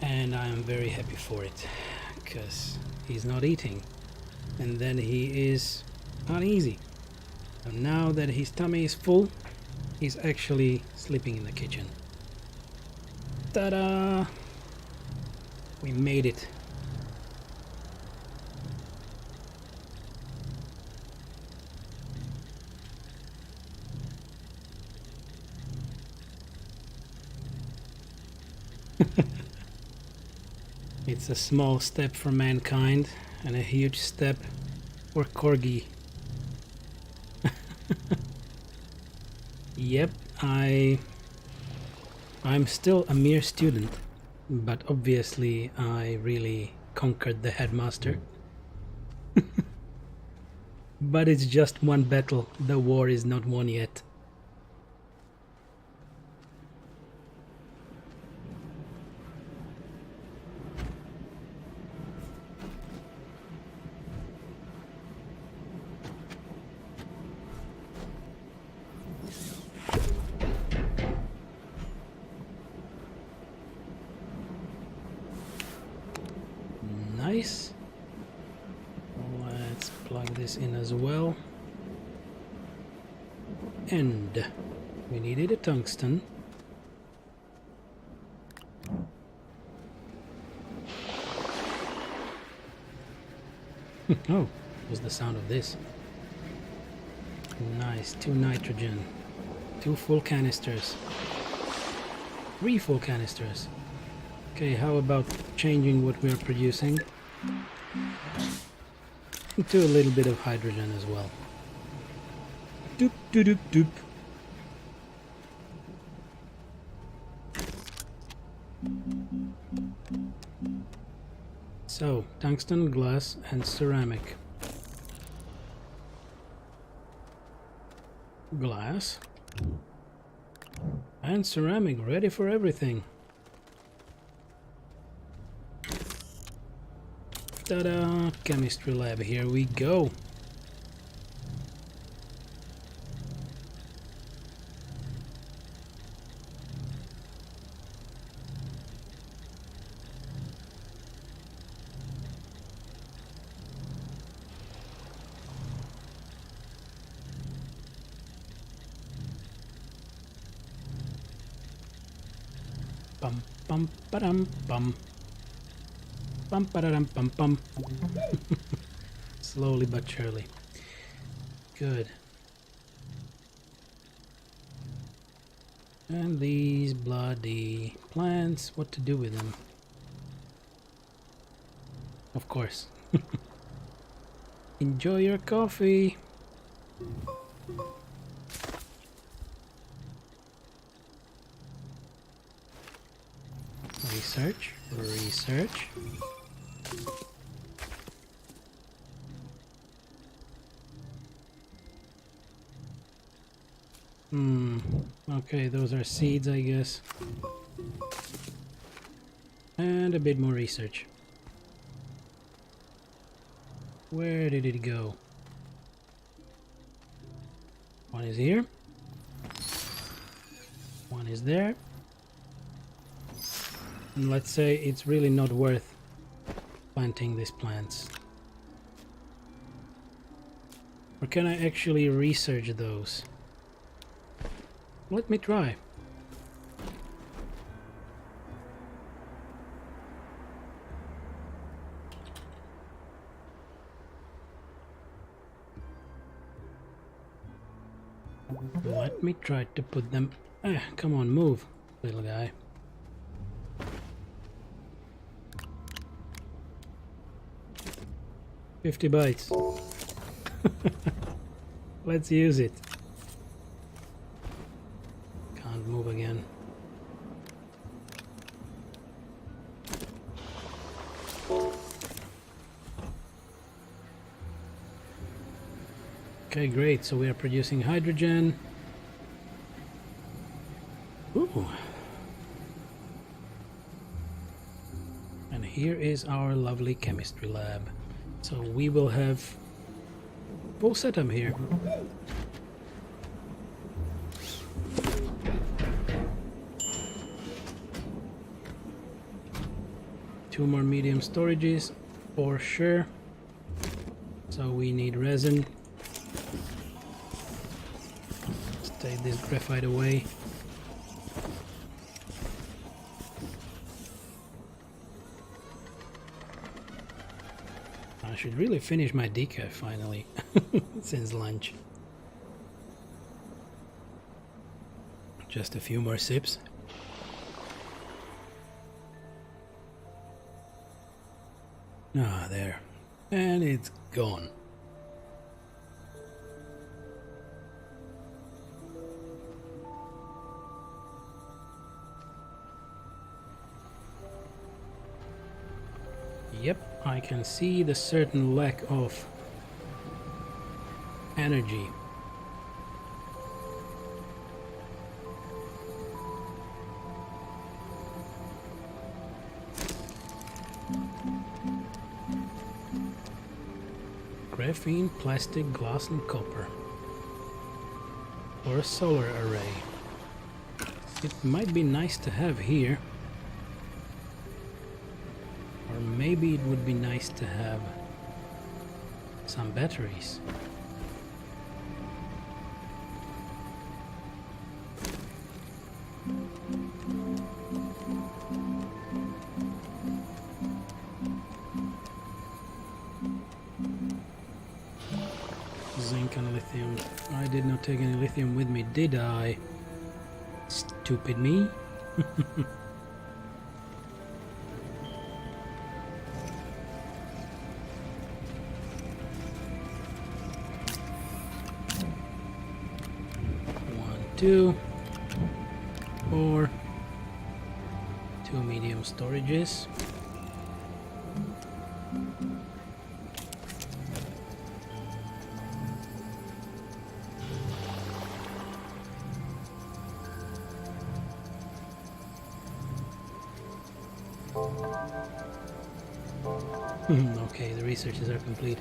And I am very happy for it, because he's not eating. And then he is uneasy. So now that his tummy is full, he's actually sleeping in the kitchen. Ta-da! We made it. It's a small step for mankind and a huge step for Corgi. Yep, I'm still a mere student, but obviously I really conquered the headmaster. But it's just one battle, the war is not won yet. Nice. Let's plug this in as well. And we needed a tungsten. Oh, what's the sound of this? Nice, 2 nitrogen, 2 full canisters, 3 full canisters. Okay, how about changing what we are producing into a little bit of hydrogen as well. Doop doop doop doop. So, tungsten, glass, and ceramic. Glass and ceramic, ready for everything. Ta-da! Chemistry lab, here we go. Pum pum padum pum. Pum padum pum pum. Slowly but surely. Good. And these bloody plants, what to do with them? Of course. Enjoy your coffee. Research, research. Okay, those are seeds, I guess. And a bit more research. Where did it go? One is here. One is there. And let's say it's really not worth planting these plants. Or can I actually research those? Let me try. Let me try to put them... come on, move, little guy. $50. Let's use it. Can't move again. Okay, great. So we are producing hydrogen. Ooh. And here is our lovely chemistry lab. So we will have full setup here. Two more medium storages for sure. So we need resin. Let's take this graphite away. I should really finish my decaf finally, since lunch. Just a few more sips. Ah, there. And it's gone. Yep, I can see the certain lack of energy. Graphene, plastic, glass and copper. Or a solar array. It might be nice to have here. Or maybe it would be nice to have some batteries. Zinc and lithium. I did not take any lithium with me, did I? Stupid me. 2, 4, 2 medium storages. Okay, the researches are complete.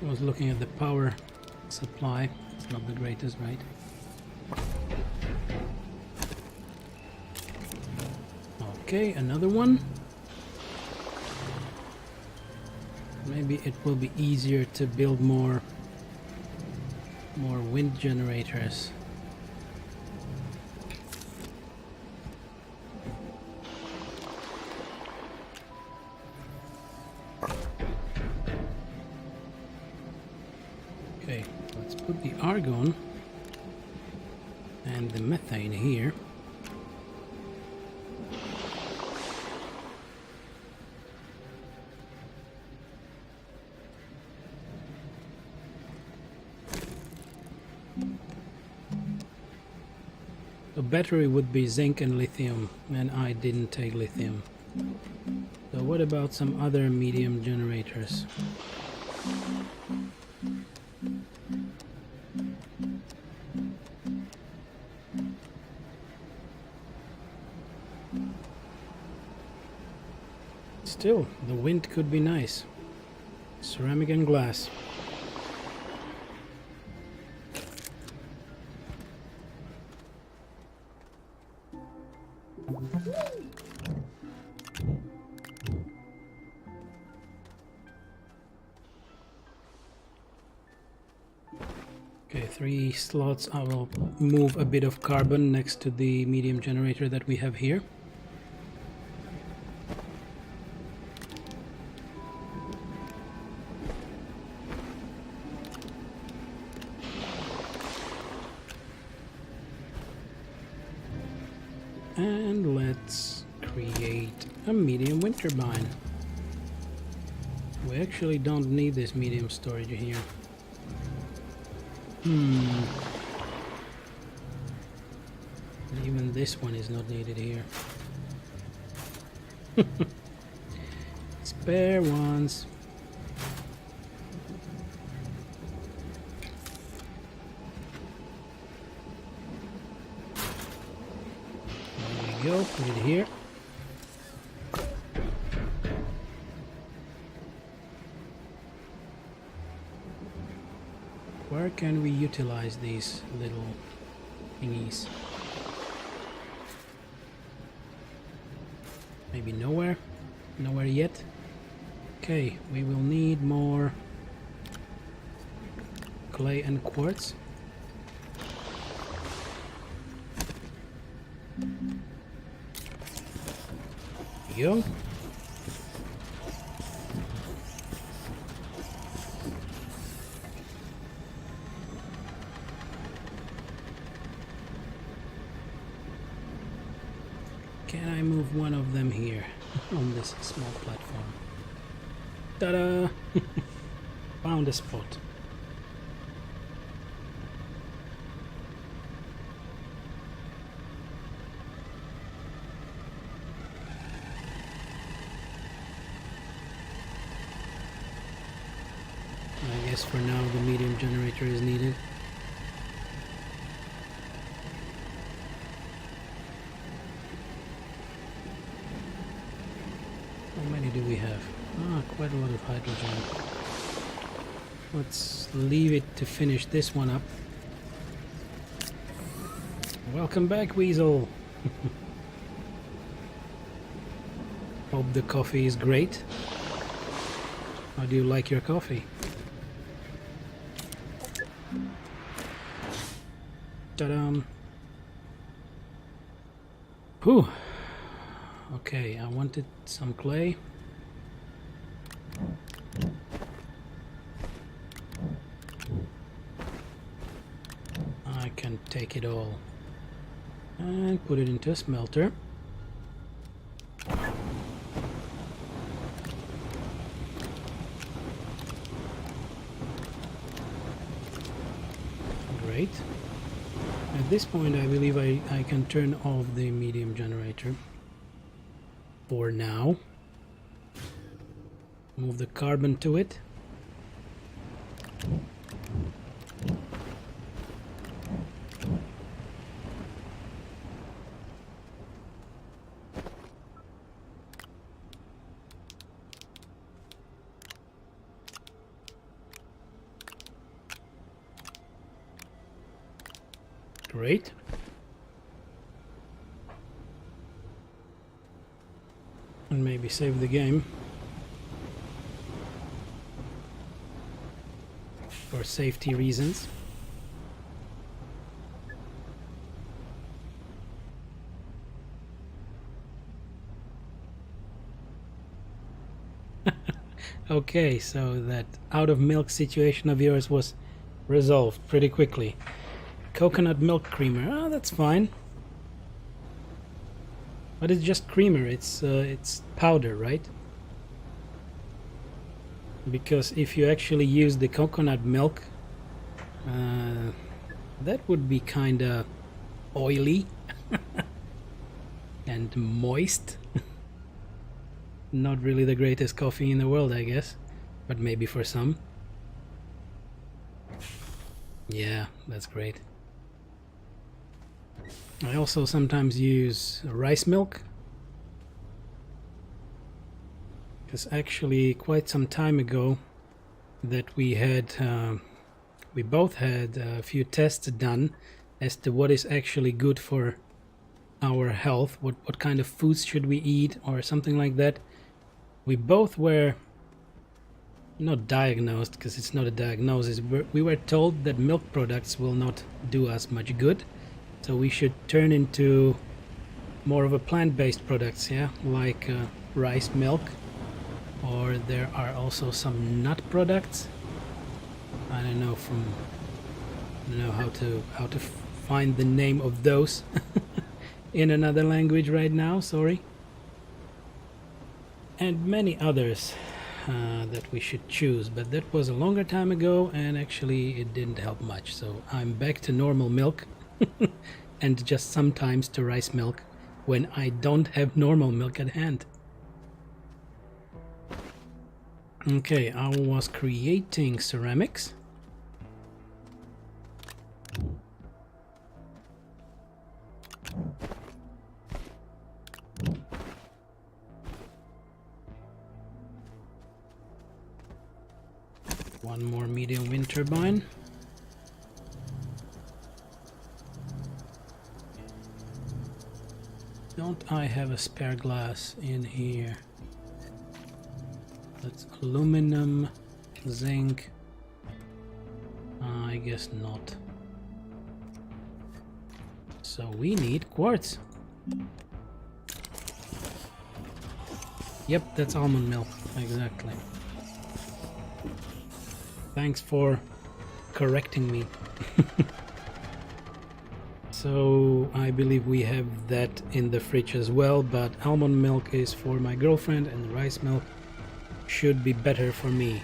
I was looking at the power supply. It's not the greatest, right? Okay, another one. Maybe it will be easier to build more wind generators. Okay, let's put the argon and the methane here. The battery would be zinc and lithium, and I didn't take lithium. So what about some other medium generators? Still, the wind could be nice. Ceramic and glass. Okay, 3 slots. I will move a bit of carbon next to the medium generator that we have here. And let's create a medium wind turbine. We actually don't need this medium storage here. Even this one is not needed here. Spare ones. There we go, put it here. Where can we utilize these little thingies? Maybe nowhere? Nowhere yet? Okay, we will need more clay and quartz. There you go. Can I move one of them here on this small platform? Ta-da! Found a spot. I guess for now the medium generator is needed. How many do we have? Quite a lot of hydrogen. Let's leave it to finish this one up. Welcome back, Weasel! Hope the coffee is great. How do you like your coffee? Ta-da! Whew! Okay, I wanted some clay. I can take it all. and put it into a smelter. Great. At this point I believe I can turn off the medium generator for now. Move the carbon to it. Great. And maybe save the game for safety reasons. Okay, so that out of milk situation of yours was resolved pretty quickly. Coconut milk creamer, oh, that's fine. But it's just creamer, it's powder, right? Because if you actually use the coconut milk, that would be kinda oily and moist. Not really the greatest coffee in the world, I guess, but maybe for some. Yeah, that's great. I also sometimes use rice milk, because actually quite some time ago that we both had a few tests done as to what is actually good for our health, what kind of foods should we eat or something like that. We both were not diagnosed, because it's not a diagnosis, we were told that milk products will not do us much good. So we should turn into more of a plant-based products, yeah, like rice milk, or there are also some nut products. I don't know how to find the name of those in another language right now. Sorry. And many others that we should choose, but that was a longer time ago, and actually it didn't help much. So I'm back to normal milk. And just sometimes to rice milk when I don't have normal milk at hand. Okay, I was creating ceramics. One more medium wind turbine. Don't I have a spare glass in here? That's aluminum, zinc. I guess not. So we need quartz. Yep, that's almond milk, exactly. Thanks for correcting me. So I believe we have that in the fridge as well, but almond milk is for my girlfriend and the rice milk should be better for me.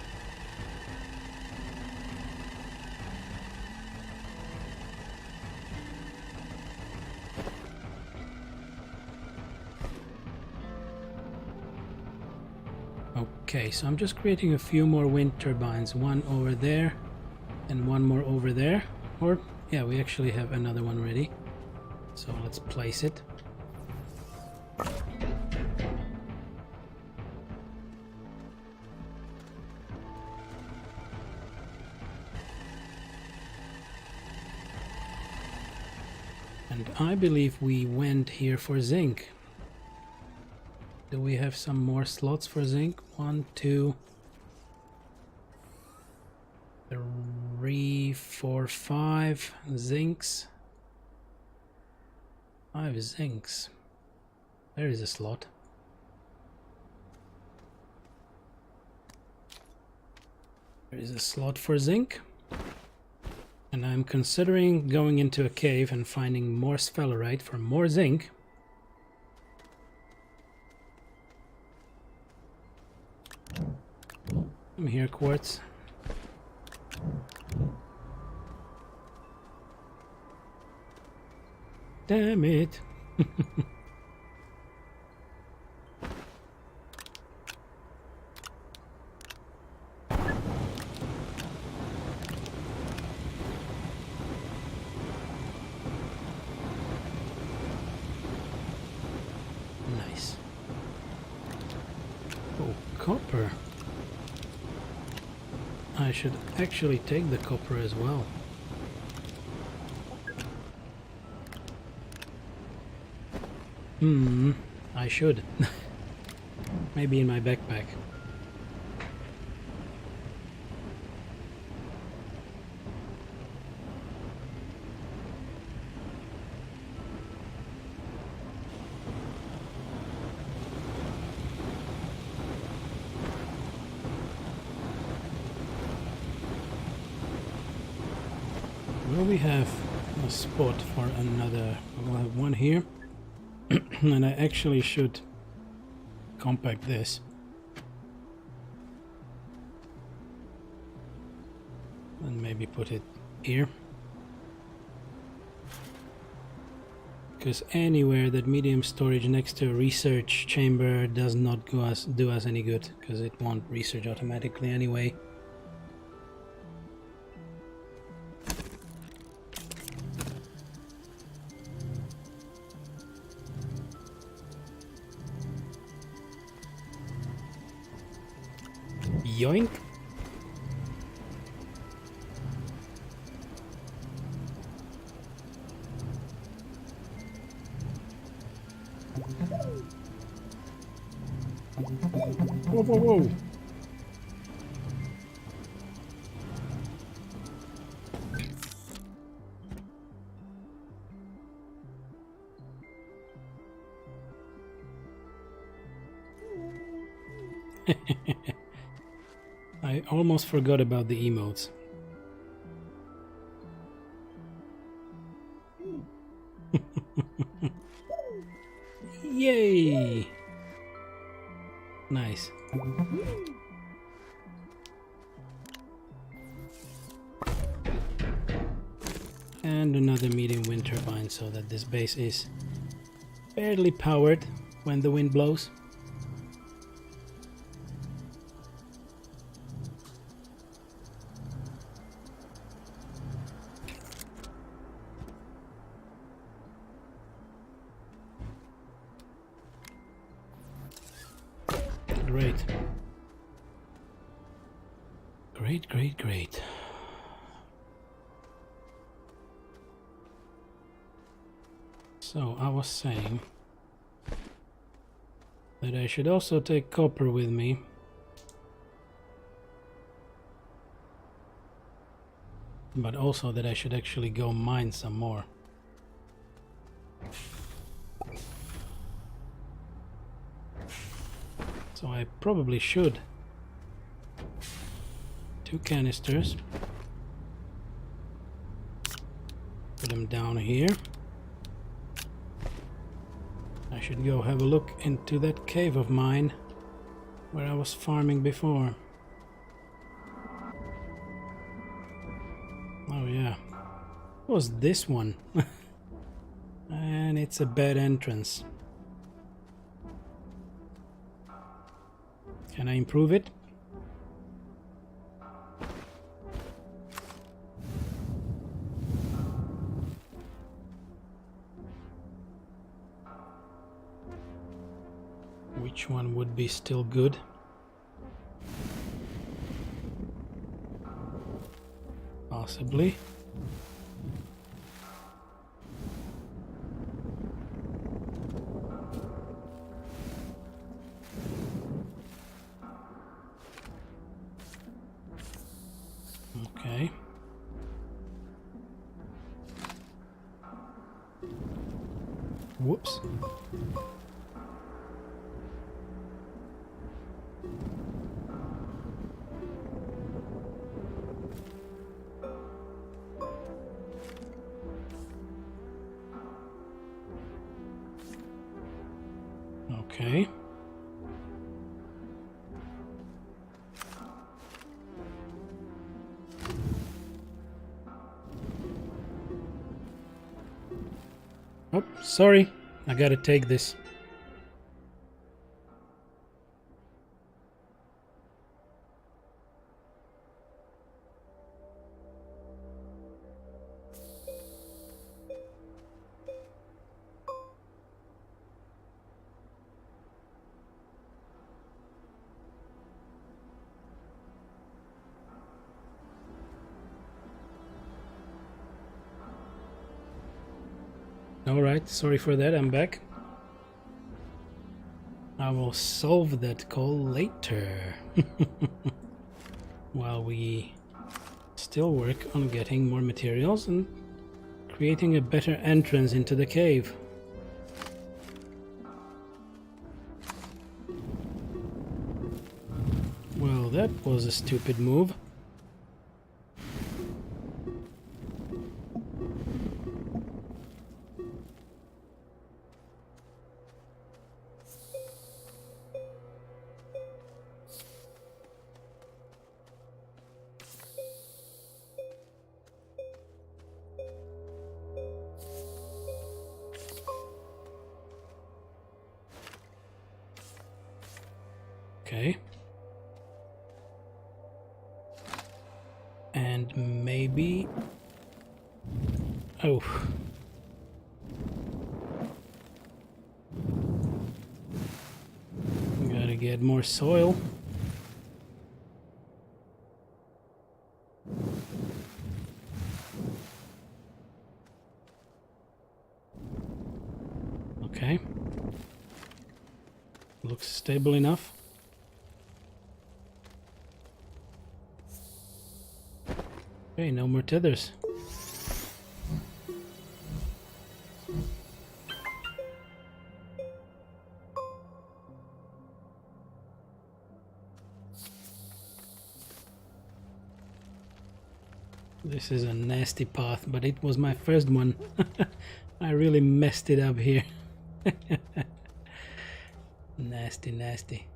Okay, so I'm just creating a few more wind turbines, one over there and one more over there, or yeah, we actually have another one ready, so let's place it. And I believe we went here for zinc. Do we have some more slots for zinc? 1, 2, 3, 4, 5 zincs. 5 zincs. There is a slot. There is a slot for zinc. And I'm considering going into a cave and finding more sphalerite for more zinc. Come here, quartz. Damn it. Nice. Oh, copper. I should actually take the copper as well. I should. Maybe in my backpack. Well, we have a spot for another. We'll have one here. And I actually should compact this. And maybe put it here. Because anywhere that medium storage next to a research chamber does not do us any good, because it won't research automatically anyway. Yoink! Whoa, whoa, whoa! I almost forgot about the emotes. Yay! Nice. And another medium wind turbine so that this base is barely powered when the wind blows. Great. Great, great, great. So I was saying that I should also take copper with me. But also that I should actually go mine some more. So I probably should. 2 canisters. Put them down here. I should go have a look into that cave of mine where I was farming before. Oh yeah. What was this one? And it's a bad entrance. Can I improve it? Which one would be still good? Possibly. Okay. Whoops. Okay. Oh, sorry. I gotta take this. Alright, sorry for that, I'm back. I will solve that call later. While we still work on getting more materials and creating a better entrance into the cave. Well, that was a stupid move. Okay. And maybe... Oh. Gotta get more soil. Okay. Looks stable enough. Okay, no more tethers. This is a nasty path, but it was my first one. I really messed it up here. Nasty, nasty.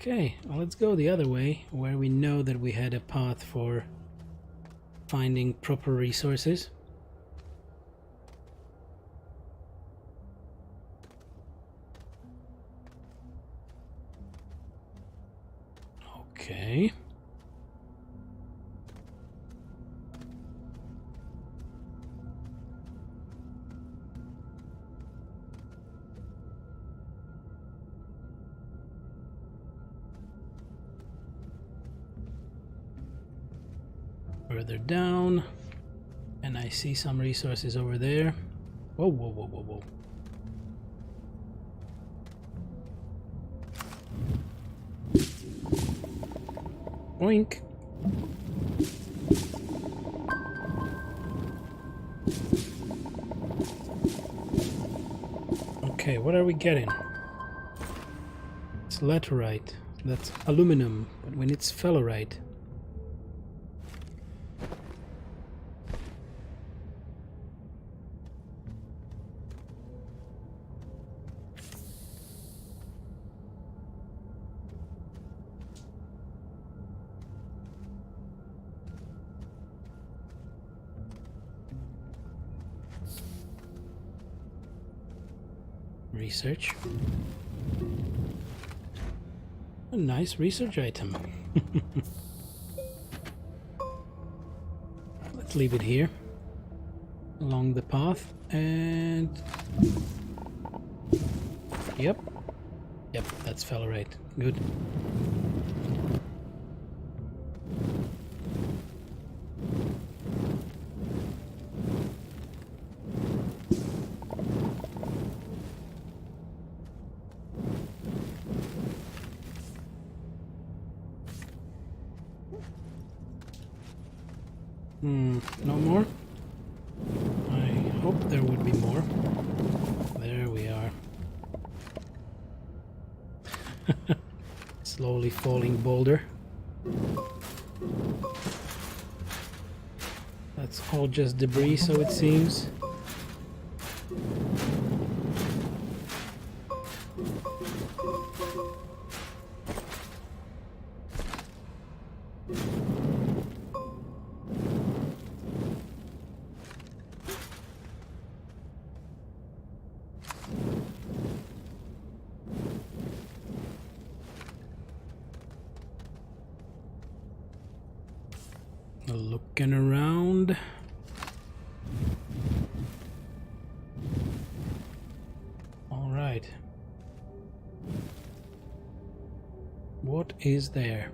Okay, well, let's go the other way, where we know that we had a path for finding proper resources. Okay. Further down, and I see some resources over there. Whoa, whoa, whoa, whoa, whoa. Boink. Okay, what are we getting? It's laterite. That's aluminum, but when it's fellorite. Research. A nice research item. Let's leave it here along the path, and yep, that's fellorite. Good. No more? I hope there would be more. There we are. Slowly falling boulder. That's all just debris, so it seems. Looking around. All right. What is there?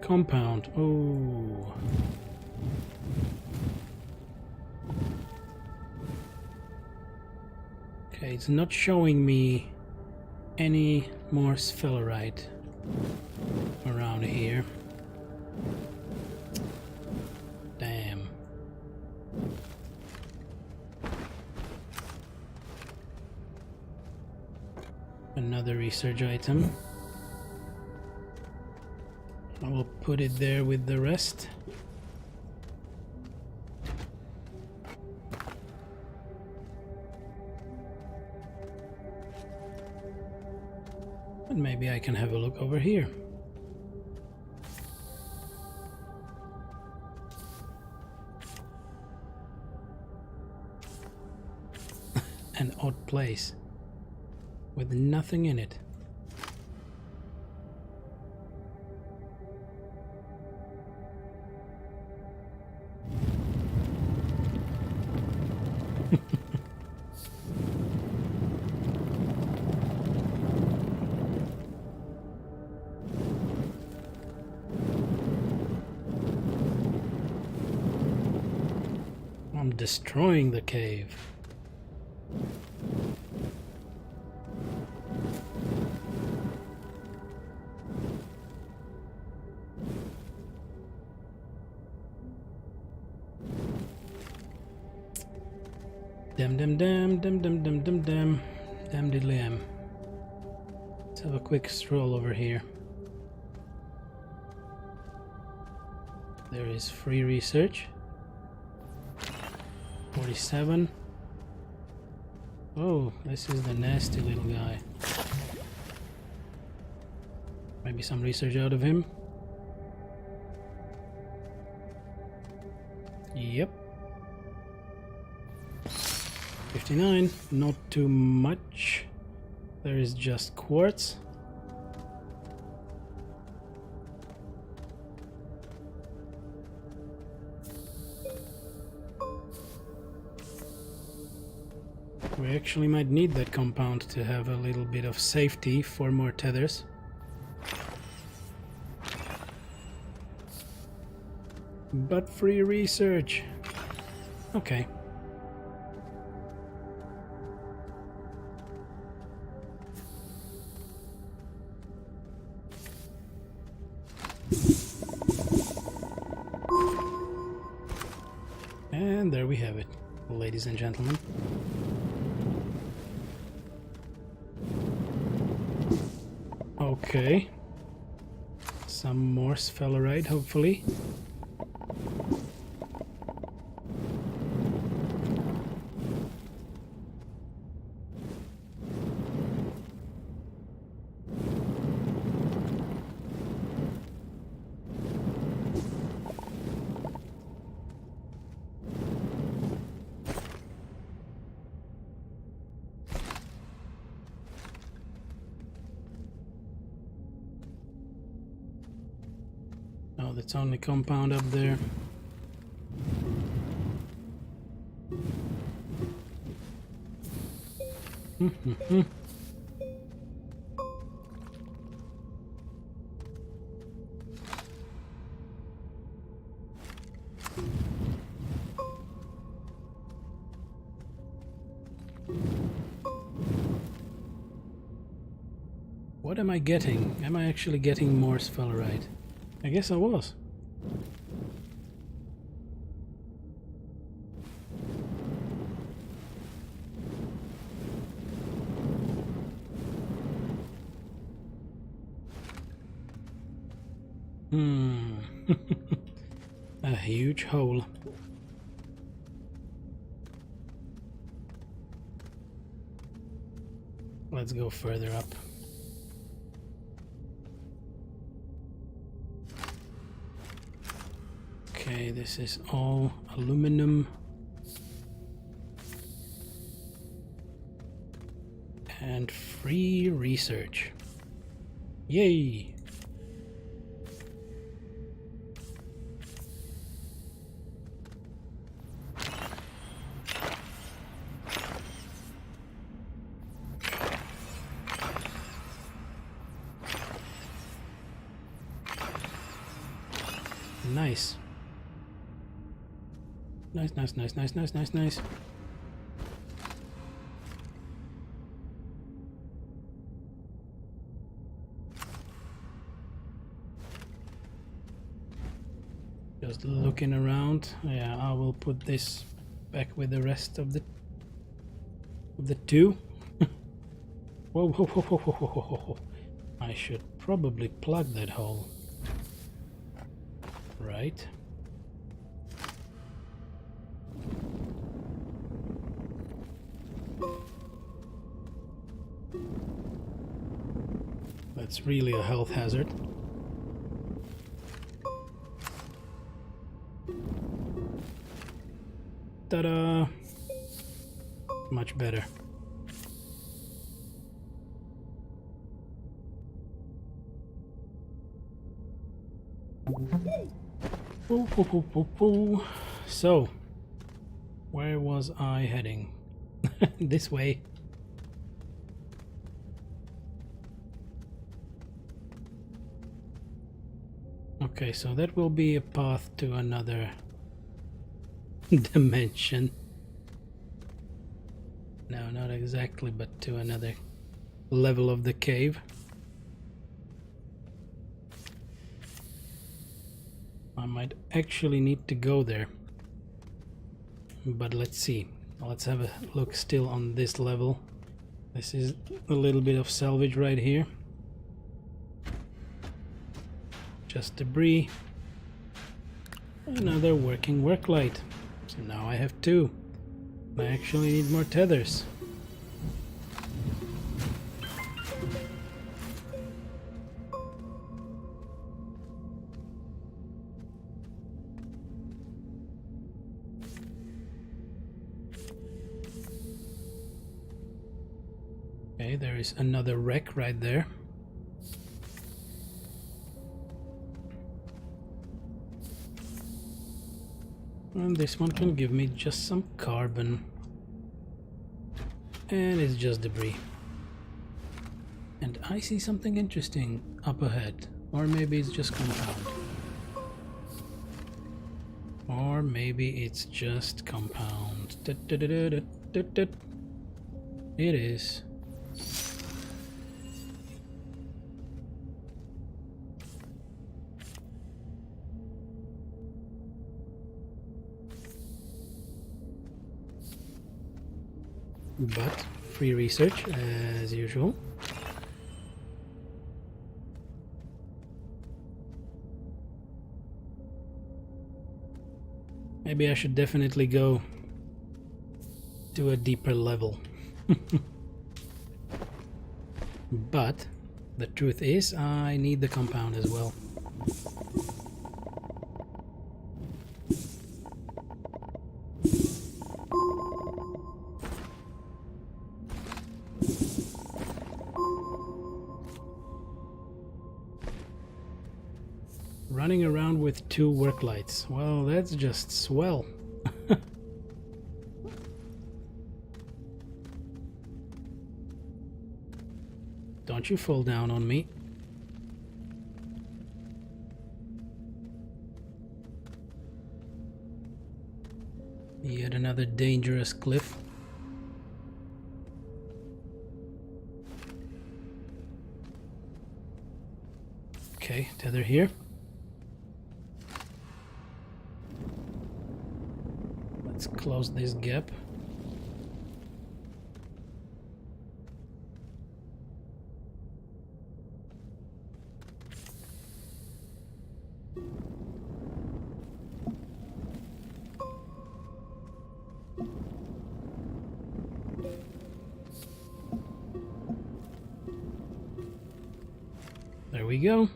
Compound. Oh. Okay, it's not showing me any more sphelerite around here. Damn. Another research item. I will put it there with the rest. And maybe I can have a look over here. An odd place with nothing in it. I'm destroying the cave. Dum dum dum dum dum dum dum dum dum de lamb. Let's have a quick stroll over here. There is free research. 47. Oh, this is the nasty little guy. Maybe some research out of him. Yep. 59, not too much. There is just quartz. We actually might need that compound to have a little bit of safety for more tethers. But free research. Okay. And there we have it, ladies and gentlemen. Okay. Some more sphelerite, hopefully. Oh, that's only compound up there. What am I getting? Am I actually getting more sphelerite? I guess I was. A huge hole. Let's go further up. Okay, this is all aluminum and free research. Yay! Nice. Nice, nice, nice, nice, nice, nice, nice. Just looking around. Yeah, I will put this back with the rest of the two. Whoa, whoa, whoa, whoa, whoa, whoa, whoa, whoa. I should probably plug that hole. Right. That's really a health hazard. Ta-da! Much better. Ooh, ooh, ooh, ooh, ooh. So, where was I heading? This way. Okay, so that will be a path to another dimension. No, not exactly, but to another level of the cave. I might actually need to go there. But let's see. Let's have a look still on this level. This is a little bit of salvage right here. Just debris. Another working work light. So now I have two. I actually need more tethers. Okay, there is another wreck right there. And this one can give me just some carbon. And it's just debris. And I see something interesting up ahead. Or maybe it's just compound. Or maybe it's just compound. It is. But free research as usual. Maybe I should definitely go to a deeper level. But the truth is, I need the compound as well. Running around with two work lights. Well, that's just swell. Don't you fall down on me. Yet another dangerous cliff. Okay, tether here. Let's close this gap. There we go.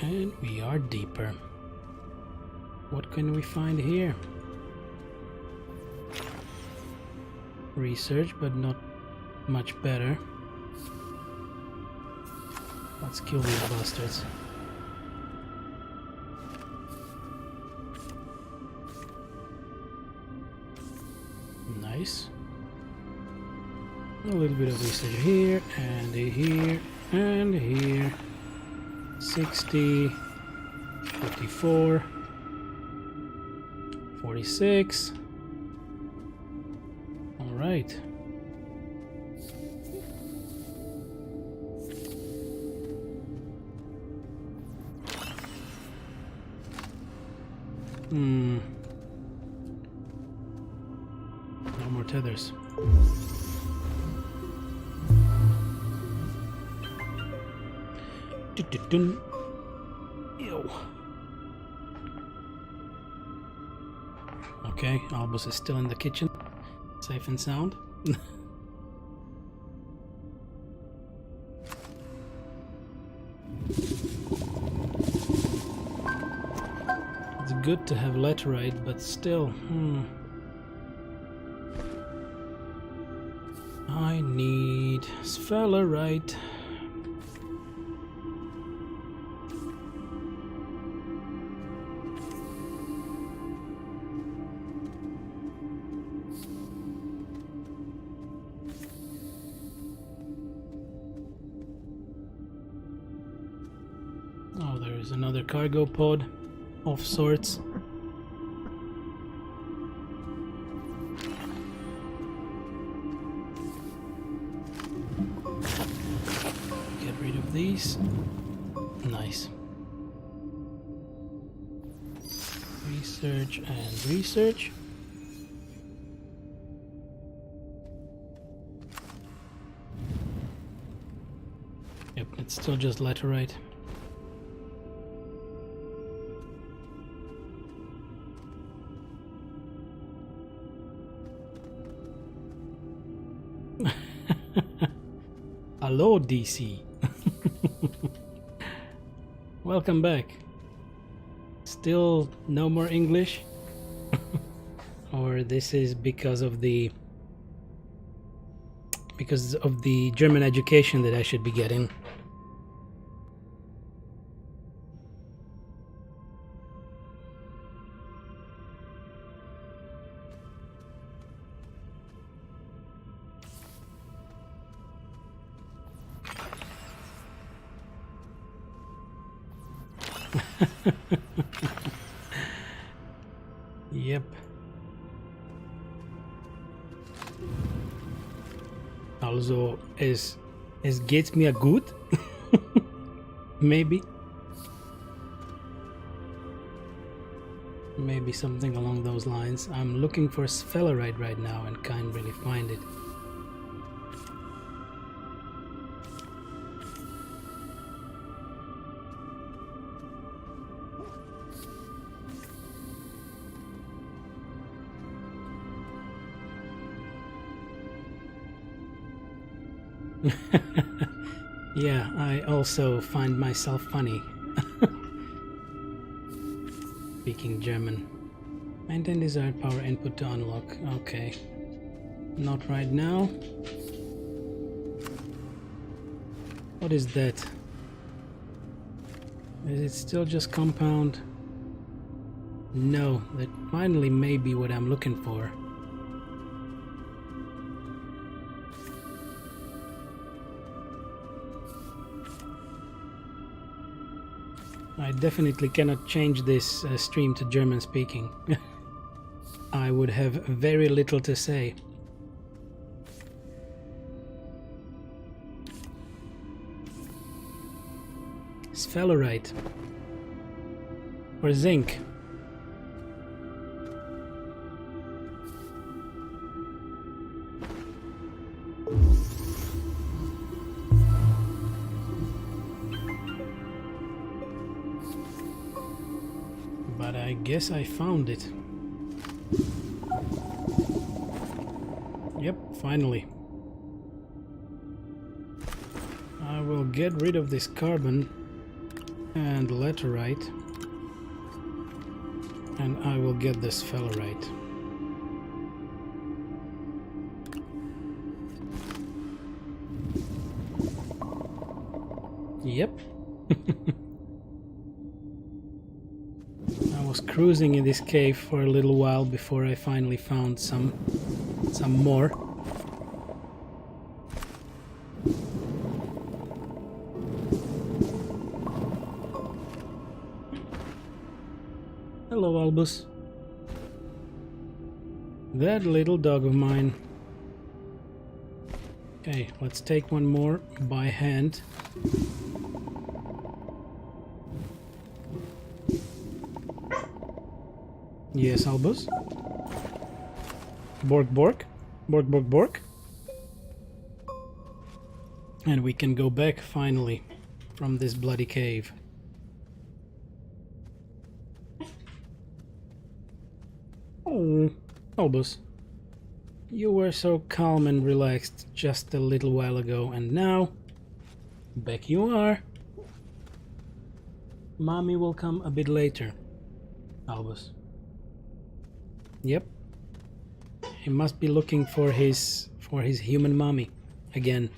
And we are deeper. What can we find here? research, but not much better. Let's kill these bastards. Nice. A little bit of research here, and here, and here. 60, 54, 46. All right. No more tethers. Ew. Okay, Albus is still in the kitchen, safe and sound. It's good to have laterite, but still, I need sphalerite. Oh, there's another cargo pod of sorts. Get rid of these. Nice. Research and research. Yep, it's still just laterite. Hello, DC. Welcome back. Still no more English? Or this is because of the German education that I should be getting? Yep. Also, es geht's mir gut? Maybe something along those lines. I'm looking for sphalerite right now and can't really find it. Yeah, I also find myself funny speaking German. Maintain desired power input to unlock. Okay, not right now. What is that? Is it still just compound? No, that finally may be what I'm looking for. I definitely cannot change this stream to German speaking. I would have very little to say. Sphalerite or zinc. But I guess I found it. Yep, finally. I will get rid of this carbon and laterite, and I will get this sphalerite. Yep. I was cruising in this cave for a little while before I finally found some more. Hello, Albus. That little dog of mine. Okay, let's take one more by hand. Yes, Albus. Bork, bork. Bork, bork, bork. And we can go back finally from this bloody cave. Oh, Albus. You were so calm and relaxed just a little while ago, and now back you are. Mommy will come a bit later, Albus. Yep. He must be looking for his human mommy again.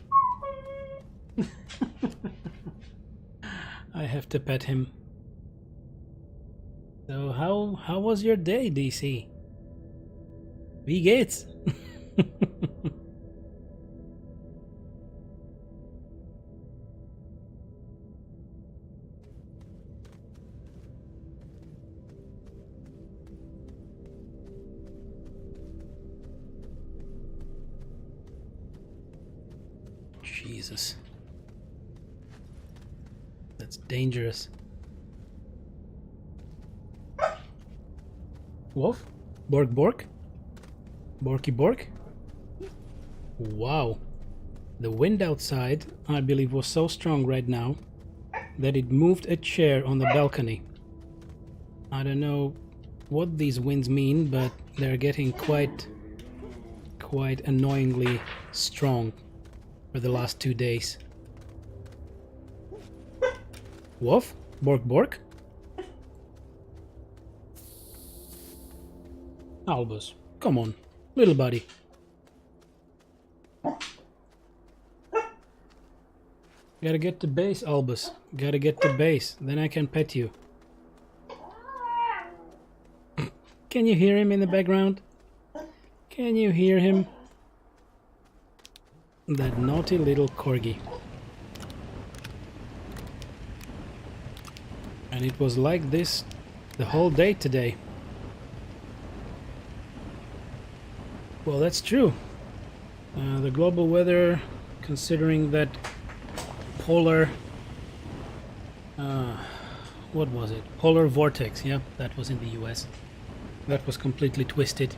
I have to pet him. So how was your day, DC? Wie geht's? Jesus. That's dangerous. Wolf? Bork bork? Borky bork? Wow. The wind outside, I believe, was so strong right now that it moved a chair on the balcony. I don't know what these winds mean, but they're getting quite annoyingly strong for the last 2 days. Wolf? Bork bork? Albus, come on, little buddy. Gotta get to base, Albus. Gotta get to base, then I can pet you. Can you hear him in the background? Can you hear him? That naughty little corgi. And it was like this the whole day today. Well, that's true. The global weather, considering that polar... what was it? Polar vortex, yeah, that was in the US. That was completely twisted.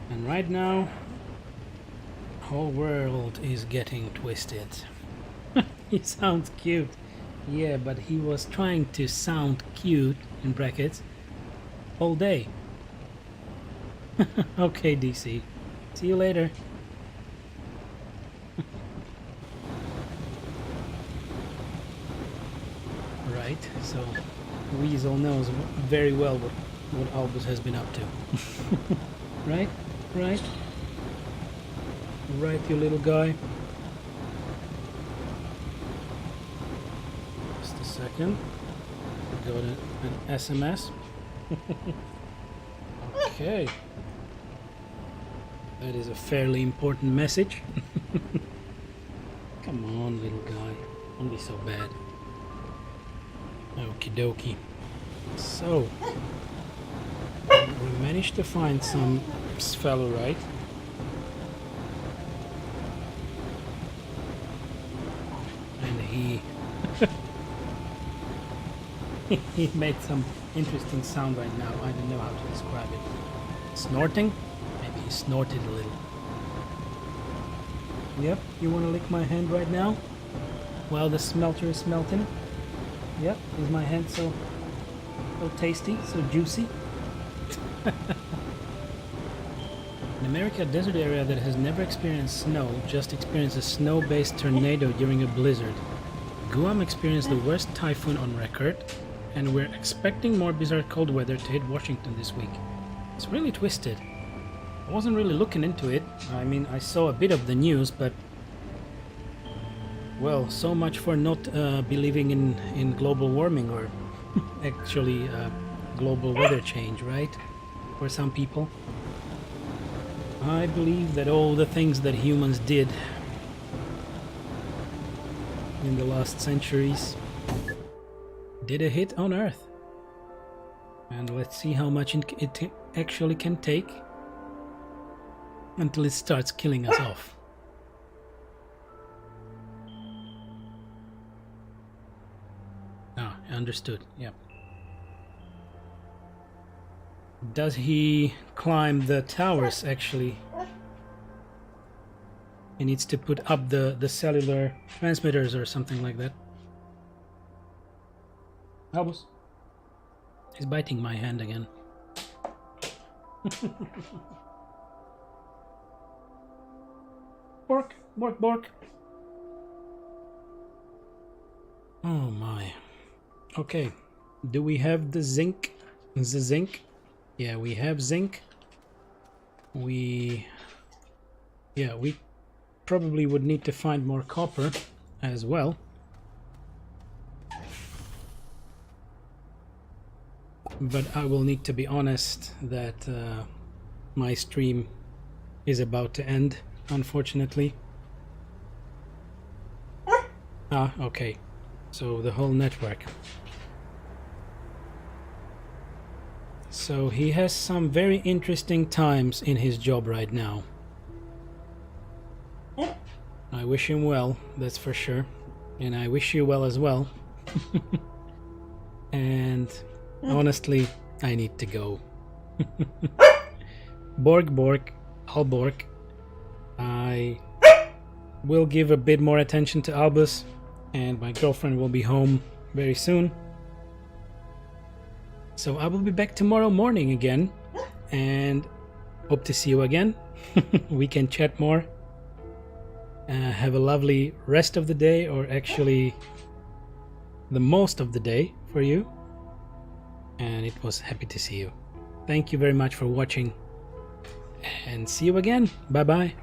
And right now, whole world is getting twisted. He sounds cute. Yeah, but he was trying to sound cute, in brackets, all day. Okay, DC. See you later. Right, so Weasel knows very well what Albus has been up to. Right? Right? Right, you little guy. Just a second. Got an SMS. Okay. That is a fairly important message. Come on, little guy. Don't be so bad. Okie dokie. So, we managed to find some sphalerite. And he made some interesting sound right now. I don't know how to describe it. Snorting? Maybe he snorted a little. Yep, you want to lick my hand right now? While the smelter is smelting? Yep, is my hand so tasty, so juicy? In America, a desert area that has never experienced snow just experienced a snow-based tornado during a blizzard. Guam experienced the worst typhoon on record, and we're expecting more bizarre cold weather to hit Washington this week. It's really twisted. I wasn't really looking into it. I mean, I saw a bit of the news, but Well, so much for not believing in global warming, or actually global weather change, right? For some people. I believe that all the things that humans did in the last centuries did a hit on Earth. And let's see how much it actually can take until it starts killing us off. Ah, understood. Yep. Does he climb the towers, actually? He needs to put up the cellular transmitters or something like that. Albus. He's biting my hand again. Bork, bork, bork. Oh my. Okay. Do we have the zinc? The zinc? Yeah, we have zinc. We probably would need to find more copper as well. But I will need to be honest that my stream is about to end, unfortunately. Ah, okay. So the whole network. So he has some very interesting times in his job right now. I wish him well, that's for sure. And I wish you well as well. And honestly, I need to go. Borg, Borg, I'll Borg. I will give a bit more attention to Albus, and my girlfriend will be home very soon. So I will be back tomorrow morning again, and hope to see you again. We can chat more. Have a lovely rest of the day, or actually the most of the day for you. And it was happy to see you. Thank you very much for watching, and see you again. Bye bye.